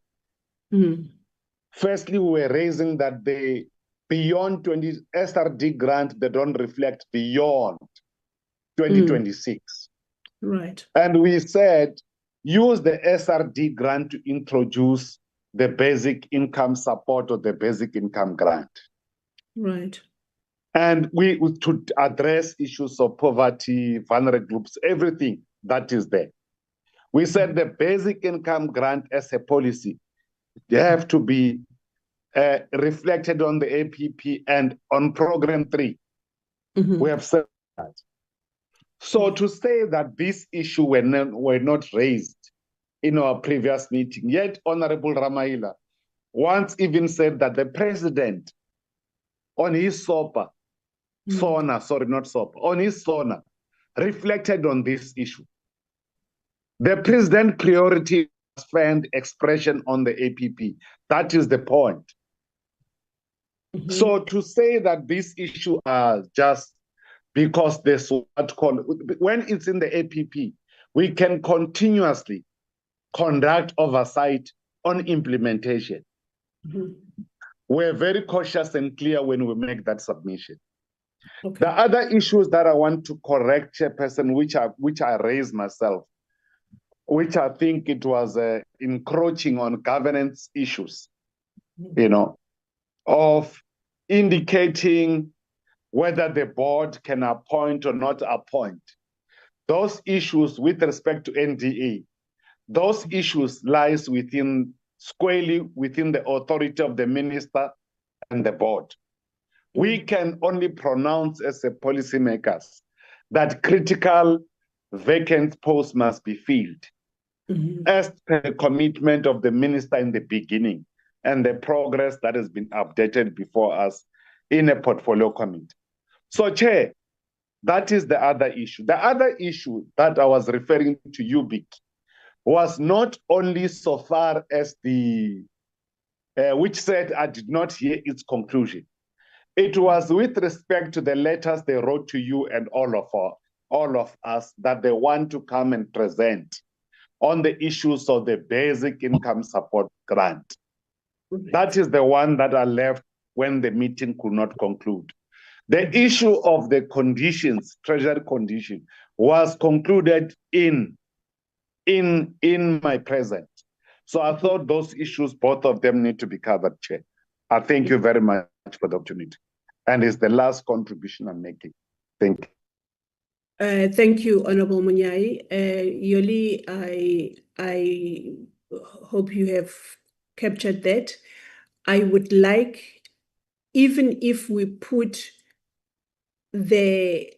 Firstly, we were raising that the beyond 20 SRD grant, they don't reflect beyond 2026. Right. And we said, use the SRD grant to introduce the basic income support or the basic income grant. Right. And we to address issues of poverty, vulnerable groups, everything that is there. We said the basic income grant as a policy, they have to be reflected on the APP and on program 3. We have said that. So to say that this issue were not raised in our previous meeting, yet Honorable Ramaila once even said that the president on his SONA, on his SONA, reflected on this issue. The president priority was found expression on the APP. That is the point. So to say that this issue are just because there's what called, when it's in the APP, we can continuously conduct oversight on implementation. We're very cautious and clear when we make that submission. The other issues that I want to correct, Chairperson, which I raised myself, which I think it was encroaching on governance issues, of indicating whether the board can appoint or not appoint. Those issues with respect to NDA, those issues lies squarely within the authority of the minister and the board. We can only pronounce as a policymakers that critical vacant posts must be filled as per commitment of the minister in the beginning and the progress that has been updated before us in a portfolio committee. So, Chair, that is the other issue. The other issue that I was referring to you, Vic, was not only so far as the, which said I did not hear its conclusion. It was with respect to the letters they wrote to you and all of us that they want to come and present on the issues of the basic income support grant. That is the one that I left when the meeting could not conclude. The issue of the conditions, treasury condition, was concluded in my presence. So I thought those issues, both of them need to be covered, Chair. I thank you very much for the opportunity. And it's the last contribution I'm making. Thank you. Thank you, Honorable Munyai. Yoli, I hope you have captured that. I would like, even if we put the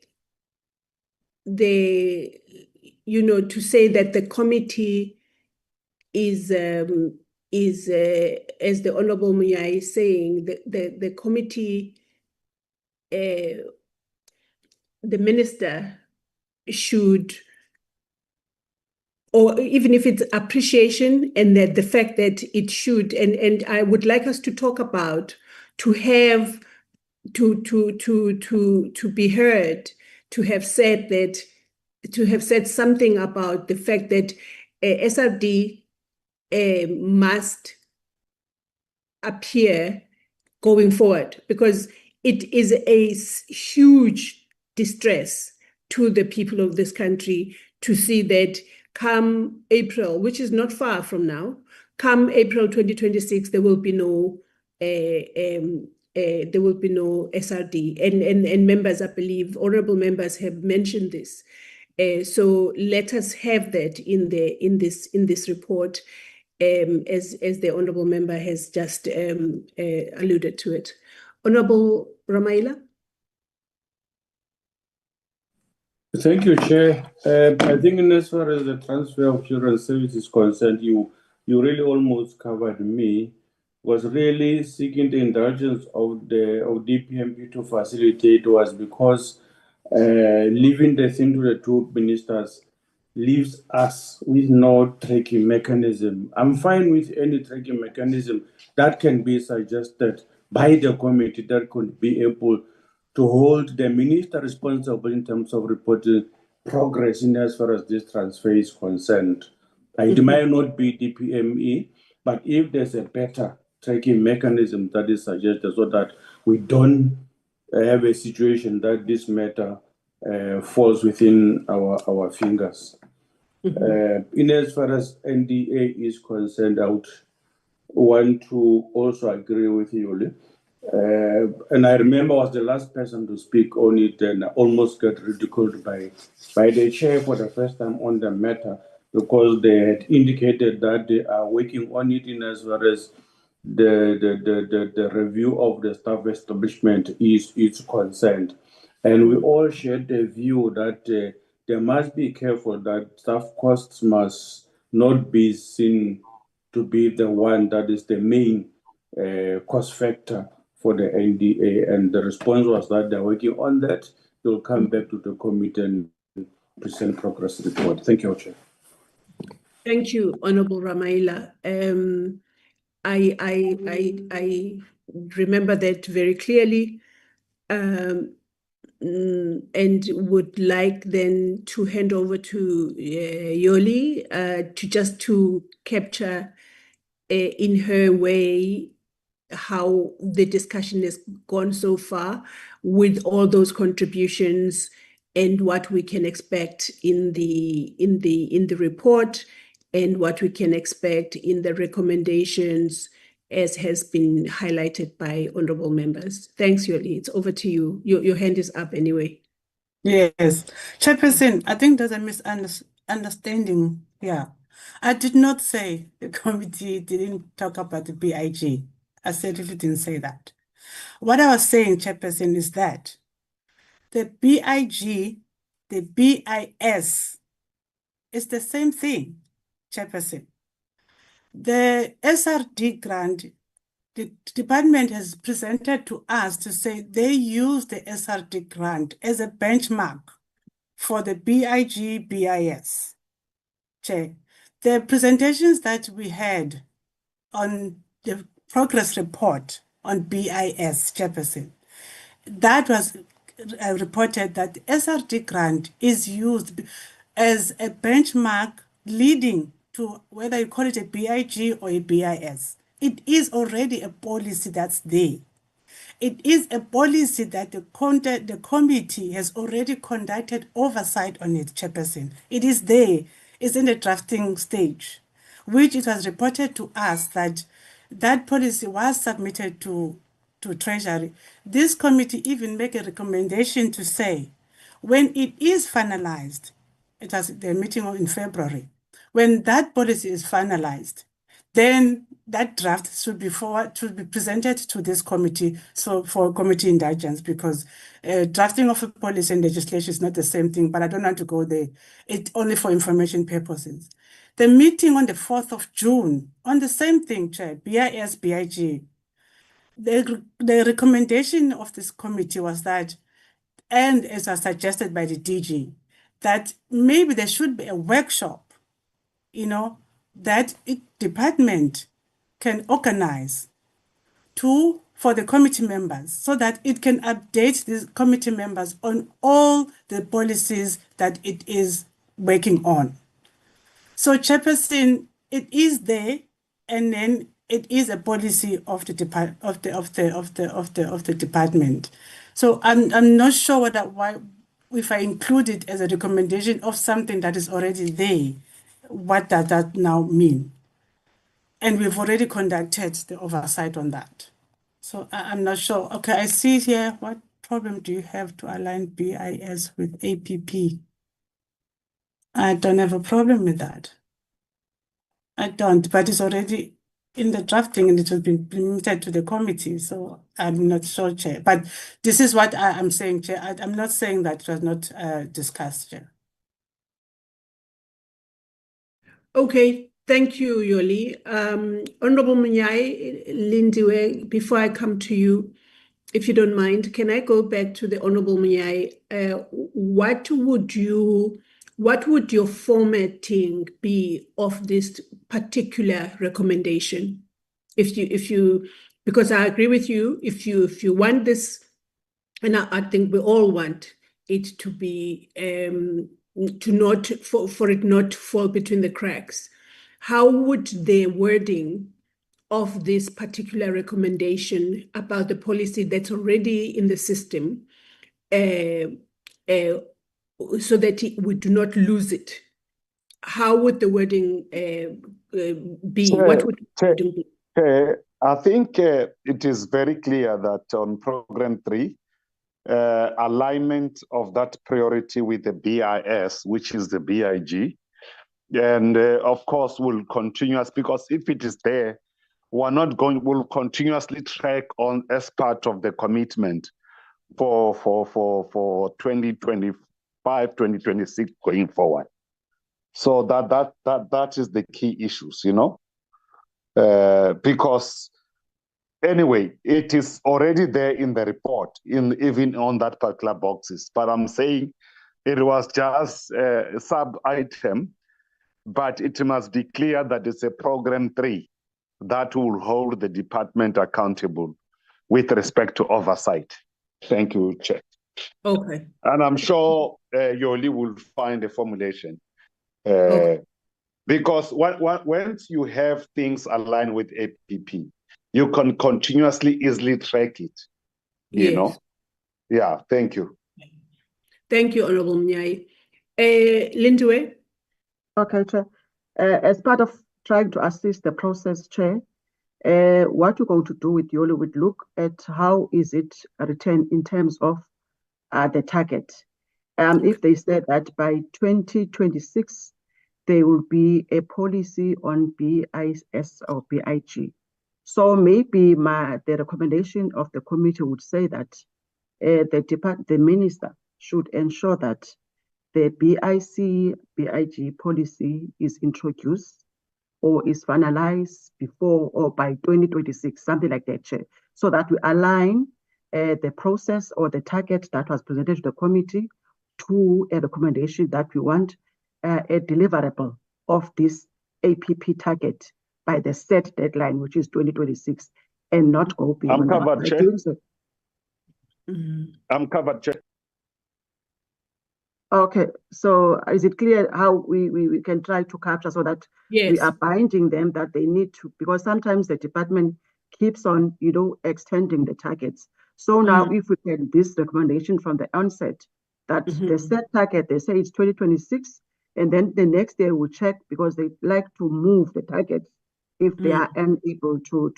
to say that the committee is as the Honorable Munyai is saying, the committee, the minister should, or even if it's appreciation, and that the fact that it should, and I would like us to talk about, to have to be heard, to have said that, to have said something about the fact that SRD must appear going forward, because it is a huge distress to the people of this country to see that come April, which is not far from now, come April 2026, there will be no SRD. And members, I believe, honorable members have mentioned this. So let us have that in this report, as the honorable member has just alluded to it. Honorable Ramaila. Thank you, Chair. I think as far as the transfer of children services is concerned, you really almost covered me. Was really seeking the indulgence of DPMP to facilitate was because leaving the thing to the two ministers leaves us with no tracking mechanism. I'm fine with any tracking mechanism that can be suggested by the committee that could be able to hold the minister responsible in terms of reporting progress in as far as this transfer is concerned. It might not be DPME, but if there's a better tracking mechanism that is suggested so that we don't have a situation that this matter falls within our fingers. In as far as NDA is concerned, I would want to also agree with you, and I remember I was the last person to speak on it and I almost got ridiculed by the chair for the first time on the matter, because they had indicated that they are working on it in as far as the review of the staff establishment is concerned. And we all shared the view that they must be careful that staff costs must not be seen to be the one that is the main cost factor for the NDA. And the response was that they're working on that. They'll come back to the committee and present progress report. Thank you, Chair. Thank you, Honorable Ramaila. I remember that very clearly, and would like then to hand over to Yoli to capture in her way how the discussion has gone so far with all those contributions and what we can expect in the report and what we can expect in the recommendations as has been highlighted by honorable members. Thanks, Yoli. It's over to you. Your hand is up anyway. Yes. Chairperson, I think there's a misunderstanding here. I did not say the committee didn't talk about the BIG. I certainly didn't say that. What I was saying, Chairperson, is that the BIG, the BIS, is the same thing, Chairperson. The SRD grant, the department has presented to us to say they use the SRD grant as a benchmark for the BIG, BIS. Chair, the presentations that we had on the progress report on BIS, Chairperson, that was reported that the SRD grant is used as a benchmark leading to whether you call it a BIG or a BIS. It is already a policy that's there. It is a policy that the committee has already conducted oversight on it, Chairperson. It is there. It's in the drafting stage, which it was reported to us that that policy was submitted to Treasury. This committee even make a recommendation to say, when it is finalized, it was the meeting in February, when that policy is finalized, then that draft should be presented to this committee, so for committee indulgence, because drafting of a policy and legislation is not the same thing, but I don't want to go there. It's only for information purposes. The meeting on the 4th of June, on the same thing, Chair, BIS, BIG, the recommendation of this committee was that, and as was suggested by the DG, that maybe there should be a workshop, that department can organize for the committee members so that it can update these committee members on all the policies that it is working on. So, Chairperson, it is there, and then it is a policy of the department. So I'm not sure why if I include it as a recommendation of something that is already there, what does that now mean? And we've already conducted the oversight on that. So I'm not sure. Okay, I see here. What problem do you have to align BIS with APP? I don't have a problem with that. I don't, but it's already in the drafting and it will be implemented to the committee. So I'm not sure, Chair. But this is what I'm saying, Chair. I'm not saying that it was not discussed, Chair. Okay, thank you, Yoli. Honorable Munyai, Lindiwe, before I come to you, if you don't mind, can I go back to the Honorable Munyai? What would your formatting be of this particular recommendation? If you, because I agree with you, if you want this, and I think we all want it to be for it not to fall between the cracks. How would the wording of this particular recommendation about the policy that's already in the system, so that we do not lose it, how would the wording be? What would the wording be? I think it is very clear that on program 3, alignment of that priority with the BIS, which is the BIG, and of course will continuous, because if it is there, we'll continuously track on as part of the commitment for 2025, 2026 going forward. So that is the key issues, because anyway, it is already there in the report, even on that particular boxes. But I'm saying it was just a sub-item, but it must be clear that it's a program 3 that will hold the department accountable with respect to oversight. Thank you, Chair. Okay. And I'm sure Yoli will find a formulation. Okay. Because once you have things aligned with APP, you can continuously easily track it, Yes. Yeah, thank you. Thank you, Honorable Mnyai. Lindiwe? Okay, Chair. As part of trying to assist the process, Chair, what we're going to do with Yoli would look at how is it written in terms of the target. If they said that by 2026, there will be a policy on BIS or BIG. So maybe the recommendation of the committee would say that the minister should ensure that the BIG policy is introduced or is finalized before or by 2026, something like that, Chair, so that we align the process or the target that was presented to the committee to a recommendation that we want a deliverable of this APP target by the set deadline, which is 2026, and not go beyond that. I'm covered, Chair. I'm covered, Chair. Okay, so is it clear how we can try to capture so that we are binding them that they need to, because sometimes the department keeps on, extending the targets. So now if we get this recommendation from the onset, that the set target, they say it's 2026, and then the next year we'll check because they like to move the target if they are unable to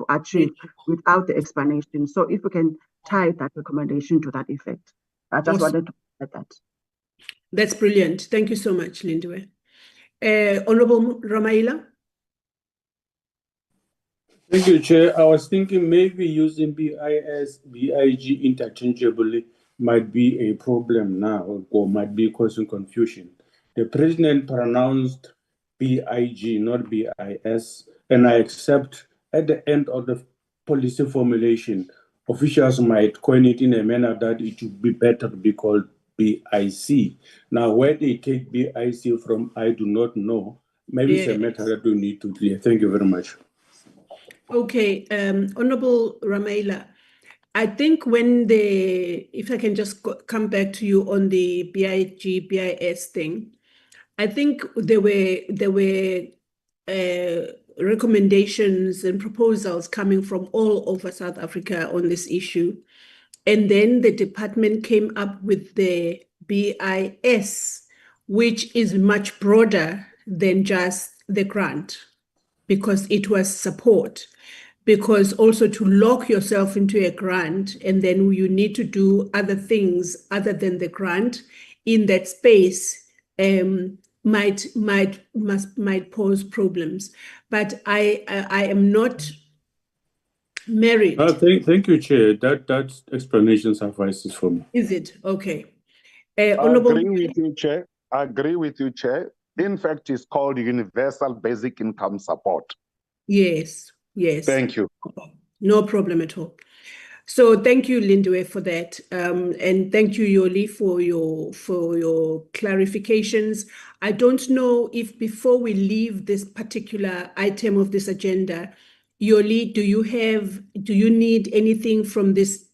achieve without the explanation. So if we can tie that recommendation to that effect. I just wanted to add that. That's brilliant. Thank you so much, Lindiwe. Honorable Ramaila? Thank you, Chair. I was thinking maybe using BIS, BIG interchangeably might be a problem now or might be causing confusion. The President pronounced BIG, not BIS, and I accept at the end of the policy formulation, officials might coin it in a manner that it would be better to be called BIC. Now, where they take BIC from, I do not know. Maybe it's a matter that we need to clear. Thank you very much. Okay, Honorable Ramaila, I think when if I can just come back to you on the BIG, BIS thing, I think there were recommendations and proposals coming from all over South Africa on this issue. And then the department came up with the BIS, which is much broader than just the grant, because it was support. Because also to lock yourself into a grant and then you need to do other things other than the grant in that space might pose problems. But I am not married. Thank you, Chair. That explanation suffices for me. Is it? Okay. I agree with you, Chair. I agree with you, Chair. In fact, it's called Universal Basic Income Support. Yes, yes. Thank you. No problem at all. So thank you, Lindiwe, for that. And thank you, Yoli, for your clarifications. I don't know if before we leave this particular item of this agenda, Yoli, do you need anything from this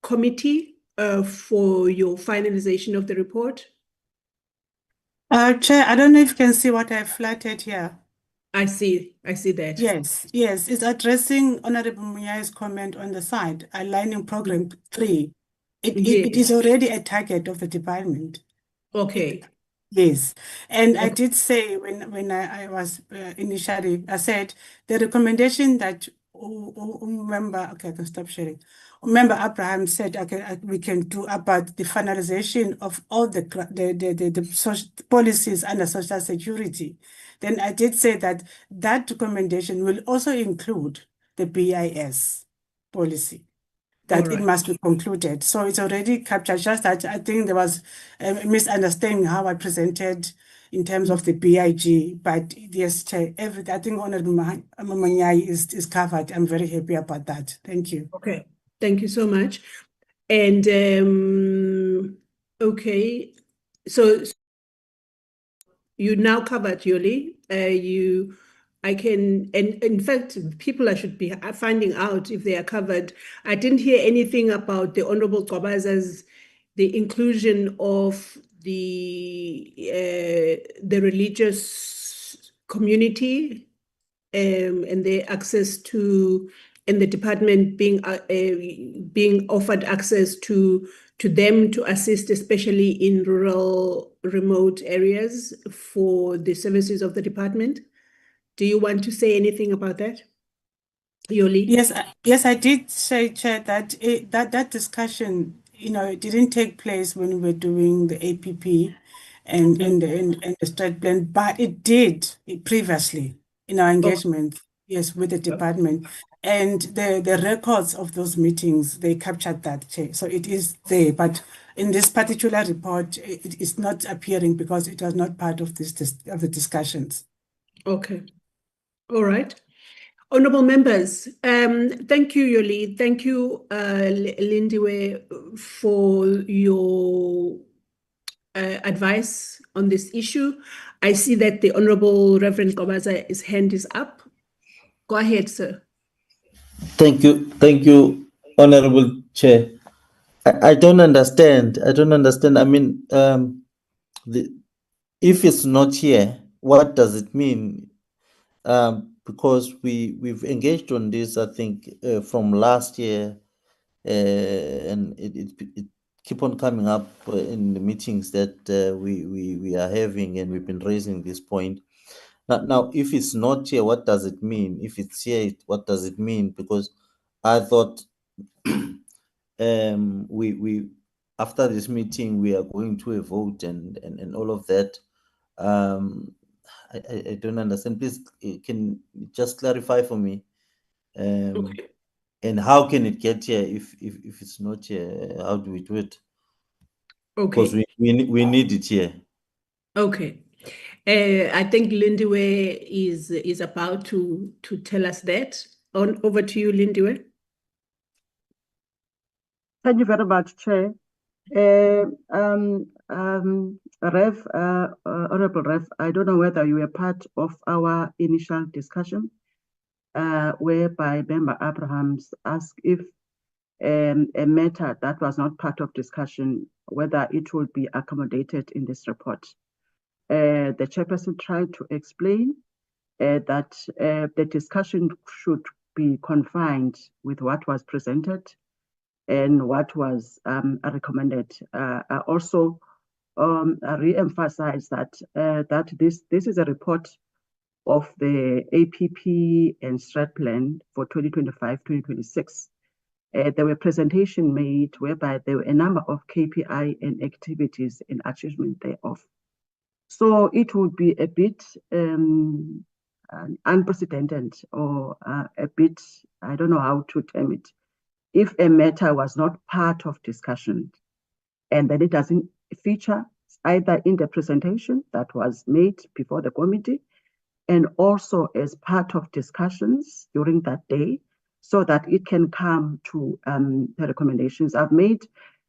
committee for your finalization of the report? Chair, I don't know if you can see what I've flattered here. I see that. Yes, it's addressing Honorable Munya's comment on the side, aligning program 3. It is already a target of the department. Okay. Yes, and I did say when I was initially, I said the recommendation that member, okay, I can stop sharing. Member Abraham said, okay, we can do about the finalization of all the social policies under social security. Then I did say that recommendation will also include the BIS policy, that it must be concluded. So it's already captured, just that I think there was a misunderstanding how I presented in terms of the BIG, but yes, Chair, I think Honorable Manyai is covered. I'm very happy about that. Thank you. Okay, thank you so much. And okay, so you now covered, Yoli. I can, and in fact, people should be finding out if they are covered. I didn't hear anything about the Honorable Kobaza's, the inclusion of the religious community and their access to, and the department being offered access to them to assist, especially in rural, remote areas for the services of the department. Do you want to say anything about that, Yoli? Yes, I did say, Chair, that that discussion, it didn't take place when we were doing the APP and the strat plan, but it did previously in our engagement, yes, with the department. And the records of those meetings, they captured that, Chair. So it is there, but in this particular report, it is not appearing because it was not part of of the discussions. Okay. All right. Honorable members, thank you, Yoli. Thank you, Lindiwe, for your advice on this issue. I see that the Honorable Reverend Kobaza's hand is up. Go ahead, sir. Thank you, Honorable Chair. I don't understand. I mean, if it's not here, what does it mean? Because we've engaged on this, I think, from last year, and it keep on coming up in the meetings that we are having, and we've been raising this point. Now, if it's not here, what does it mean? If it's here, what does it mean? Because I thought we after this meeting we are going to a vote and all of that. I don't understand. Please, can you just clarify for me? Okay. And how can it get here if it's not here? How do we do it? Because Okay. we need it here. Okay. I think Lindiwe is about to tell us that. Over to you, Lindiwe. Thank you very much, Chair. Rev, Honorable Rev, I don't know whether you were part of our initial discussion, whereby Member Abrahams asked if a matter that was not part of discussion, whether it would be accommodated in this report. The chairperson tried to explain that the discussion should be confined with what was presented and what was recommended. I also re-emphasize that this is a report of the APP and Strat Plan for 2025-2026. There were presentations made whereby there were a number of KPI and activities in achievement thereof. So it would be a bit unprecedented or a bit, I don't know how to term it, if a matter was not part of discussion and then it doesn't feature either in the presentation that was made before the committee and also as part of discussions during that day so that it can come to the recommendations. I've made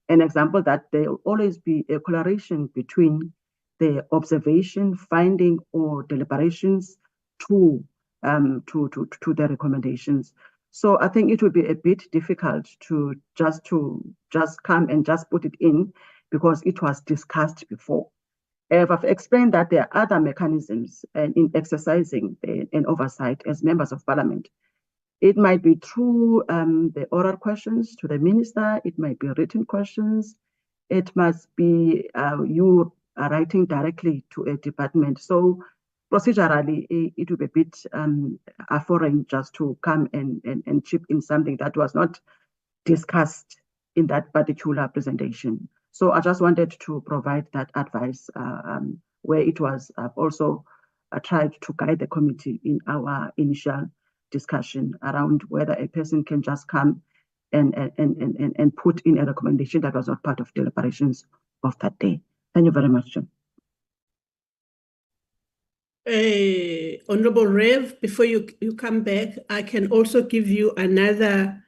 an example that there will always be a correlation between the observation, finding, or deliberations to the recommendations. So I think it would be a bit difficult to just come and just put it in because it was discussed before. I've explained that there are other mechanisms in exercising an oversight as members of parliament. It might be through the oral questions to the minister, it might be written questions, it must be you writing directly to a department. So procedurally, it would be a bit foreign just to come and chip in something that was not discussed in that particular presentation. So I just wanted to provide that advice where it was also tried to guide the committee in our initial discussion around whether a person can just come and put in a recommendation that was not part of deliberations of that day. Thank you very much, John. Honorable Rev, before you come back, I can also give you another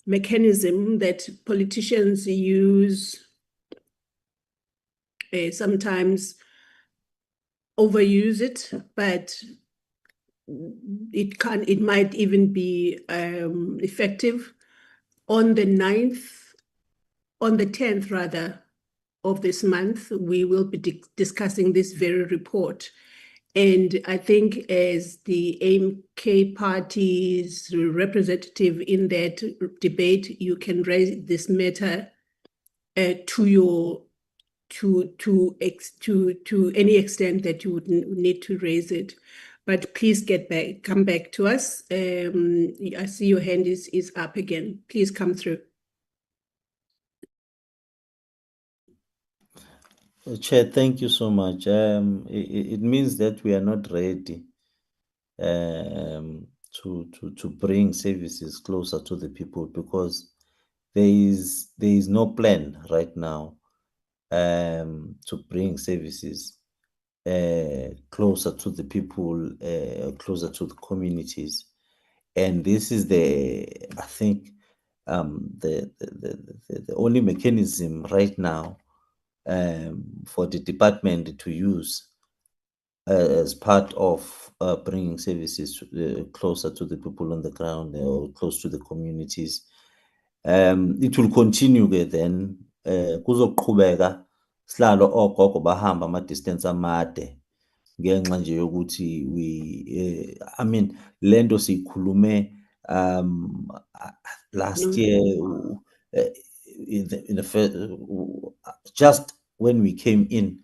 mechanism that politicians use, sometimes overuse it, but it might even be effective. On the 10th rather of this month, we will be discussing this very report. And I think as the AMK party's representative in that debate, you can raise this matter to any extent that you would need to raise it. But please come back to us. I see your hand is up again. Please come through. Chair, thank you so much. It means that we are not ready to bring services closer to the people because there is no plan right now to bring services closer to the people, closer to the communities. And this is I think the only mechanism right now for the department to use as part of bringing services closer to the people on the ground or close to the communities. It will continue then kuzoqhubeka sihlalo ogogo bahamba ama-distance amade ngenxa nje yokuthi I mean lento siyikhulume last year in the first, just when we came in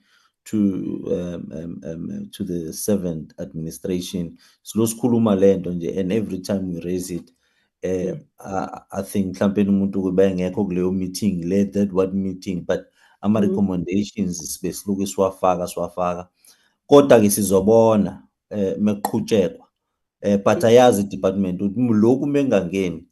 to the seventh administration. Slow sikhuluma lento nje, and every time we raise it, I think mhlawumbe umuntu kube engekho kuleyo meeting, that what meeting, but ama recommendations sibe siloku siwafaka kodwa ke sizobona mekuqhutshekwa but ayazi department ukuthi lokhu mengangeni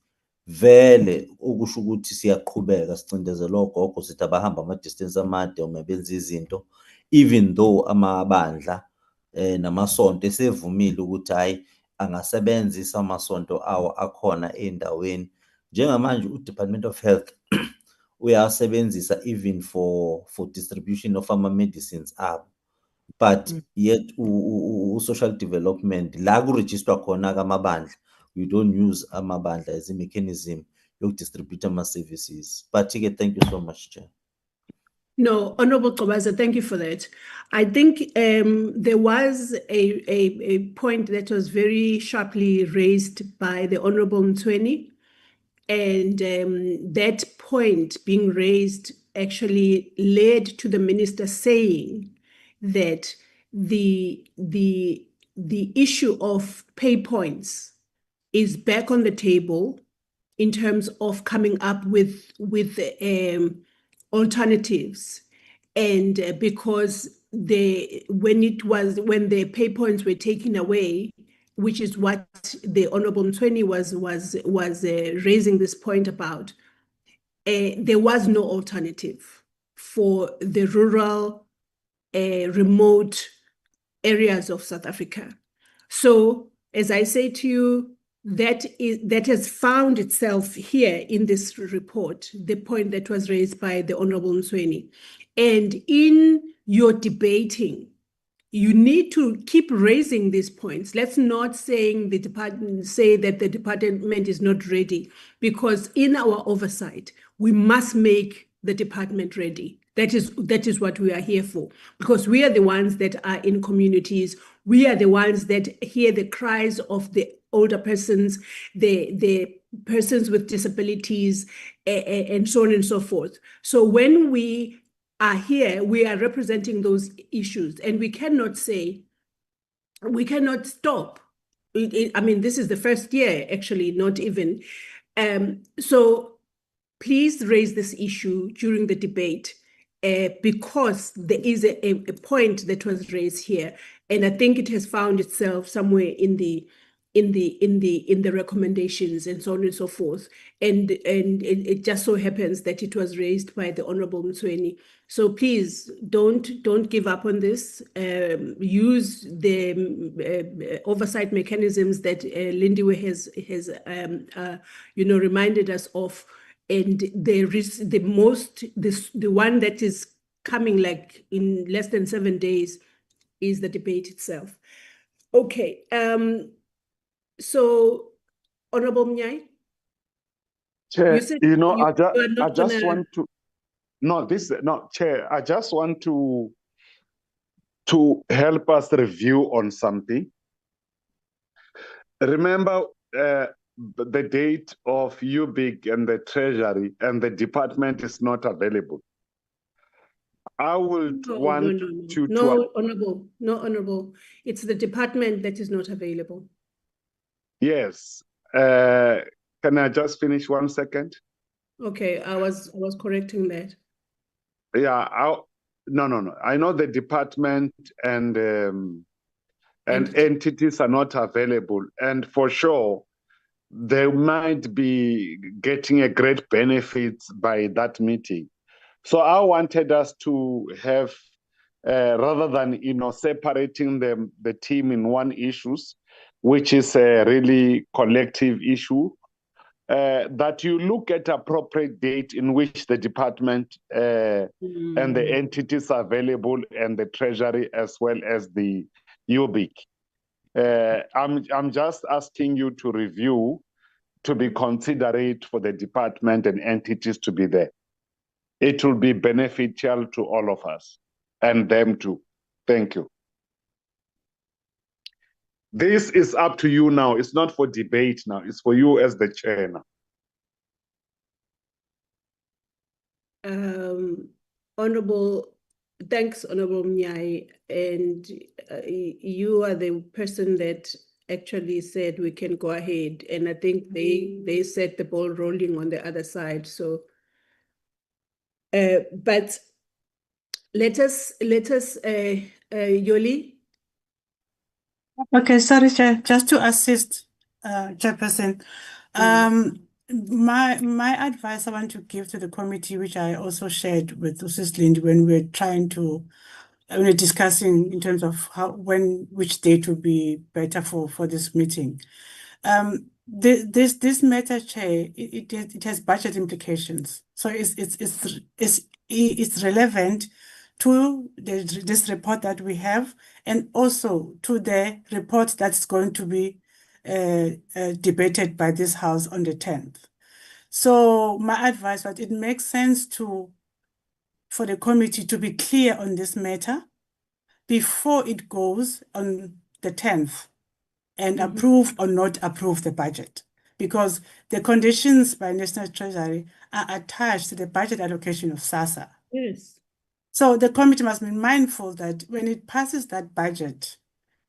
vele okusho ukuthi siyaqhubeka sicindezela ogogo sithi abahamba ama-distance amade uma benza izinto, even though amabandla namasonto esevumile ukuthi hhayi angasebenzisa amasonto awo akhona ey'ndaweni. Njengamanje u-Department of Health uyasebenzisa even for distribution of ama-medicines abo, but yet u-social development la kurejistwa khona-ke amabandla, we don't use amabandla as a mechanism yokudistribute ama-services. But-ke thank you so much, Chair. No, Honorable Qobaza, thank you for that. I think there was a point that was very sharply raised by the Honorable Mtweni, and that point being raised actually led to the minister saying that the issue of pay points is back on the table in terms of coming up with alternatives, and because when the pay points were taken away, which is what the Honorable Mtweni was raising this point about, there was no alternative for the rural, remote areas of South Africa. So, as I say to you, that has found itself here in this report, the point that was raised by the Honorable Mtweni. And in your debating, you need to keep raising these points. Let's not say that the department is not ready, because in our oversight, we must make the department ready. That is what we are here for, because we are the ones that are in communities. We are the ones that hear the cries of the older persons, the persons with disabilities, and so on and so forth. So when we are here, we are representing those issues, and we cannot stop. I mean, this is the first year, actually, not even. So please raise this issue during the debate, because there is a point that was raised here, and I think it has found itself somewhere in the recommendations and so on and so forth. And it just so happens that it was raised by the Honorable Mtweni. So please don't give up on this. Use the oversight mechanisms that Lindiwe has reminded us of. And the one that is coming like in less than 7 days is the debate itself. Okay. So, Honorable Mnyai? Chair, Chair, I just want to help us review on something. Remember the date of UBIC and the Treasury, and the department is not available. I would want you to... No, Honorable. It's the department that is not available. Yes. Can I just finish 1 second? Okay, I was correcting that. Yeah, no. I know the department and entities are not available, and for sure they might be getting a great benefit by that meeting. So I wanted us to have, rather than separating the team in one issues, which is a really collective issue, that you look at appropriate date in which the department and the entities are available, and the Treasury as well as the UBIC. I'm just asking you to review, to be considerate for the department and entities to be there. It will be beneficial to all of us and them too. Thank you. This is up to you now. It's not for debate now. It's for you as the chair now. Honorable thanks, Honorable Mnyai. And you are the person that actually said we can go ahead. And I think they set the ball rolling on the other side. So, but let us, Yoli. Okay, sorry, Chair. Just to assist, Chairperson. My advice I want to give to the committee, which I also shared with Mrs. Lind when we're discussing in terms of which date would be better for this meeting. This matter, Chair, it has budget implications, so it's relevant to this report that we have, and also to the report that's going to be debated by this House on the 10th. So my advice was it makes sense for the committee to be clear on this matter before it goes on the 10th and approve or not approve the budget, because the conditions by National Treasury are attached to the budget allocation of SASSA. Yes. So the committee must be mindful that when it passes that budget,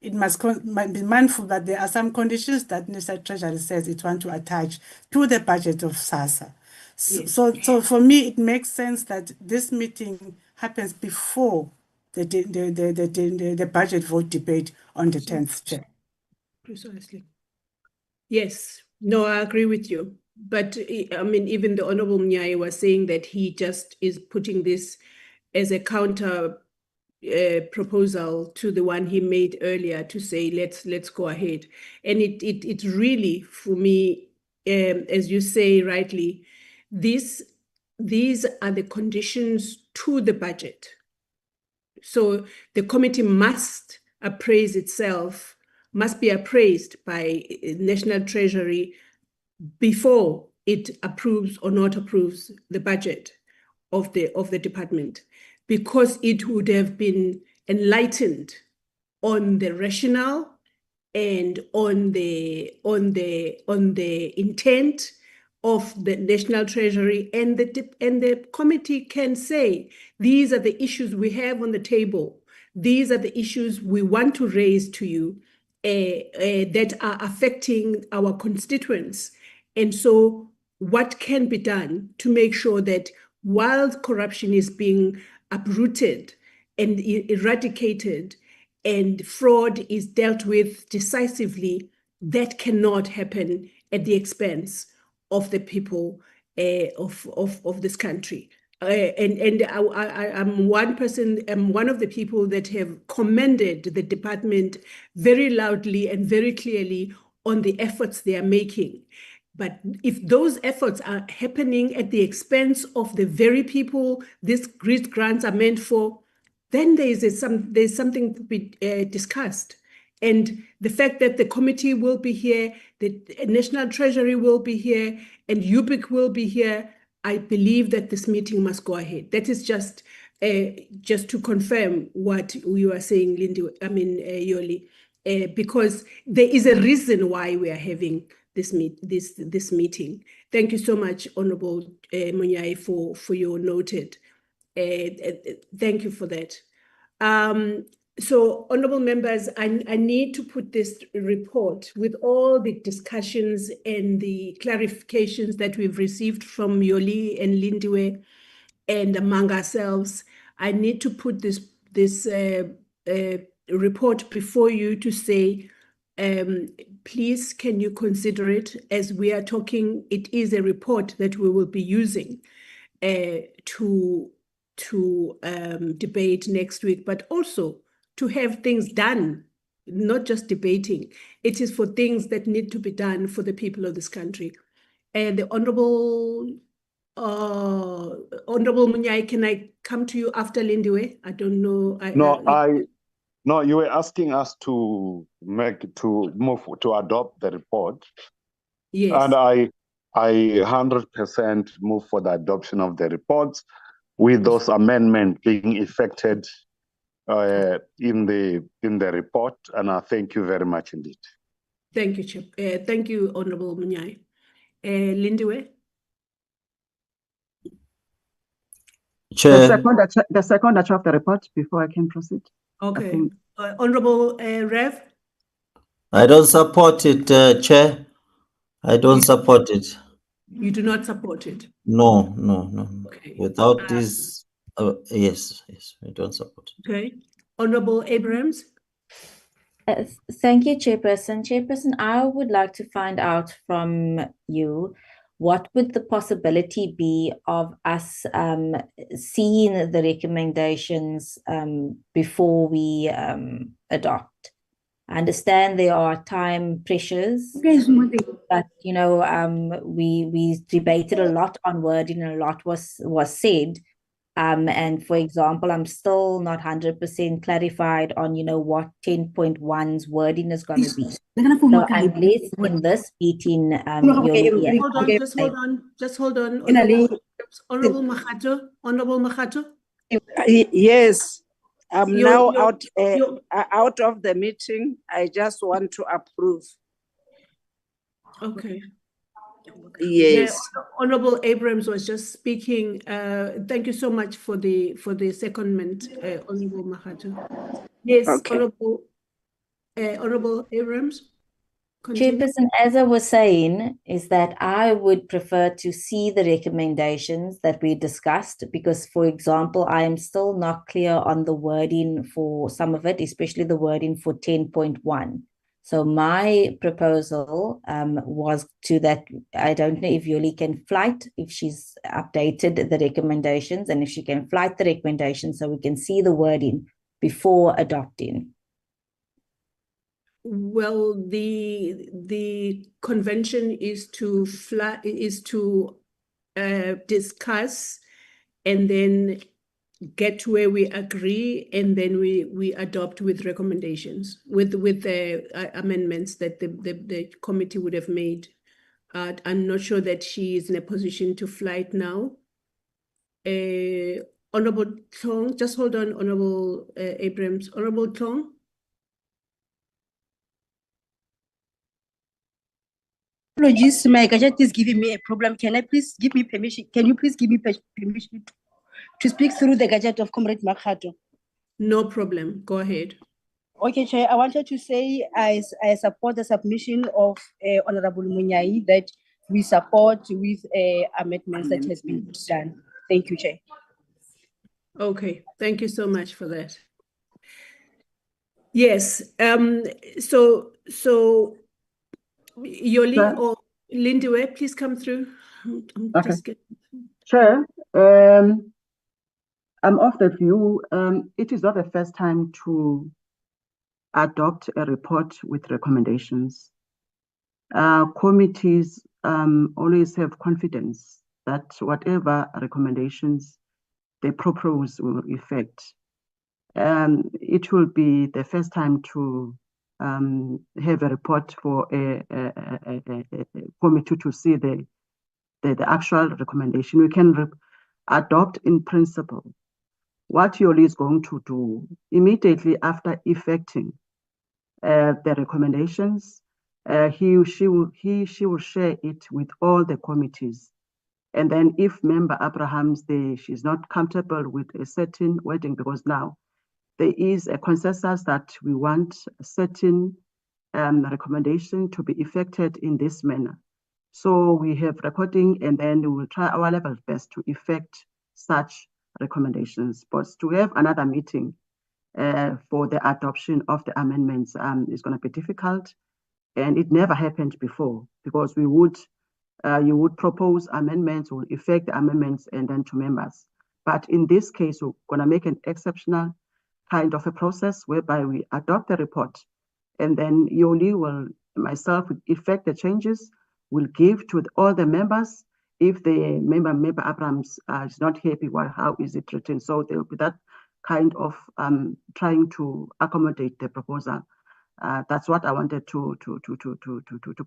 it must be mindful that there are some conditions that National Treasury says it wants to attach to the budget of SASSA. Yes. So for me, it makes sense that this meeting happens before the budget vote debate on the 10th, Chair. Precisely. Yes. No, I agree with you. But I mean, even the Honorable Mnyai was saying that he just is putting this as a counter proposal to the one he made earlier to say let's go ahead. And it really, for me, as you say rightly, these are the conditions to the budget. So the committee must appraise itself, must be appraised by National Treasury before it approves or not approves the budget of the department, because it would have been enlightened on the rationale and on the intent of the National Treasury, and the committee can say, these are the issues we have on the table. These are the issues we want to raise to you that are affecting our constituents. And so what can be done to make sure that while corruption is being uprooted and eradicated and fraud is dealt with decisively, that cannot happen at the expense of the people of this country. I'm one person, I'm one of the people that have commended the department very loudly and very clearly on the efforts they are making. But if those efforts are happening at the expense of the very people these grants are meant for, then there's something to be discussed. And the fact that the committee will be here, the National Treasury will be here, and UBIC will be here, I believe that this meeting must go ahead. That is just to confirm what you are saying, Yoli, because there is a reason why we are having this meeting. Thank you so much, Honorable Mnyai, for your noted. Thank you for that. So, honorable members, I need to put this report with all the discussions and the clarifications that we've received from Yoli and Lindiwe and among ourselves. I need to put this report before you to say, please, can you consider it? As we are talking, it is a report that we will be using to debate next week, but also to have things done, not just debating. It is for things that need to be done for the people of this country. And the Honorable Mnyai, can I come to you after Lindiwe? I don't know. No, you were asking us to adopt the report. Yes. And I 100% move for the adoption of the reports with those amendments being effected in the report. And I thank you very much indeed. Thank you, Chip. Thank you, Honorable Mnyai. Lindiwe? Chair, The second of the report before I can proceed. Okay. think- Honorable Rev, I don't support it, Chair. I don't support it. you do not support it. No, no, no. Okay. Without this, yes, I don't support it. Okay. Honorable Abrams. Thank you, Chairperson. Chairperson, I would like to find out from you what would the possibility be of us seeing the recommendations before we adopt. I understand there are time pressures, but you know, we debated a lot on wording and a lot was said. And for example, I'm still not 100% clarified on, you know, what 10.1's wording is going to be. So unless in this meeting, Hold on, just hold on. Honorable Mahato. Yes, I'm You're- now you're- out of the meeting. I just want to approve. Okay. Yes. Yeah, Honorable Abrams was just speaking. Thank you so much for the secondment, Honorable Mahato. Yes, Okay. Honorable Abrams. Continue. Chairperson, as I was saying, is that I would prefer to see the recommendations that we discussed because, for example, I am still not clear on the wording for some of it, especially the wording for 10.1. So my proposal was to that, I don't know if Yoli can flight, if she's updated the recommendations and if she can flight the recommendations so we can see the wording before adopting. Well, the convention is to discuss and then get to where we agree, and then we adopt with recommendations with the amendments that the committee would have made. I'm not sure that she is in a position to flight now. Honorable Tong, just hold on, Honorable Abrams. Honorable Tong. Apologies, my gadget is giving me a problem. Can I please give me permission? Can you please give me permission to speak through the gadget of Comrade Makhato? No problem. Go ahead. Okay, Chair, I wanted to say I support the submission of Honorable Munyai that we support with amendments that has been done. Thank you, Chair. Okay, thank you so much for that. Yes, so Yoli Sir? or Lindiwe, please come through. I'm Okay. just getting... Chair, I'm of the view it is not the first time to adopt a report with recommendations. Committees always have confidence that whatever recommendations they propose will effect. It will be the first time to have a report for a committee to see the actual recommendation. We can adopt in principle. What Yoli is going to do immediately after effecting the recommendations, she will share it with all the committees. And then if Member Abrahams, she's not comfortable with a certain wording, because now there is a consensus that we want a certain recommendation to be effected in this manner. So we have recording, and then we will try our level best to effect such recommendations. But to have another meeting for the adoption of the amendments is going to be difficult, and it never happened before, because we would you would propose amendments, will effect the amendments, and then to members. But in this case, we're going to make an exceptional kind of a process whereby we adopt the report, and then Yoli will, myself, will effect the changes, will give to all the members. If the member Abrams is not happy, well, how is it written? So there will be that kind of trying to accommodate the proposal. That's what I wanted to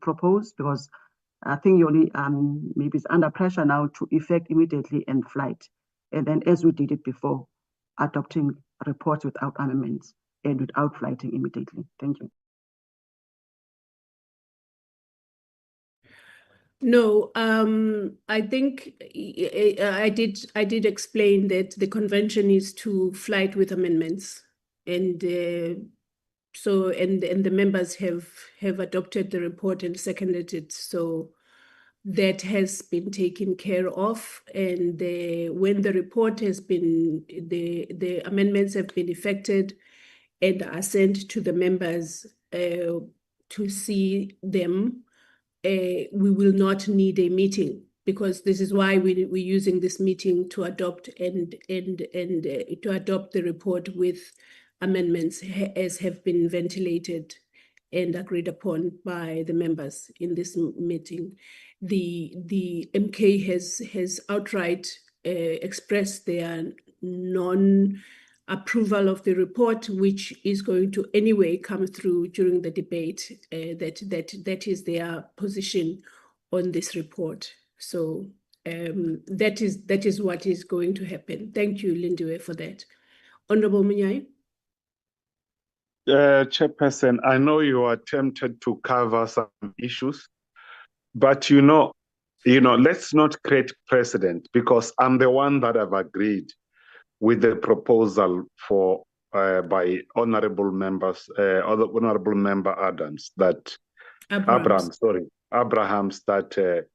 propose, because I think Yoli maybe is under pressure now to effect immediately and flight. And then, as we did it before, adopting reports without amendments and without flighting immediately. Thank you. No, I think I did explain that the convention is to flight with amendments, and so and the members have adopted the report and seconded it. So that has been taken care of, and when the report has been the amendments have been effected and are sent to the members to see them. We will not need a meeting, because this is why we're using this meeting to adopt and to adopt the report with amendments as have been ventilated and agreed upon by the members in this meeting. The MK has outright expressed their non-approval of the report, which is going to anyway come through during the debate. That is their position on this report. So that is what is going to happen. Thank you, Lindiwe, for that. Honorable Munyai. Chairperson, I know you are tempted to cover some issues, but let's not create precedent, because I'm the one that have agreed with the proposal for by Honorable Member Abrahams, that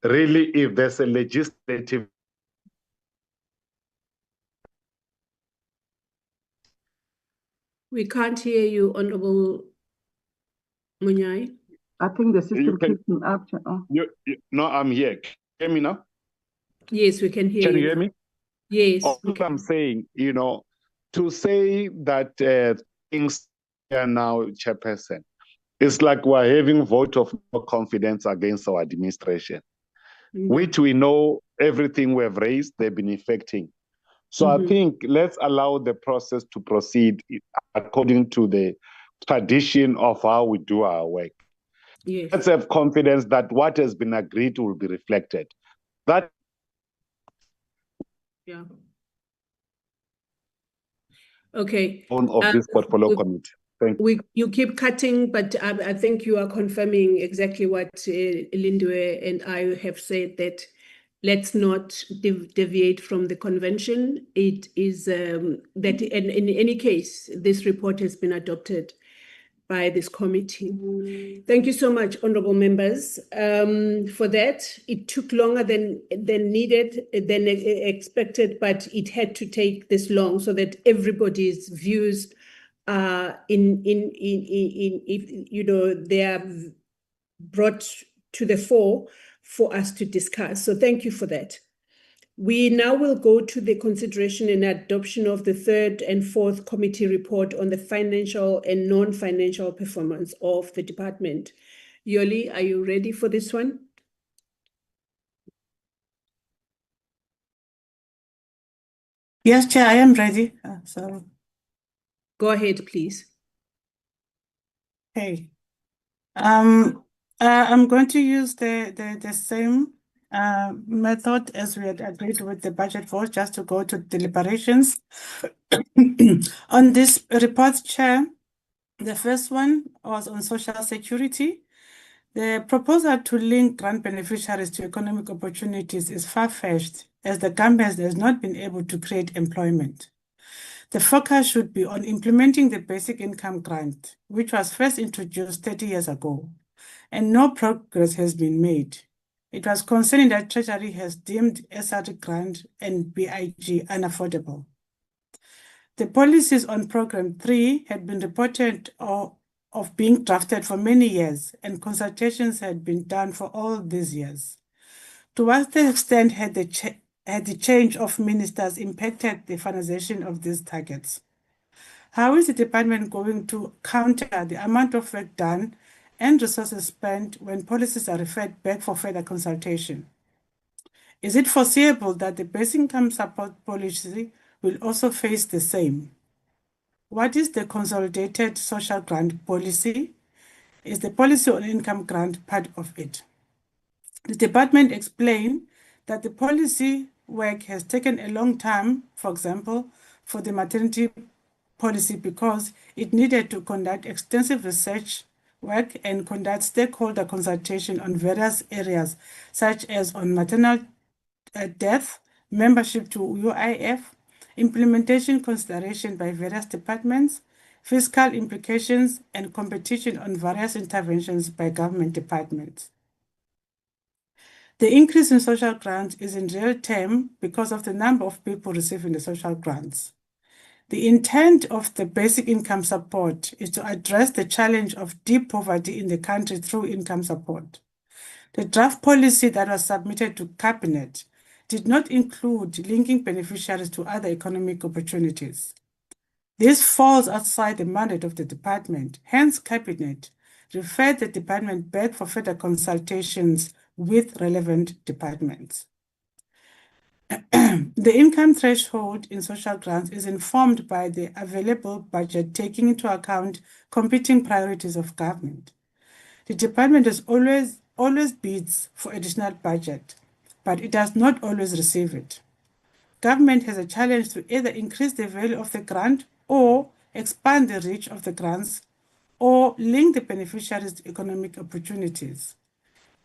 really, if there's a legislative We can't hear you, Honorable Munyai. I think the system keeps me up. No, I'm here. Can you hear me now? Yes, we can hear you. Can you hear me? Yes. All I'm saying, to say that things are now, Chairperson, it's like we're having vote of no confidence against our administration, which we know everything we've raised, they've been effecting. So I think let's allow the process to proceed according to the tradition of how we do our work. Yes. Let's have confidence that what has been agreed will be reflected. That. Yeah. Okay. Of this portfolio committee. Thank you. You keep cutting, but I think you are confirming exactly what Lindiwe and I have said, that let's not deviate from the convention. It is that in any case, this report has been adopted by this committee. Thank you so much, honorable members, for that. It took longer than needed, than expected, but it had to take this long so that everybody's views are they are brought to the fore for us to discuss. So thank you for that. We now will go to the consideration and adoption of the third and fourth committee report on the financial and non-financial performance of the department. Yoli, are you ready for this one? Yes, Chair, I am ready. Sorry. Go ahead, please. Okay. I'm going to use the same method as we had agreed with the budget vote, just to go to deliberations. On this report, Chair, the first one was on social security. The proposal to link grant beneficiaries to economic opportunities is far-fetched, as the government has not been able to create employment. The focus should be on implementing the basic income grant, which was first introduced 30 years ago, and no progress has been made. It was concerning that Treasury has deemed SRD grant and BIG unaffordable. The policies on Program 3 had been reported of being drafted for many years, and consultations had been done for all these years. To what extent had the change of ministers impacted the finalization of these targets? How is the department going to counter the amount of work done and resources spent when policies are referred back for further consultation? Is it foreseeable that the basic income support policy will also face the same? What is the consolidated social grant policy? Is the policy on income grant part of it? The department explained that the policy work has taken a long time, for example, for the maternity policy, because it needed to conduct extensive research work and conduct stakeholder consultation on various areas, such as on maternal death, membership to UIF, implementation consideration by various departments, fiscal implications, and competition on various interventions by government departments. The increase in social grants is in real terms because of the number of people receiving the social grants. The intent of the basic income support is to address the challenge of deep poverty in the country through income support. The draft policy that was submitted to Cabinet did not include linking beneficiaries to other economic opportunities. This falls outside the mandate of the department. Hence, Cabinet referred the department back for further consultations with relevant departments. The income threshold in social grants is informed by the available budget, taking into account competing priorities of government. The department always bids for additional budget, but it does not always receive it. Government has a challenge to either increase the value of the grant or expand the reach of the grants or link the beneficiaries to economic opportunities.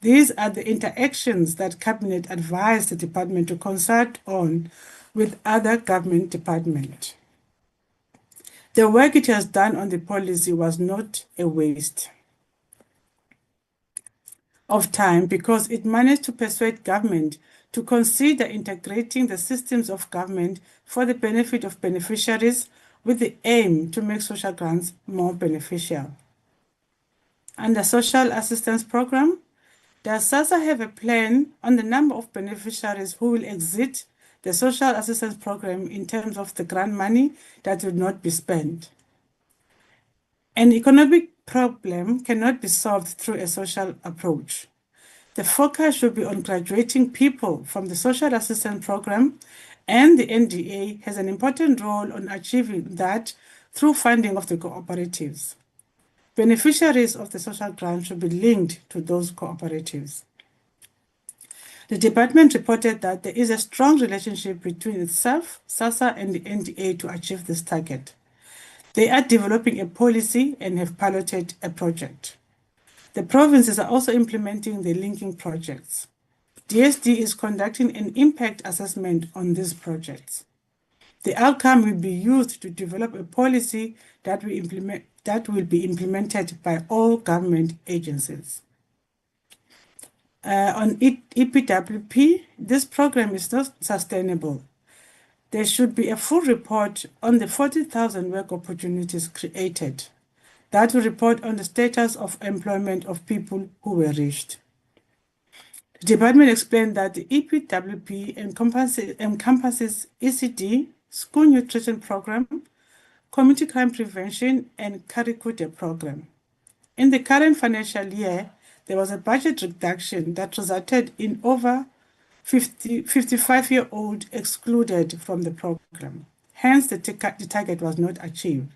These are the interactions that Cabinet advised the department to consult on with other government departments. The work it has done on the policy was not a waste of time because it managed to persuade government to consider integrating the systems of government for the benefit of beneficiaries with the aim to make social grants more beneficial. Under Social Assistance Program, does SASSA have a plan on the number of beneficiaries who will exit the social assistance program in terms of the grant money that will not be spent? An economic problem cannot be solved through a social approach. The focus should be on graduating people from the social assistance program, and the NDA has an important role on achieving that through funding of the cooperatives. Beneficiaries of the social grant should be linked to those cooperatives. The department reported that there is a strong relationship between itself, SASSA, and the NDA to achieve this target. They are developing a policy and have piloted a project. The provinces are also implementing the linking projects. DSD is conducting an impact assessment on these projects. The outcome will be used to develop a policy that will be implemented by all government agencies. On EPWP, this program is not sustainable. There should be a full report on the 40,000 work opportunities created. That will report on the status of employment of people who were reached. The department explained that the EPWP encompasses ECD, school nutrition program, community crime prevention, and curriculum program. In the current financial year, there was a budget reduction that resulted in over 55-year-old excluded from the program. Hence, the target was not achieved.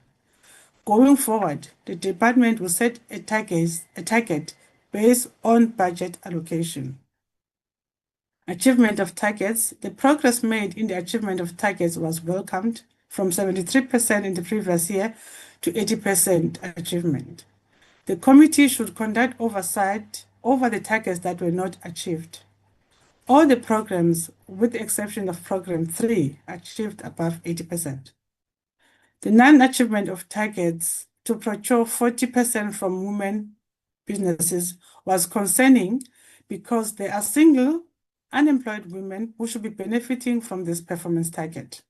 Going forward, the department will set a target based on budget allocation. Achievement of targets. The progress made in the achievement of targets was welcomed, from 73% in the previous year to 80% achievement. The committee should conduct oversight over the targets that were not achieved. All the programs, with the exception of Program 3, achieved above 80%. The non-achievement of targets to procure 40% from women businesses was concerning because there are single unemployed women who should be benefiting from this performance target.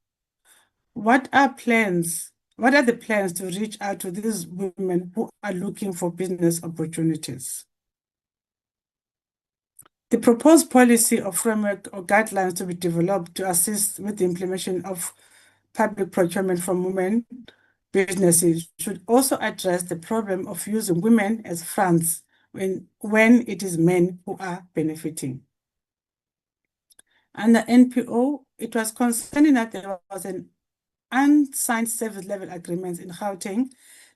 What are the plans to reach out to these women who are looking for business opportunities? The proposed policy or framework or guidelines to be developed to assist with the implementation of public procurement from women businesses should also address the problem of using women as fronts when it is men who are benefiting. Under NPO, it was concerning that there was an unsigned service level agreements in Gauteng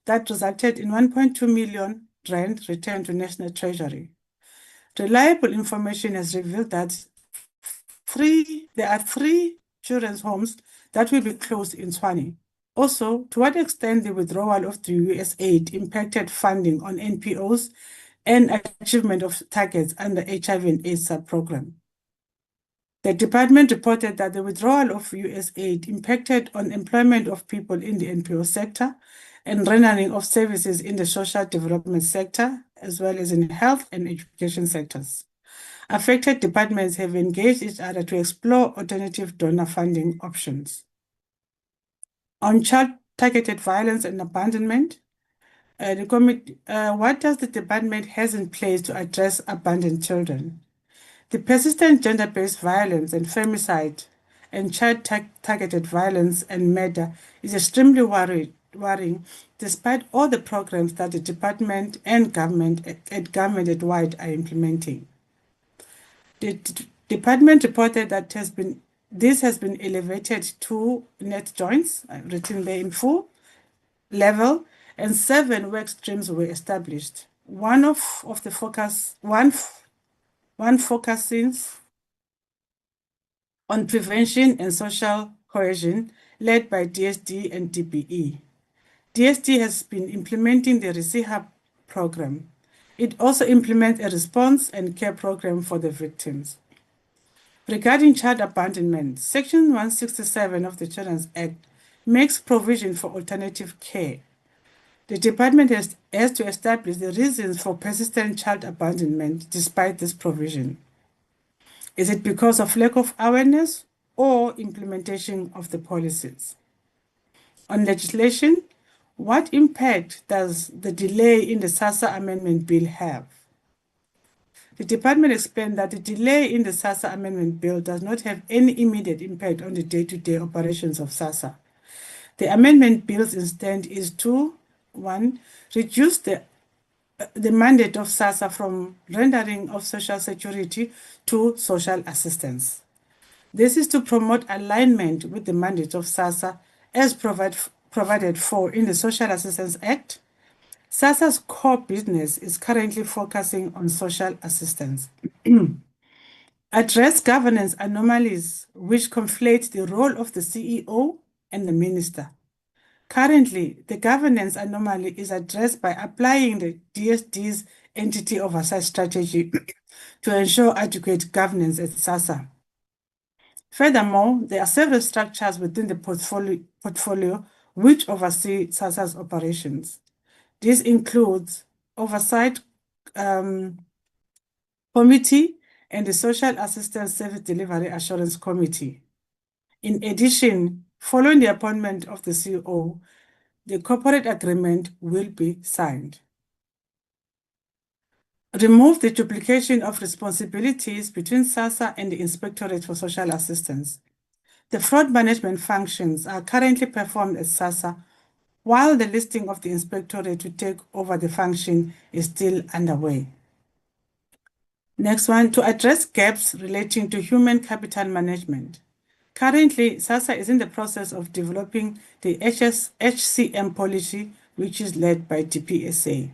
that resulted in 1.2 million rand returned to National Treasury. Reliable information has revealed that there are three children's homes that will be closed in Tshwane. Also, to what extent the withdrawal of the US aid impacted funding on NPOs and achievement of targets under HIV and AIDS program. The department reported that the withdrawal of US aid impacted on employment of people in the NPO sector and rendering of services in the social development sector, as well as in health and education sectors. Affected departments have engaged each other to explore alternative donor funding options. On child-targeted violence and abandonment, what does the department has in place to address abandoned children? The persistent gender-based violence and femicide and child-targeted violence and murder is extremely worrying, despite all the programs that the department and government at wide are implementing. The department reported that this has been elevated to net joints, written there in full, level, and 7 work streams were established. One focusing on prevention and social cohesion, led by DSD and DBE. DSD has been implementing the RECIHAB program. It also implements a response and care program for the victims. Regarding child abandonment, Section 167 of the Children's Act makes provision for alternative care. The department has to establish the reasons for persistent child abandonment despite this provision. Is it because of lack of awareness or implementation of the policies? On legislation, what impact does the delay in the SASSA Amendment Bill have? The department explained that the delay in the SASSA Amendment Bill does not have any immediate impact on the day-to-day operations of SASSA. The amendment bill's intent is to, 1, reduce the mandate of SASSA from rendering of social security to social assistance. This is to promote alignment with the mandate of SASSA as provided for in the Social Assistance Act. SASSA's core business is currently focusing on social assistance. Address governance anomalies which conflate the role of the CEO and the minister. Currently, the governance anomaly is addressed by applying the DSD's entity oversight strategy to ensure adequate governance at SASSA. Furthermore, there are several structures within the portfolio which oversee SASSA's operations. This includes Oversight Committee and the Social Assistance Service Delivery Assurance Committee. In addition, following the appointment of the CEO, the corporate agreement will be signed. Remove the duplication of responsibilities between SASSA and the Inspectorate for Social Assistance. The fraud management functions are currently performed at SASSA, while the listing of the Inspectorate to take over the function is still underway. Next one, to address gaps relating to human capital management. Currently, SASSA is in the process of developing the HCM policy, which is led by DPSA.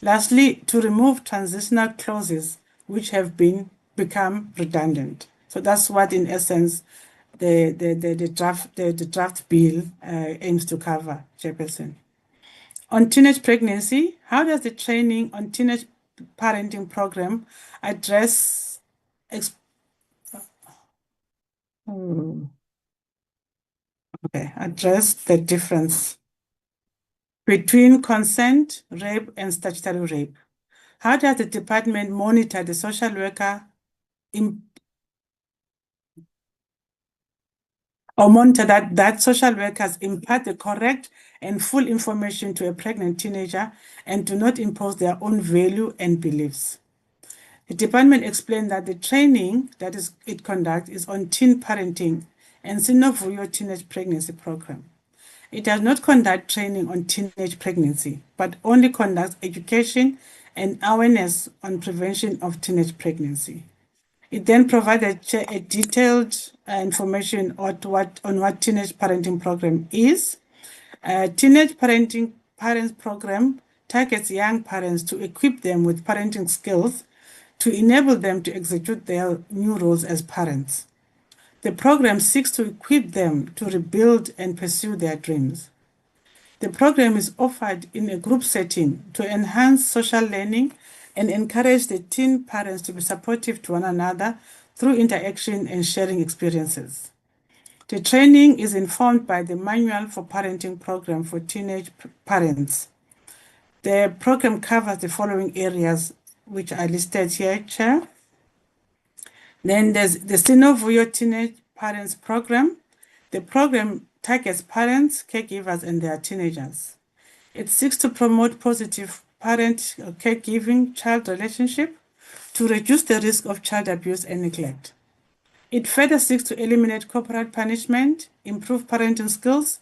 Lastly, to remove transitional clauses which have become redundant. So that's what, in essence, the draft bill aims to cover, Chairperson. On teenage pregnancy, how does the training on teenage parenting program address the difference between consent, rape, and statutory rape? How does the department monitor the social worker monitor that social workers impart the correct and full information to a pregnant teenager and do not impose their own value and beliefs? The department explained that the training that it conducts is on teen parenting and Sinovuyo teenage pregnancy program. It does not conduct training on teenage pregnancy, but only conducts education and awareness on prevention of teenage pregnancy. It then provided a detailed information on what teenage parenting program is. Teenage parents program targets young parents to equip them with parenting skills to enable them to execute their new roles as parents. The program seeks to equip them to rebuild and pursue their dreams. The program is offered in a group setting to enhance social learning and encourage the teen parents to be supportive to one another through interaction and sharing experiences. The training is informed by the Manual for Parenting Program for Teenage Parents. The program covers the following areas, which are listed here, Chair. Then there's the Sinovuyo Teenage Parents Program. The program targets parents, caregivers, and their teenagers. It seeks to promote positive parent or caregiving-child relationship to reduce the risk of child abuse and neglect. It further seeks to eliminate corporal punishment, improve parenting skills,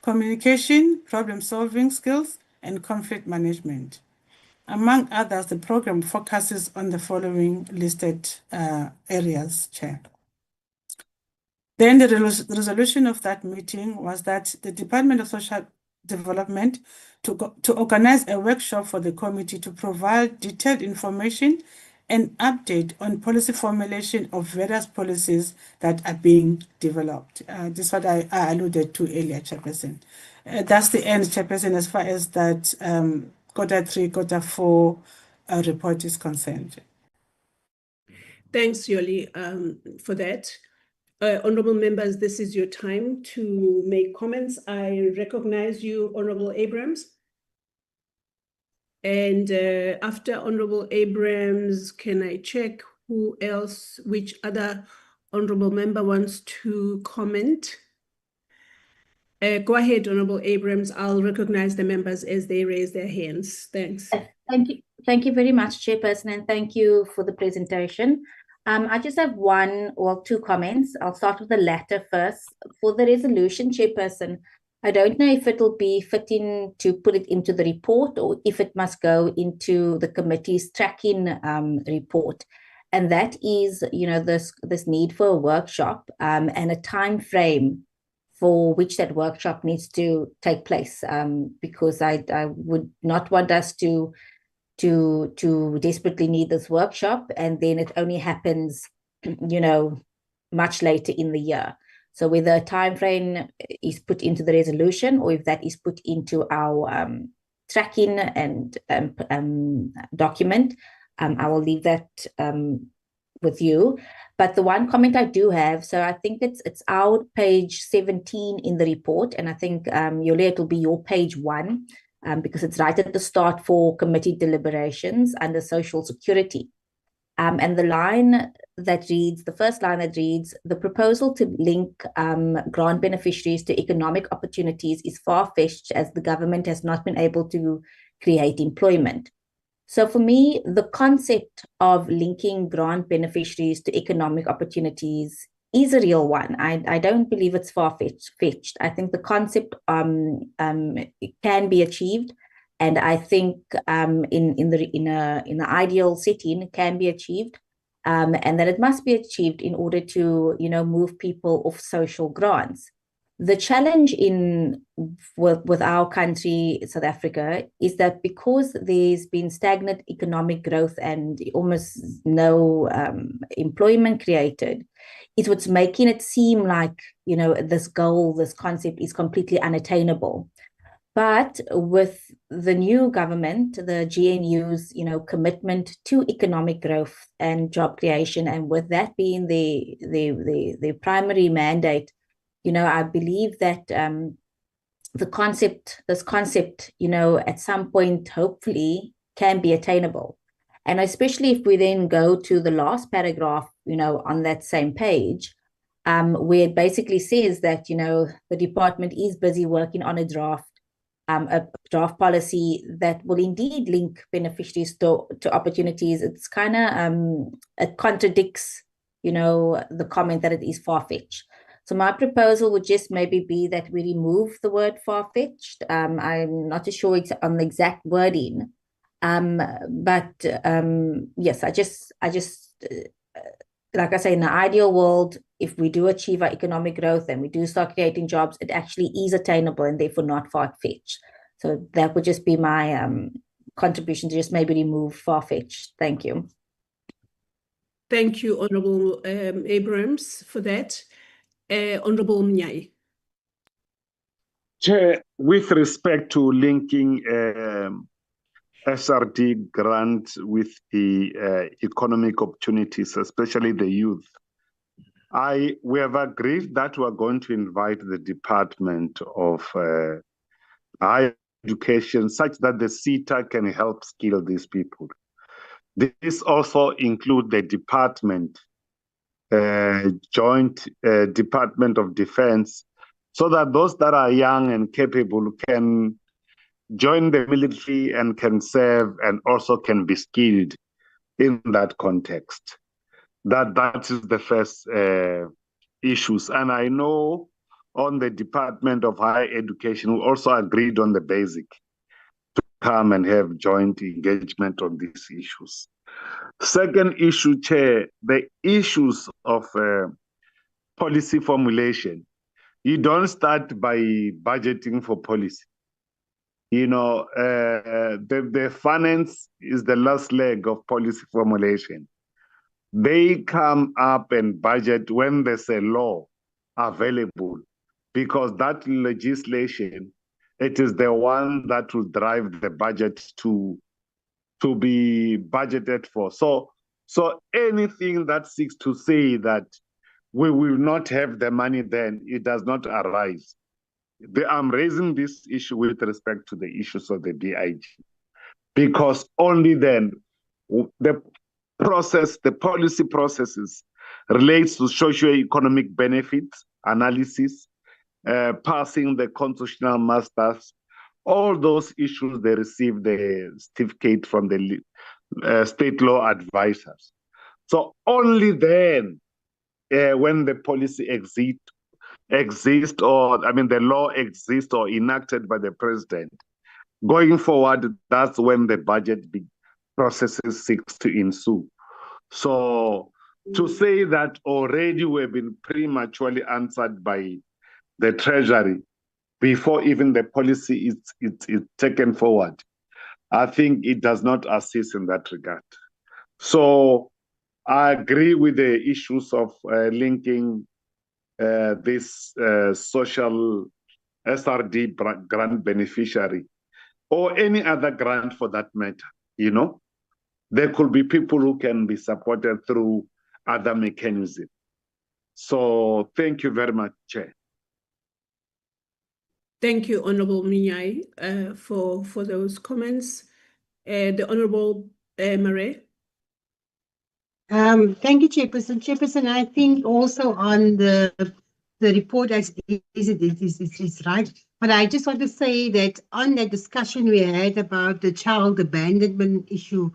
communication, problem-solving skills, and conflict management. Among others, the program focuses on the following listed areas, Chair. Then the resolution of that meeting was that the Department of Social Development to organize a workshop for the committee to provide detailed information and update on policy formulation of various policies that are being developed. This is what I alluded to earlier, Chairperson. That's the end, Chairperson, as far as that Q3, Q4 report is concerned. Thanks, Yoli, for that. Honorable members, this is your time to make comments. I recognize you, Honorable Abrams. And after Honorable Abrams, can I check who else, which other honorable member wants to comment? Go ahead, Honorable Abrams. I'll recognize the members as they raise their hands. Thanks. Thank you. Thank you very much, Chairperson, and thank you for the presentation. I just have one or two comments. I'll start with the latter first. For the resolution, Chairperson, I don't know if it'll be fitting to put it into the report or if it must go into the committee's tracking report. And that is, you know, this need for a workshop and a time frame for which that workshop needs to take place, because I would not want us to desperately need this workshop and then it only happens, you know, much later in the year. So whether a time frame is put into the resolution or if that is put into our tracking and document, I will leave that with you. But the one comment I do have, so I think it's our page 17 in the report, and I think Yoli, it will be your page 1, because it's right at the start for committee deliberations under social security. And the line that reads, the first line that reads, the proposal to link grant beneficiaries to economic opportunities is far-fetched as the government has not been able to create employment. So for me, the concept of linking grant beneficiaries to economic opportunities is a real one. I don't believe it's far-fetched. I think the concept can be achieved. And I think in the ideal setting can be achieved, and that it must be achieved in order to, you know, move people off social grants. The challenge with our country, South Africa, is that because there's been stagnant economic growth and almost no employment created, is what's making it seem like, you know, this goal, this concept is completely unattainable. But with the new government, the GNU's, you know, commitment to economic growth and job creation, and with that being the primary mandate, you know, I believe that this concept, you know, at some point, hopefully, can be attainable. And especially if we then go to the last paragraph, you know, on that same page, where it basically says that, you know, the department is busy working on a draft policy that will indeed link beneficiaries to opportunities. It's kind of, it contradicts, you know, the comment that it is far-fetched. So my proposal would just maybe be that we remove the word far-fetched. I'm not too sure on the exact wording. But yes, I just like I say, in the ideal world, if we do achieve our economic growth and we do start creating jobs, it actually is attainable and therefore not far-fetched. So that would just be my contribution, to just maybe remove far-fetched. Thank you. Thank you, Honorable Abrams, for that. Honorable Mnyai. Chair, with respect to linking SRD grant with the economic opportunities, especially the youth, we have agreed that we are going to invite the Department of Higher Education such that the CETA can help skill these people. This also includes the department, joint Department of Defense, so that those that are young and capable can join the military and can serve and also can be skilled in that context. That is the first issues. And I know on the Department of Higher Education, we also agreed on the basic to come and have joint engagement on these issues. Second issue, Chair, the issues of policy formulation. You don't start by budgeting for policy. You know, the finance is the last leg of policy formulation. They come up and budget when there's a law available, because that legislation, it is the one that will drive the budget to be budgeted for. So anything that seeks to say that we will not have the money, then it does not arise. I'm raising this issue with respect to the issues of the DIG, because only then the process, the policy processes relates to socio-economic benefits analysis, passing the constitutional masters, all those issues, they receive the certificate from the state law advisors. So only then, when the policy exists, or I mean the law exists or enacted by the president, going forward, that's when the budget processes seeks to ensue. So to say that already we've been prematurely answered by the Treasury before even the policy is taken forward, I think it does not assist in that regard. So I agree with the issues of linking this social SRD grant beneficiary or any other grant for that matter. You know, there could be people who can be supported through other mechanisms. So thank you very much, Chair. Thank you, Honorable Mnyai, for those comments. The Honorable Marais. Thank you, Chairperson. Chairperson, I think also on the report as it is right. But I just want to say that on that discussion we had about the child abandonment issue,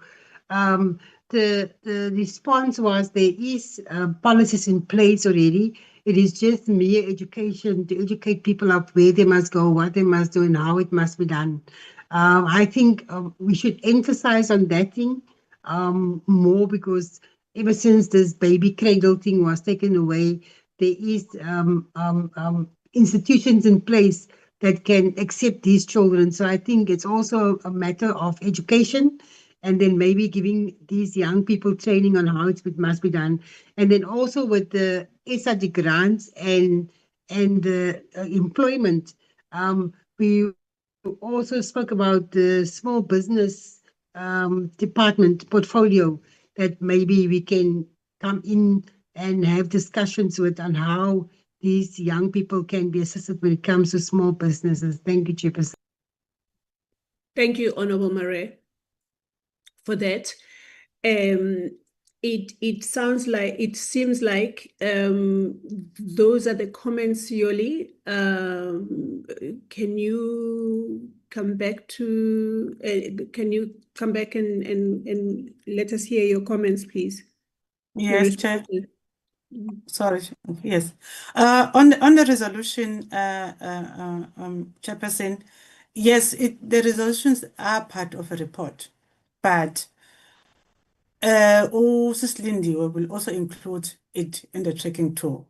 the response was there is policies in place already. It is just mere education to educate people of where they must go, what they must do, and how it must be done. I think we should emphasize on that thing more, because ever since this baby cradle thing was taken away, there is institutions in place that can accept these children. So I think it's also a matter of education, and then maybe giving these young people training on how it must be done. And then also with the SRD grants and the employment, we also spoke about the small business department portfolio, that maybe we can come in and have discussions with on how these young people can be assisted when it comes to small businesses. Thank you, Chairperson. Thank you, Honorable Marais, for that. It seems like those are the comments, Yoli. Can you come back and let us hear your comments, please? Yes, Chair. Sorry. Yes. On the resolution, Chairperson, yes, the resolutions are part of a report, but Sis Lindy will also include it in the tracking tool.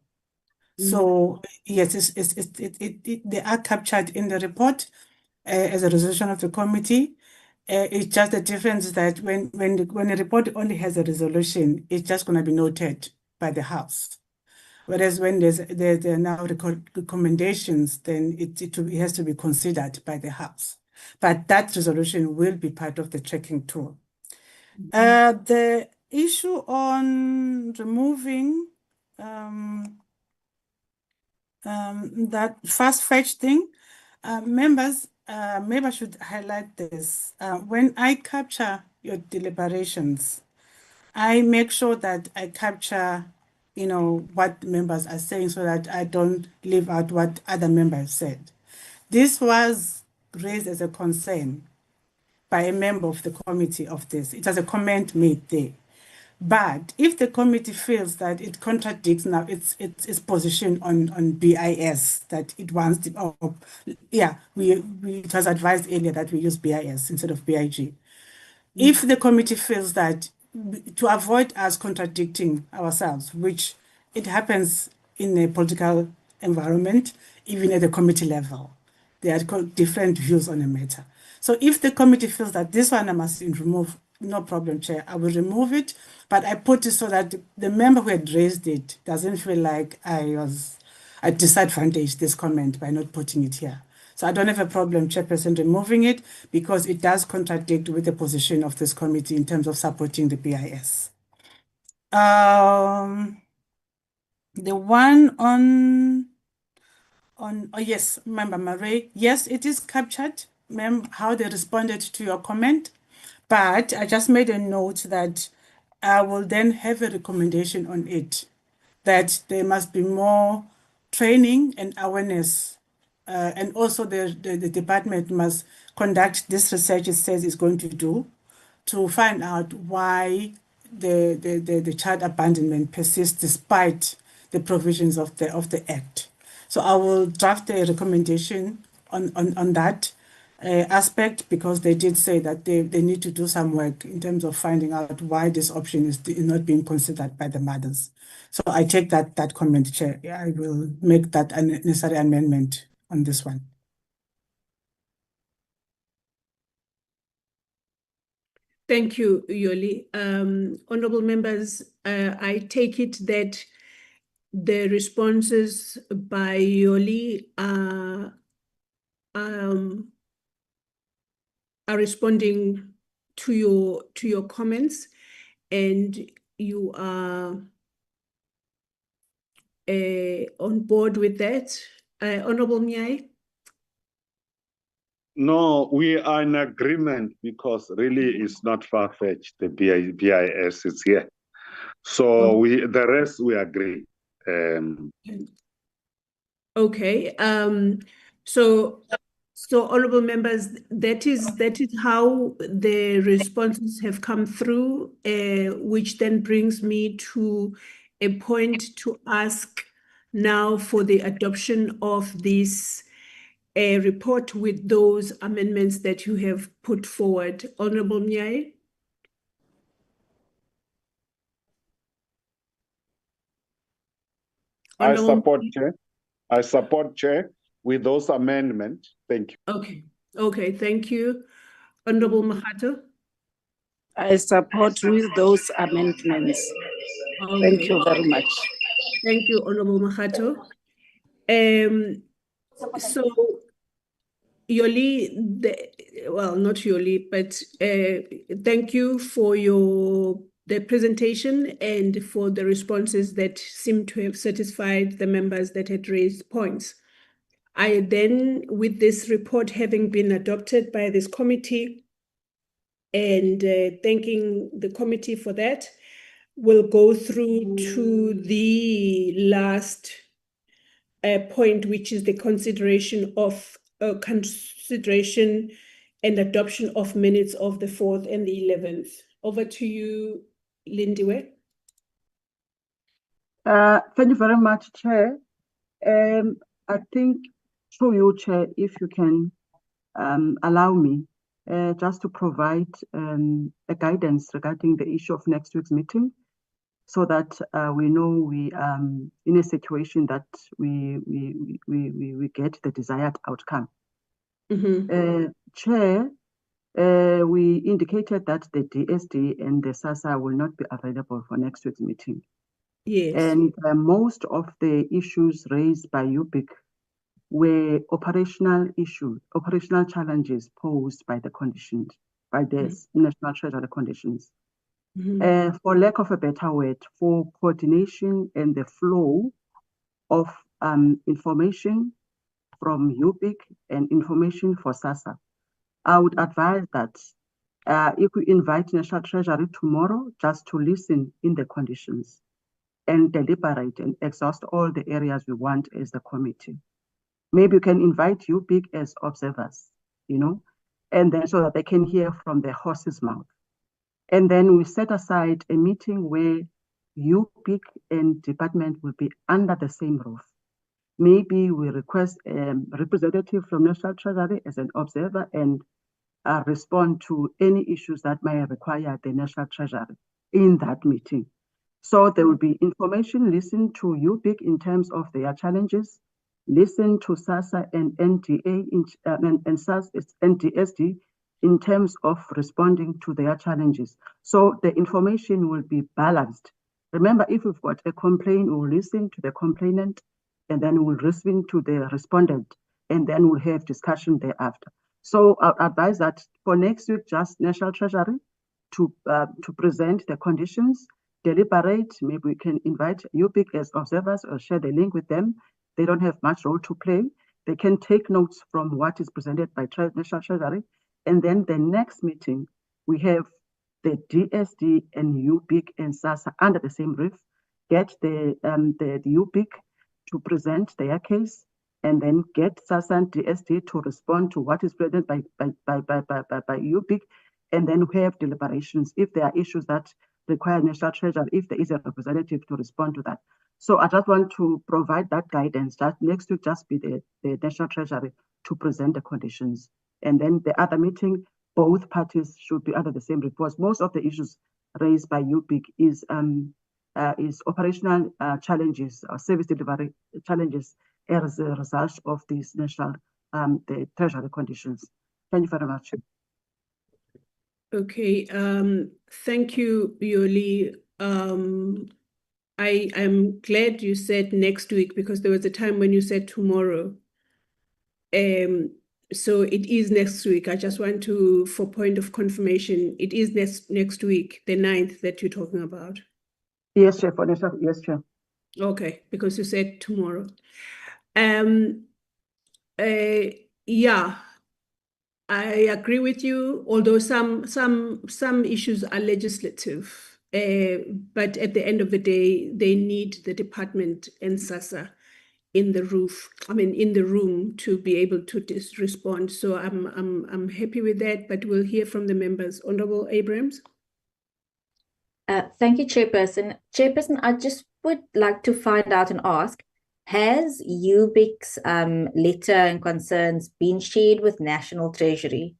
So yes, they are captured in the report as a resolution of the committee. It's just the difference that when a report only has a resolution, it's just going to be noted by the House. Whereas when there are now recommendations, then it has to be considered by the House. But that resolution will be part of the tracking tool. The issue on removing that fast fetch thing, members, maybe I should highlight this. When I capture your deliberations, I make sure that I capture, what members are saying so that I don't leave out what other members said. This was raised as a concern by a member of the committee of this. It was a comment made there. But if the committee feels that it contradicts now its position on BIS, that it wants to, it was advised earlier that we use BIS instead of BIG. If the committee feels that to avoid us contradicting ourselves, which it happens in a political environment, even at the committee level, there are different views on a matter. So if the committee feels that this one I must remove, no problem, Chair, I will remove it, but I put it so that the member who had raised it doesn't feel like I disadvantaged this comment by not putting it here. So I don't have a problem, Chairperson, removing it because it does contradict with the position of this committee in terms of supporting the BIS. The one oh yes, Member Murray, yes, it is captured, how they responded to your comment, but I just made a note that I will then have a recommendation on it, that there must be more training and awareness. And also the department must conduct this research it says it's going to do to find out why the child abandonment persists despite the provisions of the Act. So I will draft a recommendation on that aspect because they did say that they need to do some work in terms of finding out why this option is not being considered by the mothers. So I take that comment, Chair. I will make that a necessary amendment on this one. Thank you, Yoli. Honorable members, I take it that the responses by Yoli are responding to your comments, and you are on board with that. Honorable Mnyai? No, we are in agreement because really it's not far-fetched. The BIS is here. So the rest we agree. Okay. So honorable members, that is how the responses have come through, which then brings me to a point to ask now for the adoption of this report with those amendments that you have put forward. Honorable Mnyai? I support, Chair. I support, Chair, with those amendments. Thank you. Okay, thank you. Honorable Makgato? I support with those amendments. Thank you very much. Thank you, Honorable Makgato. So Yoli, well, not Yoli, but thank you for the presentation and for the responses that seem to have satisfied the members that had raised points. I then, with this report having been adopted by this committee and thanking the committee for that, will go through to the last point, which is the consideration and adoption of minutes of the 4th and the 11th. Over to you, Lindiwe. Thank you very much, Chair. I think through you, Chair, if you can allow me just to provide a guidance regarding the issue of next week's meeting, so that we know we in a situation that we get the desired outcome. Chair, we indicated that the DSD and the SASA will not be available for next week's meeting. Yes. And most of the issues raised by UBIC were operational issues, operational challenges posed by the conditions, by the National Treasury conditions. For lack of a better word, for coordination and the flow of information from UBIC and information for SASSA, I would advise that if we invite National Treasury tomorrow just to listen in the conditions and deliberate and exhaust all the areas we want as the committee. Maybe you can invite UBIC as observers, and then so that they can hear from the horse's mouth. And then we set aside a meeting where UBIC and department will be under the same roof. Maybe we request a representative from National Treasury as an observer and respond to any issues that may require the National Treasury in that meeting. So there will be information, listen to UBIC in terms of their challenges, listen to SASSA and NDA and SAS, NDSD in terms of responding to their challenges. So the information will be balanced. Remember, if we've got a complaint, we'll listen to the complainant, and then we'll listen to the respondent, and then we'll have discussion thereafter. So I advise that for next week, just National Treasury to present the conditions, deliberate. Maybe we can invite UBIC as observers or share the link with them. They don't have much role to play. They can take notes from what is presented by National Treasury. And then the next meeting, we have the DSD and UBIC and SASSA under the same roof. Get the UBIC to present their case, and then get SASSA and DSD to respond to what is presented by UBIC, and then we have deliberations if there are issues that require National Treasury, if there is a representative to respond to that. So I just want to provide that guidance that next week just be the National Treasury to present the conditions. And then the other meeting, both parties should be under the same reports. Most of the issues raised by UBIC is operational challenges or service delivery challenges as a result of these national the Treasury conditions. Thank you very much. Okay, thank you, Yoli. I'm glad you said next week because there was a time when you said tomorrow. So it is next week. I just want to, for point of confirmation, it is next week, the 9th that you're talking about. Yes, Chair. Yes, Chair. Okay, because you said tomorrow. Yeah, I agree with you, although some issues are legislative, but at the end of the day, they need the department and SASSA in the room to be able to respond. So I'm happy with that, but we'll hear from the members. Honorable Abrams. Thank you, Chairperson. Chairperson, I just would like to find out and ask, has UBIC's letter and concerns been shared with National Treasury?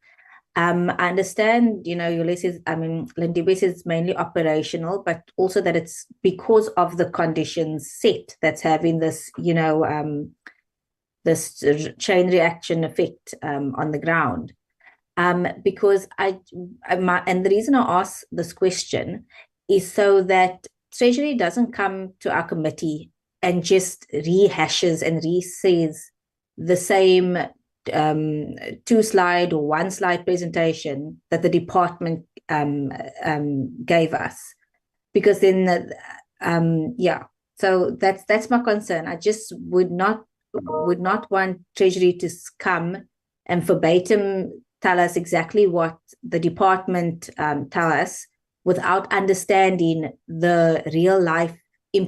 I understand, Lindiwe says it's mainly operational, but also that it's because of the conditions set that's having this, this chain reaction effect on the ground. Because and the reason I ask this question is so that Treasury doesn't come to our committee and just rehashes and re-says the same 2-slide or 1-slide presentation that the department gave us, because then so that's my concern. I just would not want Treasury to come and verbatim tell us exactly what the department tell us without understanding the real life use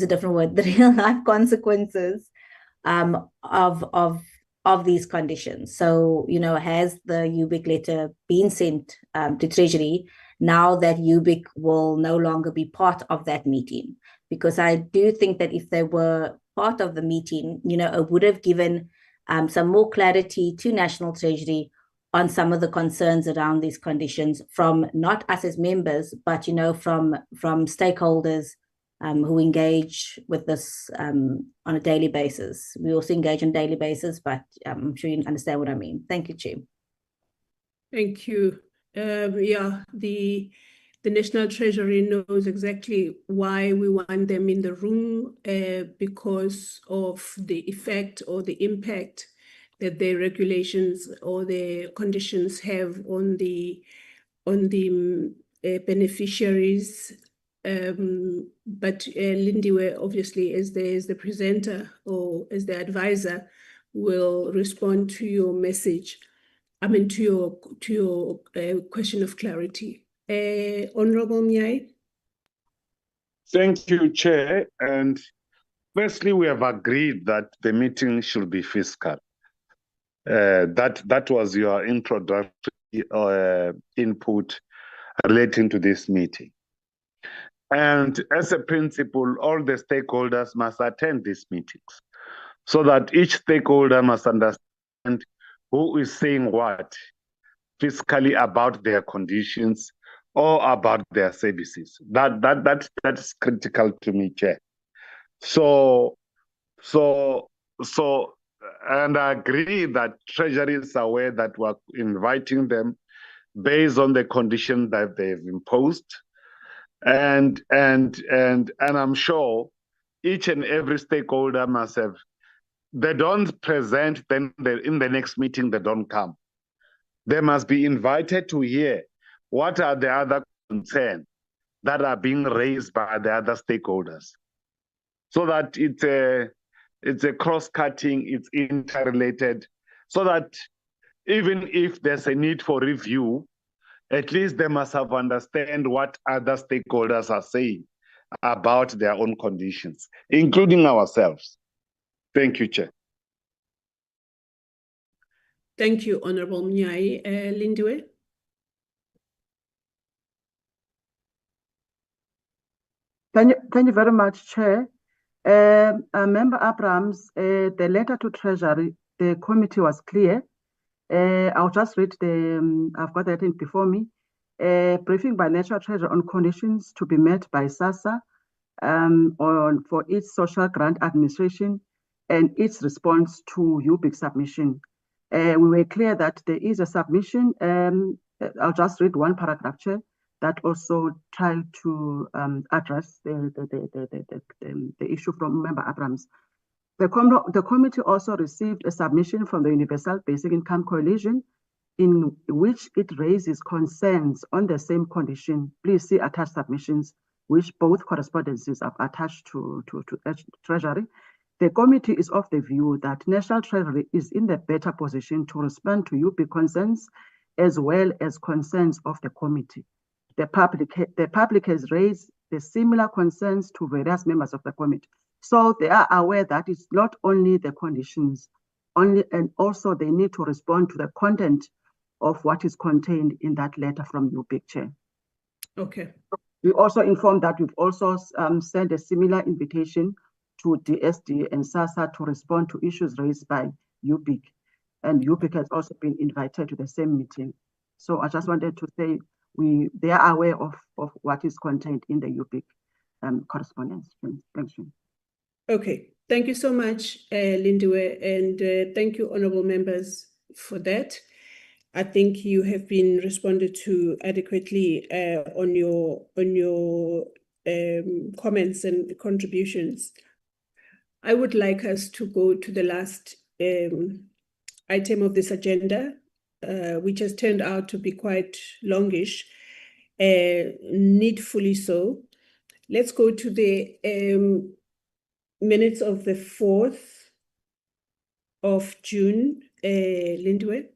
a different word, the real life consequences of these conditions. So, has the UBIC letter been sent to Treasury now that UBIC will no longer be part of that meeting? Because I do think that if they were part of the meeting, it would have given some more clarity to National Treasury on some of the concerns around these conditions from not us as members, but, from stakeholders who engage with this on a daily basis. We also engage on a daily basis, but I'm sure you understand what I mean. Thank you, Chair. Thank you. Yeah, the The National Treasury knows exactly why we want them in the room, because of the effect or the impact that the regulations or the conditions have on the beneficiaries. But Lindiwe, obviously, as the presenter or as the advisor, will respond to your message. I mean, to your question of clarity. Honorable Mnyai. Thank you, Chair. And firstly, we have agreed that the meeting should be fiscal. That was your introductory input relating to this meeting. And as a principle, all the stakeholders must attend these meetings so that each stakeholder must understand who is saying what fiscally about their conditions or about their services. That's critical to me, Chair. So, and I agree that Treasury is aware that we're inviting them based on the condition that they've imposed. And I'm sure each and every stakeholder must have, they don't present, then in the next meeting, they don't come. They must be invited to hear what are the other concerns that are being raised by the other stakeholders, so that it's a cross-cutting, it's interrelated, so that even if there's a need for review, at least they must have understand what other stakeholders are saying about their own conditions, including ourselves. Thank you, Chair. Thank you, Honorable Mnyai. Lindiwe. Thank you very much, Chair. Member Abrams, the letter to Treasury, the committee was clear. I'll just read I've got that in before me. Briefing by National Treasury on conditions to be met by SASSA for its social grant administration and its response to UBIC submission. We were clear that there is a submission. I'll just read one paragraph, Chair, that also tried to address the issue from Member Abrams. The committee also received a submission from the Universal Basic Income Coalition in which it raises concerns on the same condition. Please see attached submissions, which both correspondences are attached to Treasury. The committee is of the view that National Treasury is in the better position to respond to UB concerns as well as concerns of the committee. The public has raised the similar concerns to various members of the committee. So they are aware that it's not only the conditions, and also they need to respond to the content of what is contained in that letter from UBIC, Chair. Okay. We also informed that we've also sent a similar invitation to DSD and SASSA to respond to issues raised by UBIC. And UBIC has also been invited to the same meeting. So I just wanted to say they are aware of what is contained in the UBIC correspondence. Thank you. Okay, thank you so much, Lindiwe, and thank you, honorable members, for that. I think you have been responded to adequately on your comments and contributions. I would like us to go to the last item of this agenda, which has turned out to be quite longish, needfully so. Let's go to the minutes of the 4th of June, Lindiwe.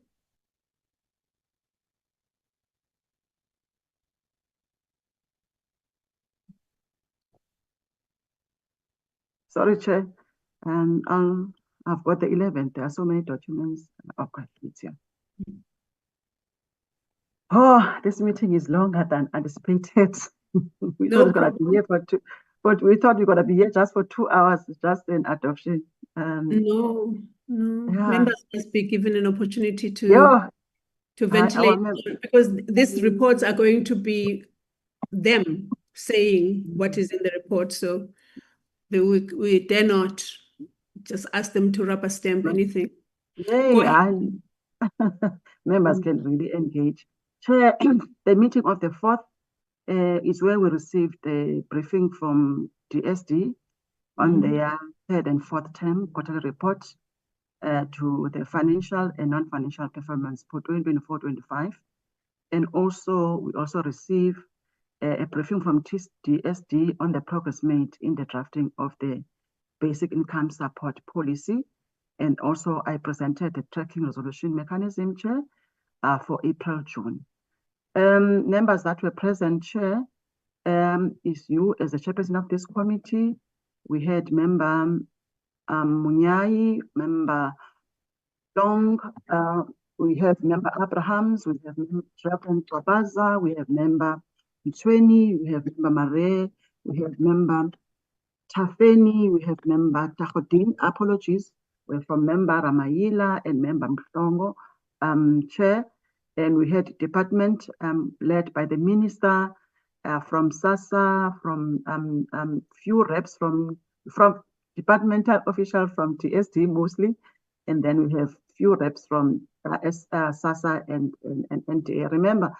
Sorry, Chair. I've got the 11th. There are so many documents. Okay, it's here. Oh, this meeting is longer than anticipated. We thought we were going to be here but we thought we were going to be here just for 2 hours, just an adoption. No. Yeah. Members must be given an opportunity to ventilate, because these reports are going to be them saying what is in the report. So we dare not just ask them to rubber stamp anything. Members can really engage. Chair, the meeting of the 4th is where we received a briefing from DSD on their third and fourth term quarterly report to the financial and non-financial performance for 2024-25. And also, we also received a briefing from DSD on the progress made in the drafting of the basic income support policy. And also, I presented the tracking resolution mechanism, Chair, for April, June. Members that were present, Chair, is you as the chairperson of this committee. We had member Munyai, member Long, we have member Abrahams, we have Reverend Twabaza, we have member Mtweni, we have member Mare, we have member Tafeni, we have member Tahodin, apologies. We're from member Ramayila and member Mhlongo, Chair. And we had department led by the minister from SASSA, from few reps from departmental officials from TSD mostly. And then we have few reps from SASSA and NTA. Remember,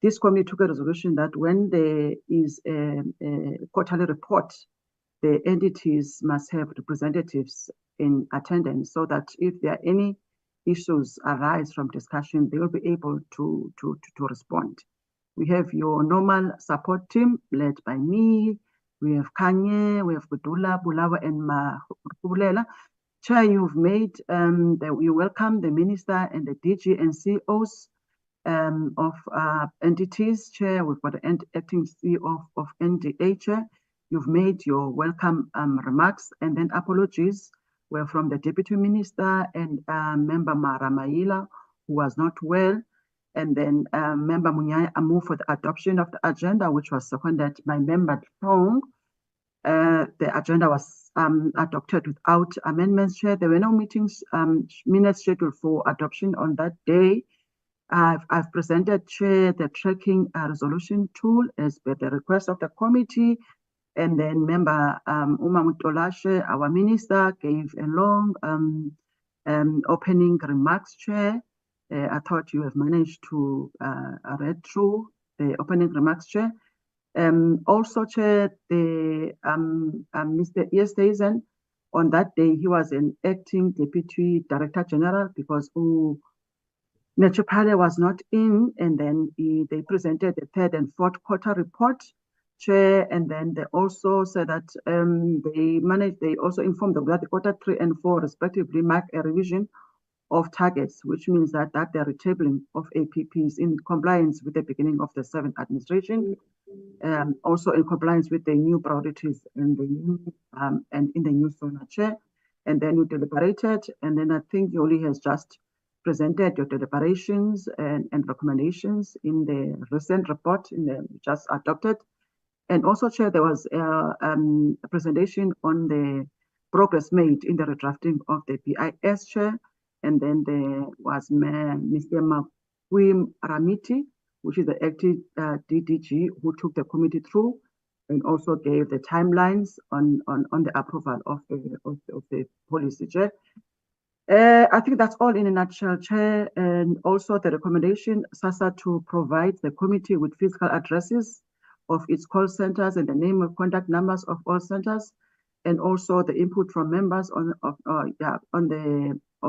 this committee took a resolution that when there is a quarterly report, the entities must have representatives in attendance so that if there are any issues arise from discussion, they will be able to respond. We have your normal support team led by me. We have Kanye, we have Budula, Bulawa, and Mahulela. Chair, you've made, you welcome the minister and the DG and CEOs of entities. Chair, we've got the acting CEO of NDA, Chair. You've made your welcome remarks, and then apologies were from the Deputy Minister and Member Ramayila, who was not well, and then Member Munyai moved for the adoption of the agenda, which was seconded by Member Thong. The agenda was adopted without amendments, Chair. There were no minutes scheduled for adoption on that day. I've presented, Chair, the tracking resolution tool as per the request of the committee. And then Member Uma Mutolashe, our minister, gave a long opening remarks, Chair. I thought you have managed to read through the opening remarks, Chair. Also, Chair, the Mr. Easthuizen, on that day, he was an acting Deputy Director General because Netshepale was not in, and then they presented the third and fourth quarter report, Chair, and then they also said that they also informed them that the quarter 3 and 4 respectively mark a revision of targets, which means that the retabling of APPs in compliance with the beginning of the 7th administration, also in compliance with the new priorities and the new and in the new SONA, Chair. And then we deliberated, and then I think Yoli has just presented your deliberations and recommendations in the recent report just adopted. And also, Chair, there was a presentation on the progress made in the redrafting of the BIS, Chair. And then there was Mr. Makwim Ramiti, which is the acting DDG, who took the committee through and also gave the timelines on the approval of the policy, Chair. I think that's all in a nutshell, Chair. And also the recommendation, SASSA, to provide the committee with physical addresses of its call centers and the name of contact numbers of all centers, and also the input from members of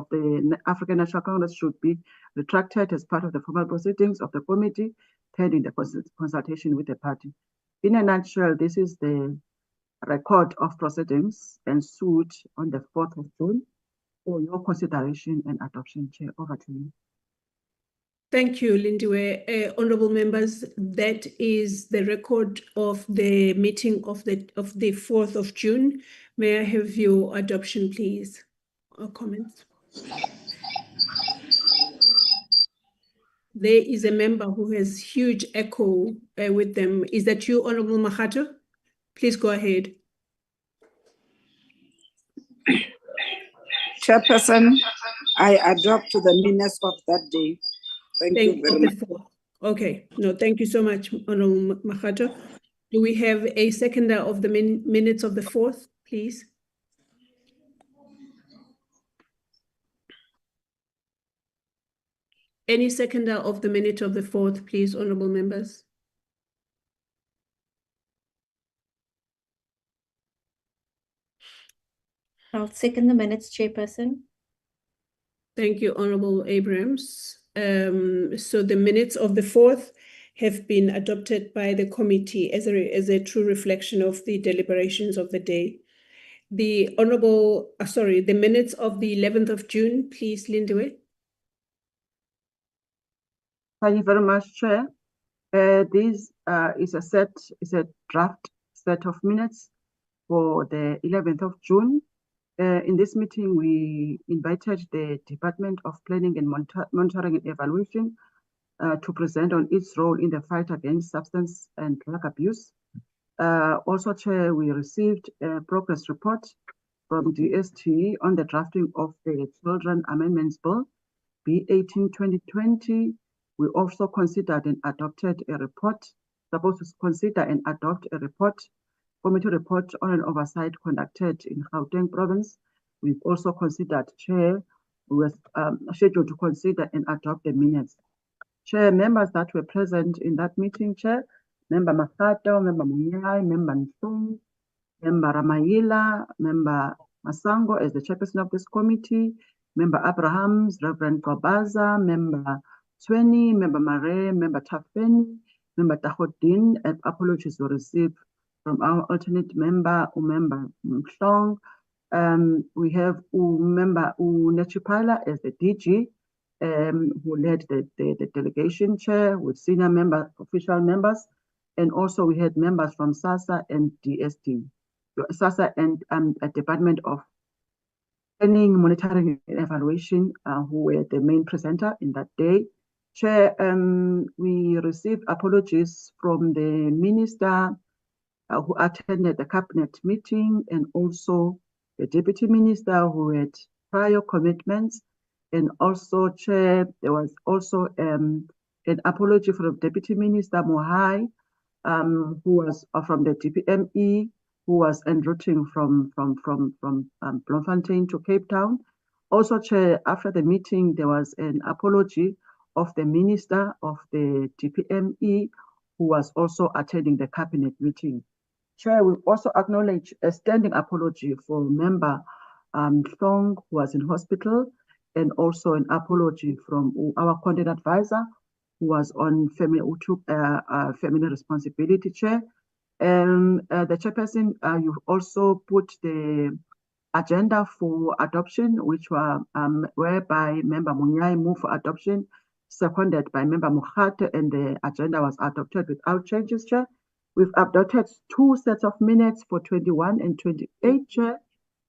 the African National Congress should be retracted as part of the formal proceedings of the committee, pending the consultation with the party. In a nutshell, this is the record of proceedings ensued on the 4th of June for your consideration and adoption, Chair. Over to you. Thank you, Lindiwe. Honorable members, that is the record of the meeting of the 4th of June. May I have your adoption, please, or comments? There is a member who has huge echo with them. Is that you, Honorable Mahato? Please go ahead. Chairperson, I adopt the minutes of that day. Thank you very much. Okay. No, thank you so much, Honorable Mahato. Do we have a seconder of the minutes of the 4th, please? Any seconder of the minute of the 4th, please, honorable members? I'll second the minutes, Chairperson. Thank you, Honorable Abrams. So the minutes of the 4th have been adopted by the committee as a true reflection of the deliberations of the day. The minutes of the 11th of June, please, Lindiwe. Thank you very much, Chair. This is a draft set of minutes for the 11th of June. In this meeting, we invited the Department of Planning and Monitoring and Evaluation to present on its role in the fight against substance and drug abuse. Also, Chair, we received a progress report from DST on the drafting of the Children Amendments Bill, B18-2020. We also considered and adopted a report, supposed to consider and adopt a report, committee report on an oversight conducted in Gauteng province. We've also considered, Chair, we were scheduled to consider and adopt the minutes. Chair, members that were present in that meeting, Chair, Member Makato, Member Munyai, Member Ntung, Member Ramayila, Member Masango as the chairperson of this committee, Member Abrahams, Reverend Kwabaza, Member Sweni, Member Mare, Member Tafeni, Member Tahodin, and apologies were received from our alternate member, Member Mhlong. We have Member Nechipala as the DG, who led the delegation chair with senior official members, and also we had members from SASA and DST, SASA and Department of Planning, Monitoring and Evaluation, who were the main presenter in that day. Chair, we received apologies from the minister who attended the cabinet meeting, and also the deputy minister who had prior commitments. And also, Chair, there was also an apology from Deputy Minister Mohai, who was from the DPME, who was en routing from Bloemfontein to Cape Town. Also, Chair, after the meeting, there was an apology of the minister of the DPME, who was also attending the cabinet meeting. Chair, we also acknowledge a standing apology for Member Thong, who was in hospital, and also an apology from our content advisor, who was on family responsibility, Chair. And the chairperson, you've also put the agenda for adoption, which were whereby Member Munyai moved for adoption, seconded by Member Mukhato, and the agenda was adopted without changes, Chair. We've adopted 2 sets of minutes for 21 and 28, Chair,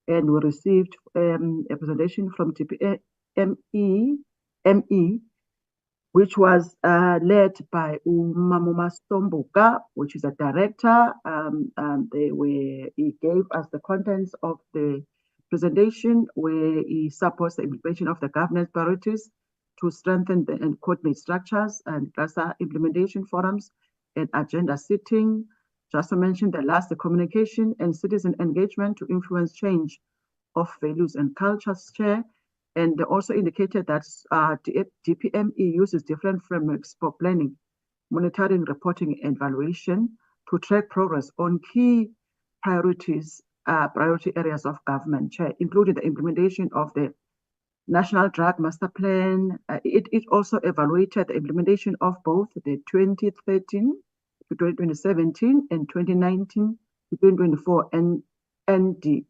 and we received a presentation from ME, which was led by Umamuma Sombuka, which is a director. He gave us the contents of the presentation, where he supports the implementation of the governance priorities to strengthen and coordinate structures and cluster implementation forums and agenda setting. Just to mention the communication and citizen engagement to influence change of values and cultures, Chair. And they also indicated that DPME uses different frameworks for planning, monitoring, reporting, and evaluation to track progress on key priority areas of government, Chair, including the implementation of the National Drug Master Plan. It also evaluated the implementation of both the 2013 to 2017 and 2019 to 2024 and NDMPS.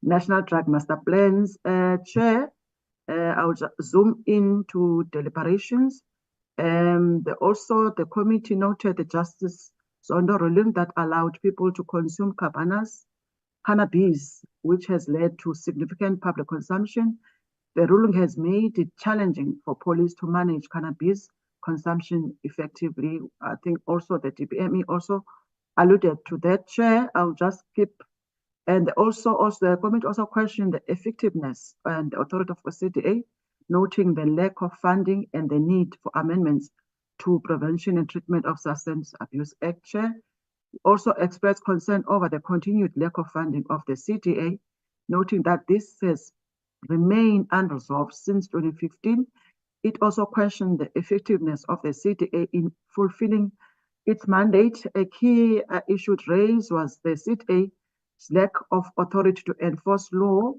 National Drug Master Plans, Chair. I'll zoom into deliberations. The committee noted the Justice Zondo ruling that allowed people to consume cannabis, which has led to significant public consumption. The ruling has made it challenging for police to manage cannabis consumption effectively. I think also the DPME also alluded to that, Chair. I'll just skip. And also the committee also questioned the effectiveness and the authority of the CDA, noting the lack of funding and the need for amendments to Prevention and Treatment of Substance Abuse Act, Chair. Also expressed concern over the continued lack of funding of the CDA, noting that this has remained unresolved since 2015. It also questioned the effectiveness of the CDA in fulfilling its mandate. A key issue raised was the CDA lack of authority to enforce law.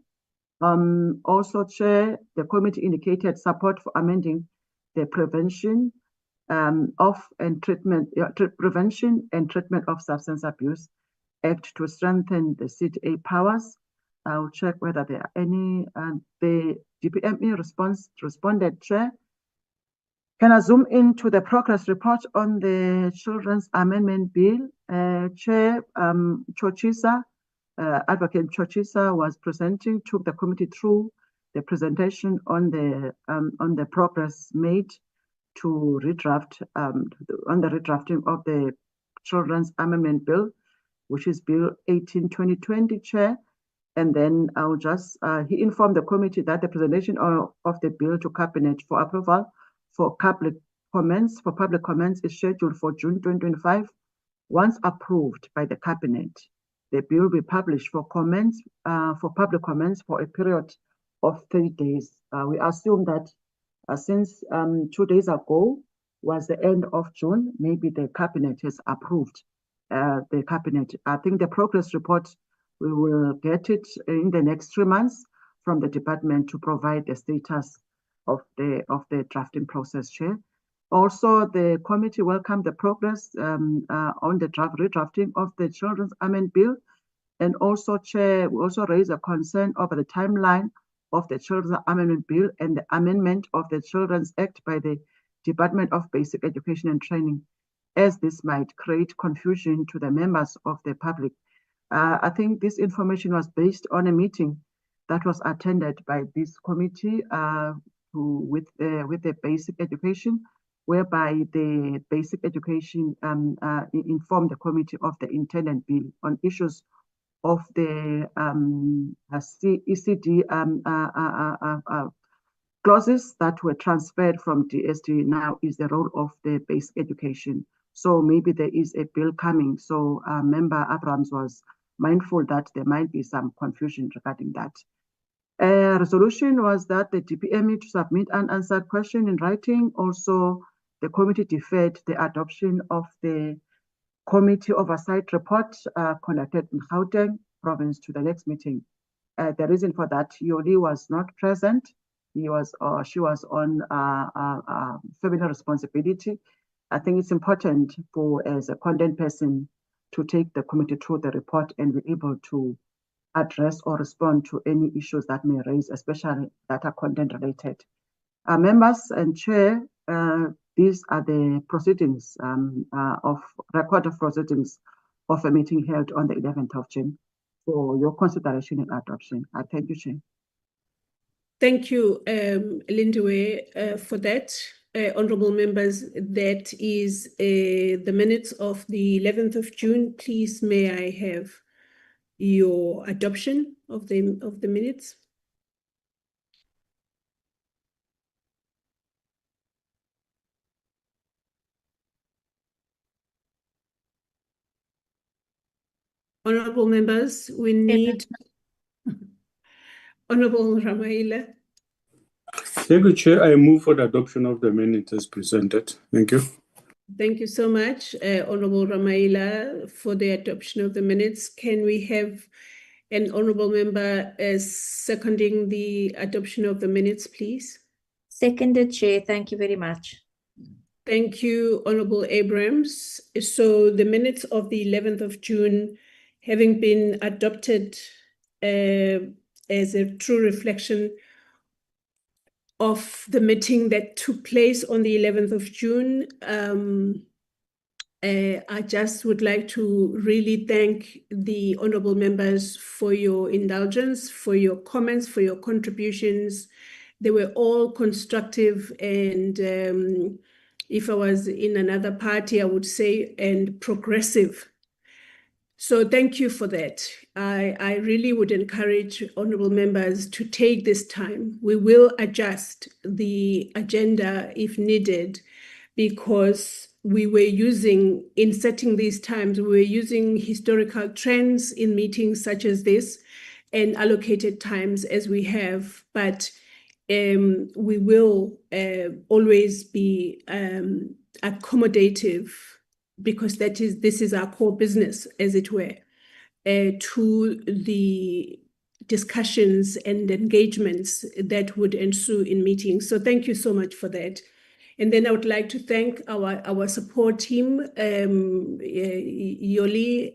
Also, Chair, the committee indicated support for amending the Prevention and Treatment of Substance Abuse Act to strengthen the CDA powers. I'll check whether there are any. The DPME responded, Chair. Can I zoom into the progress report on the Children's Amendment Bill? Chair Chochisa, Advocate Chochisa was presenting, took the committee through the presentation on the progress made to redraft, on the redrafting of the Children's Amendment Bill, which is Bill 18/2020, Chair. And then I'll just, he informed the committee that the presentation of the bill to Cabinet for approval for public comments is scheduled for June 2025. Once approved by the Cabinet, the bill will be published for comments, for public comments for a period of 30 days. We assume that since 2 days ago was the end of June, maybe the Cabinet has approved the Cabinet. I think the progress report, we will get it in the next 3 months from the department to provide the status of the drafting process, Chair. Also, the committee welcomed the progress on the redrafting of the Children's Amendment Bill. And also, Chair, we also raised a concern over the timeline of the Children's Amendment Bill and the amendment of the Children's Act by the Department of Basic Education and Training, as this might create confusion to the members of the public. I think this information was based on a meeting that was attended by this committee with the basic education, whereby the basic education informed the committee of the intended bill on issues of the ECD clauses that were transferred from DST. Now is the role of the basic education. So maybe there is a bill coming. So Member Abrams was mindful that there might be some confusion regarding that. Resolution was that the DPME to submit an unanswered question in writing. Also, the committee deferred the adoption of the committee oversight report conducted in Gauteng province to the next meeting. The reason for that, Yoli was not present. She was on family responsibility. I think it's important for, as a content person, to take the committee through the report and be able to address or respond to any issues that may raise, especially that are content related. Members and Chair, these are the proceedings of record of proceedings of a meeting held on the 11th of June for your consideration and adoption. I thank you, Chair. Thank you, Lindiwe, for that. Honorable members, that is the minutes of the 11th of June. Please, may I have your adoption of the minutes? Honorable members, we need Honorable Ramaila. Thank you, Chair. I move for the adoption of the minutes as presented. Thank you. Thank you so much, Honorable Ramaila, for the adoption of the minutes. Can we have an honorable member seconding the adoption of the minutes, please? Seconded, Chair. Thank you very much. Thank you, Honorable Abrams. So the minutes of the 11th of June, having been adopted as a true reflection of the meeting that took place on the 11th of June, I just would like to really thank the honorable members for your indulgence, for your comments, for your contributions. They were all constructive and if I was in another party, I would say, and progressive. So thank you for that. I really would encourage honorable members to take this time. We will adjust the agenda if needed, because we were using, in setting these times, we were using historical trends in meetings such as this and allocated times as we have, but we will always be accommodative, because this is our core business, as it were. to the discussions and engagements that would ensue in meetings. So thank you so much for that. And then I would like to thank our support team, Yoli,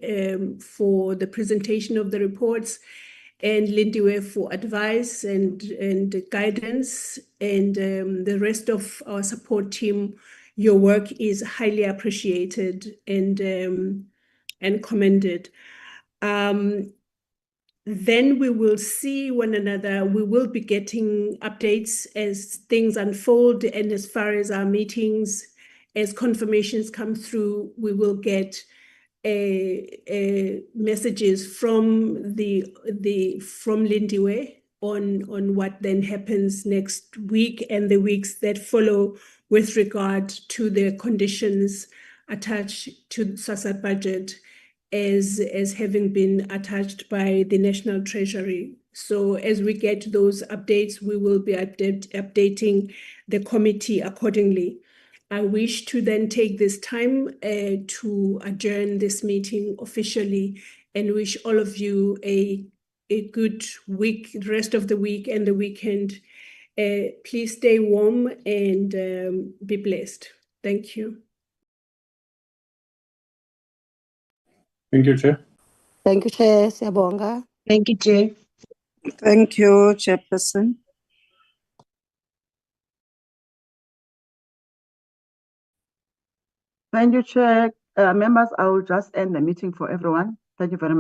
for the presentation of the reports, and Lindiwe for advice and guidance, and the rest of our support team. Your work is highly appreciated and commended. Then we will see one another. We will be getting updates as things unfold, and as far as our meetings, as confirmations come through, we will get messages from Lindiwe on what then happens next week and the weeks that follow with regard to the conditions attached to the SASSA budget as having been attached by the National Treasury. So as we get those updates, we will be updating the committee accordingly. I wish to then take this time to adjourn this meeting officially and wish all of you a good week, rest of the week and the weekend. Please stay warm and be blessed. Thank you. Thank you, Chair. Thank you, Chair. Siyabonga. Thank you, Chair. Thank you, Chairperson. Thank you, Chair. Members, I will just end the meeting for everyone. Thank you very much.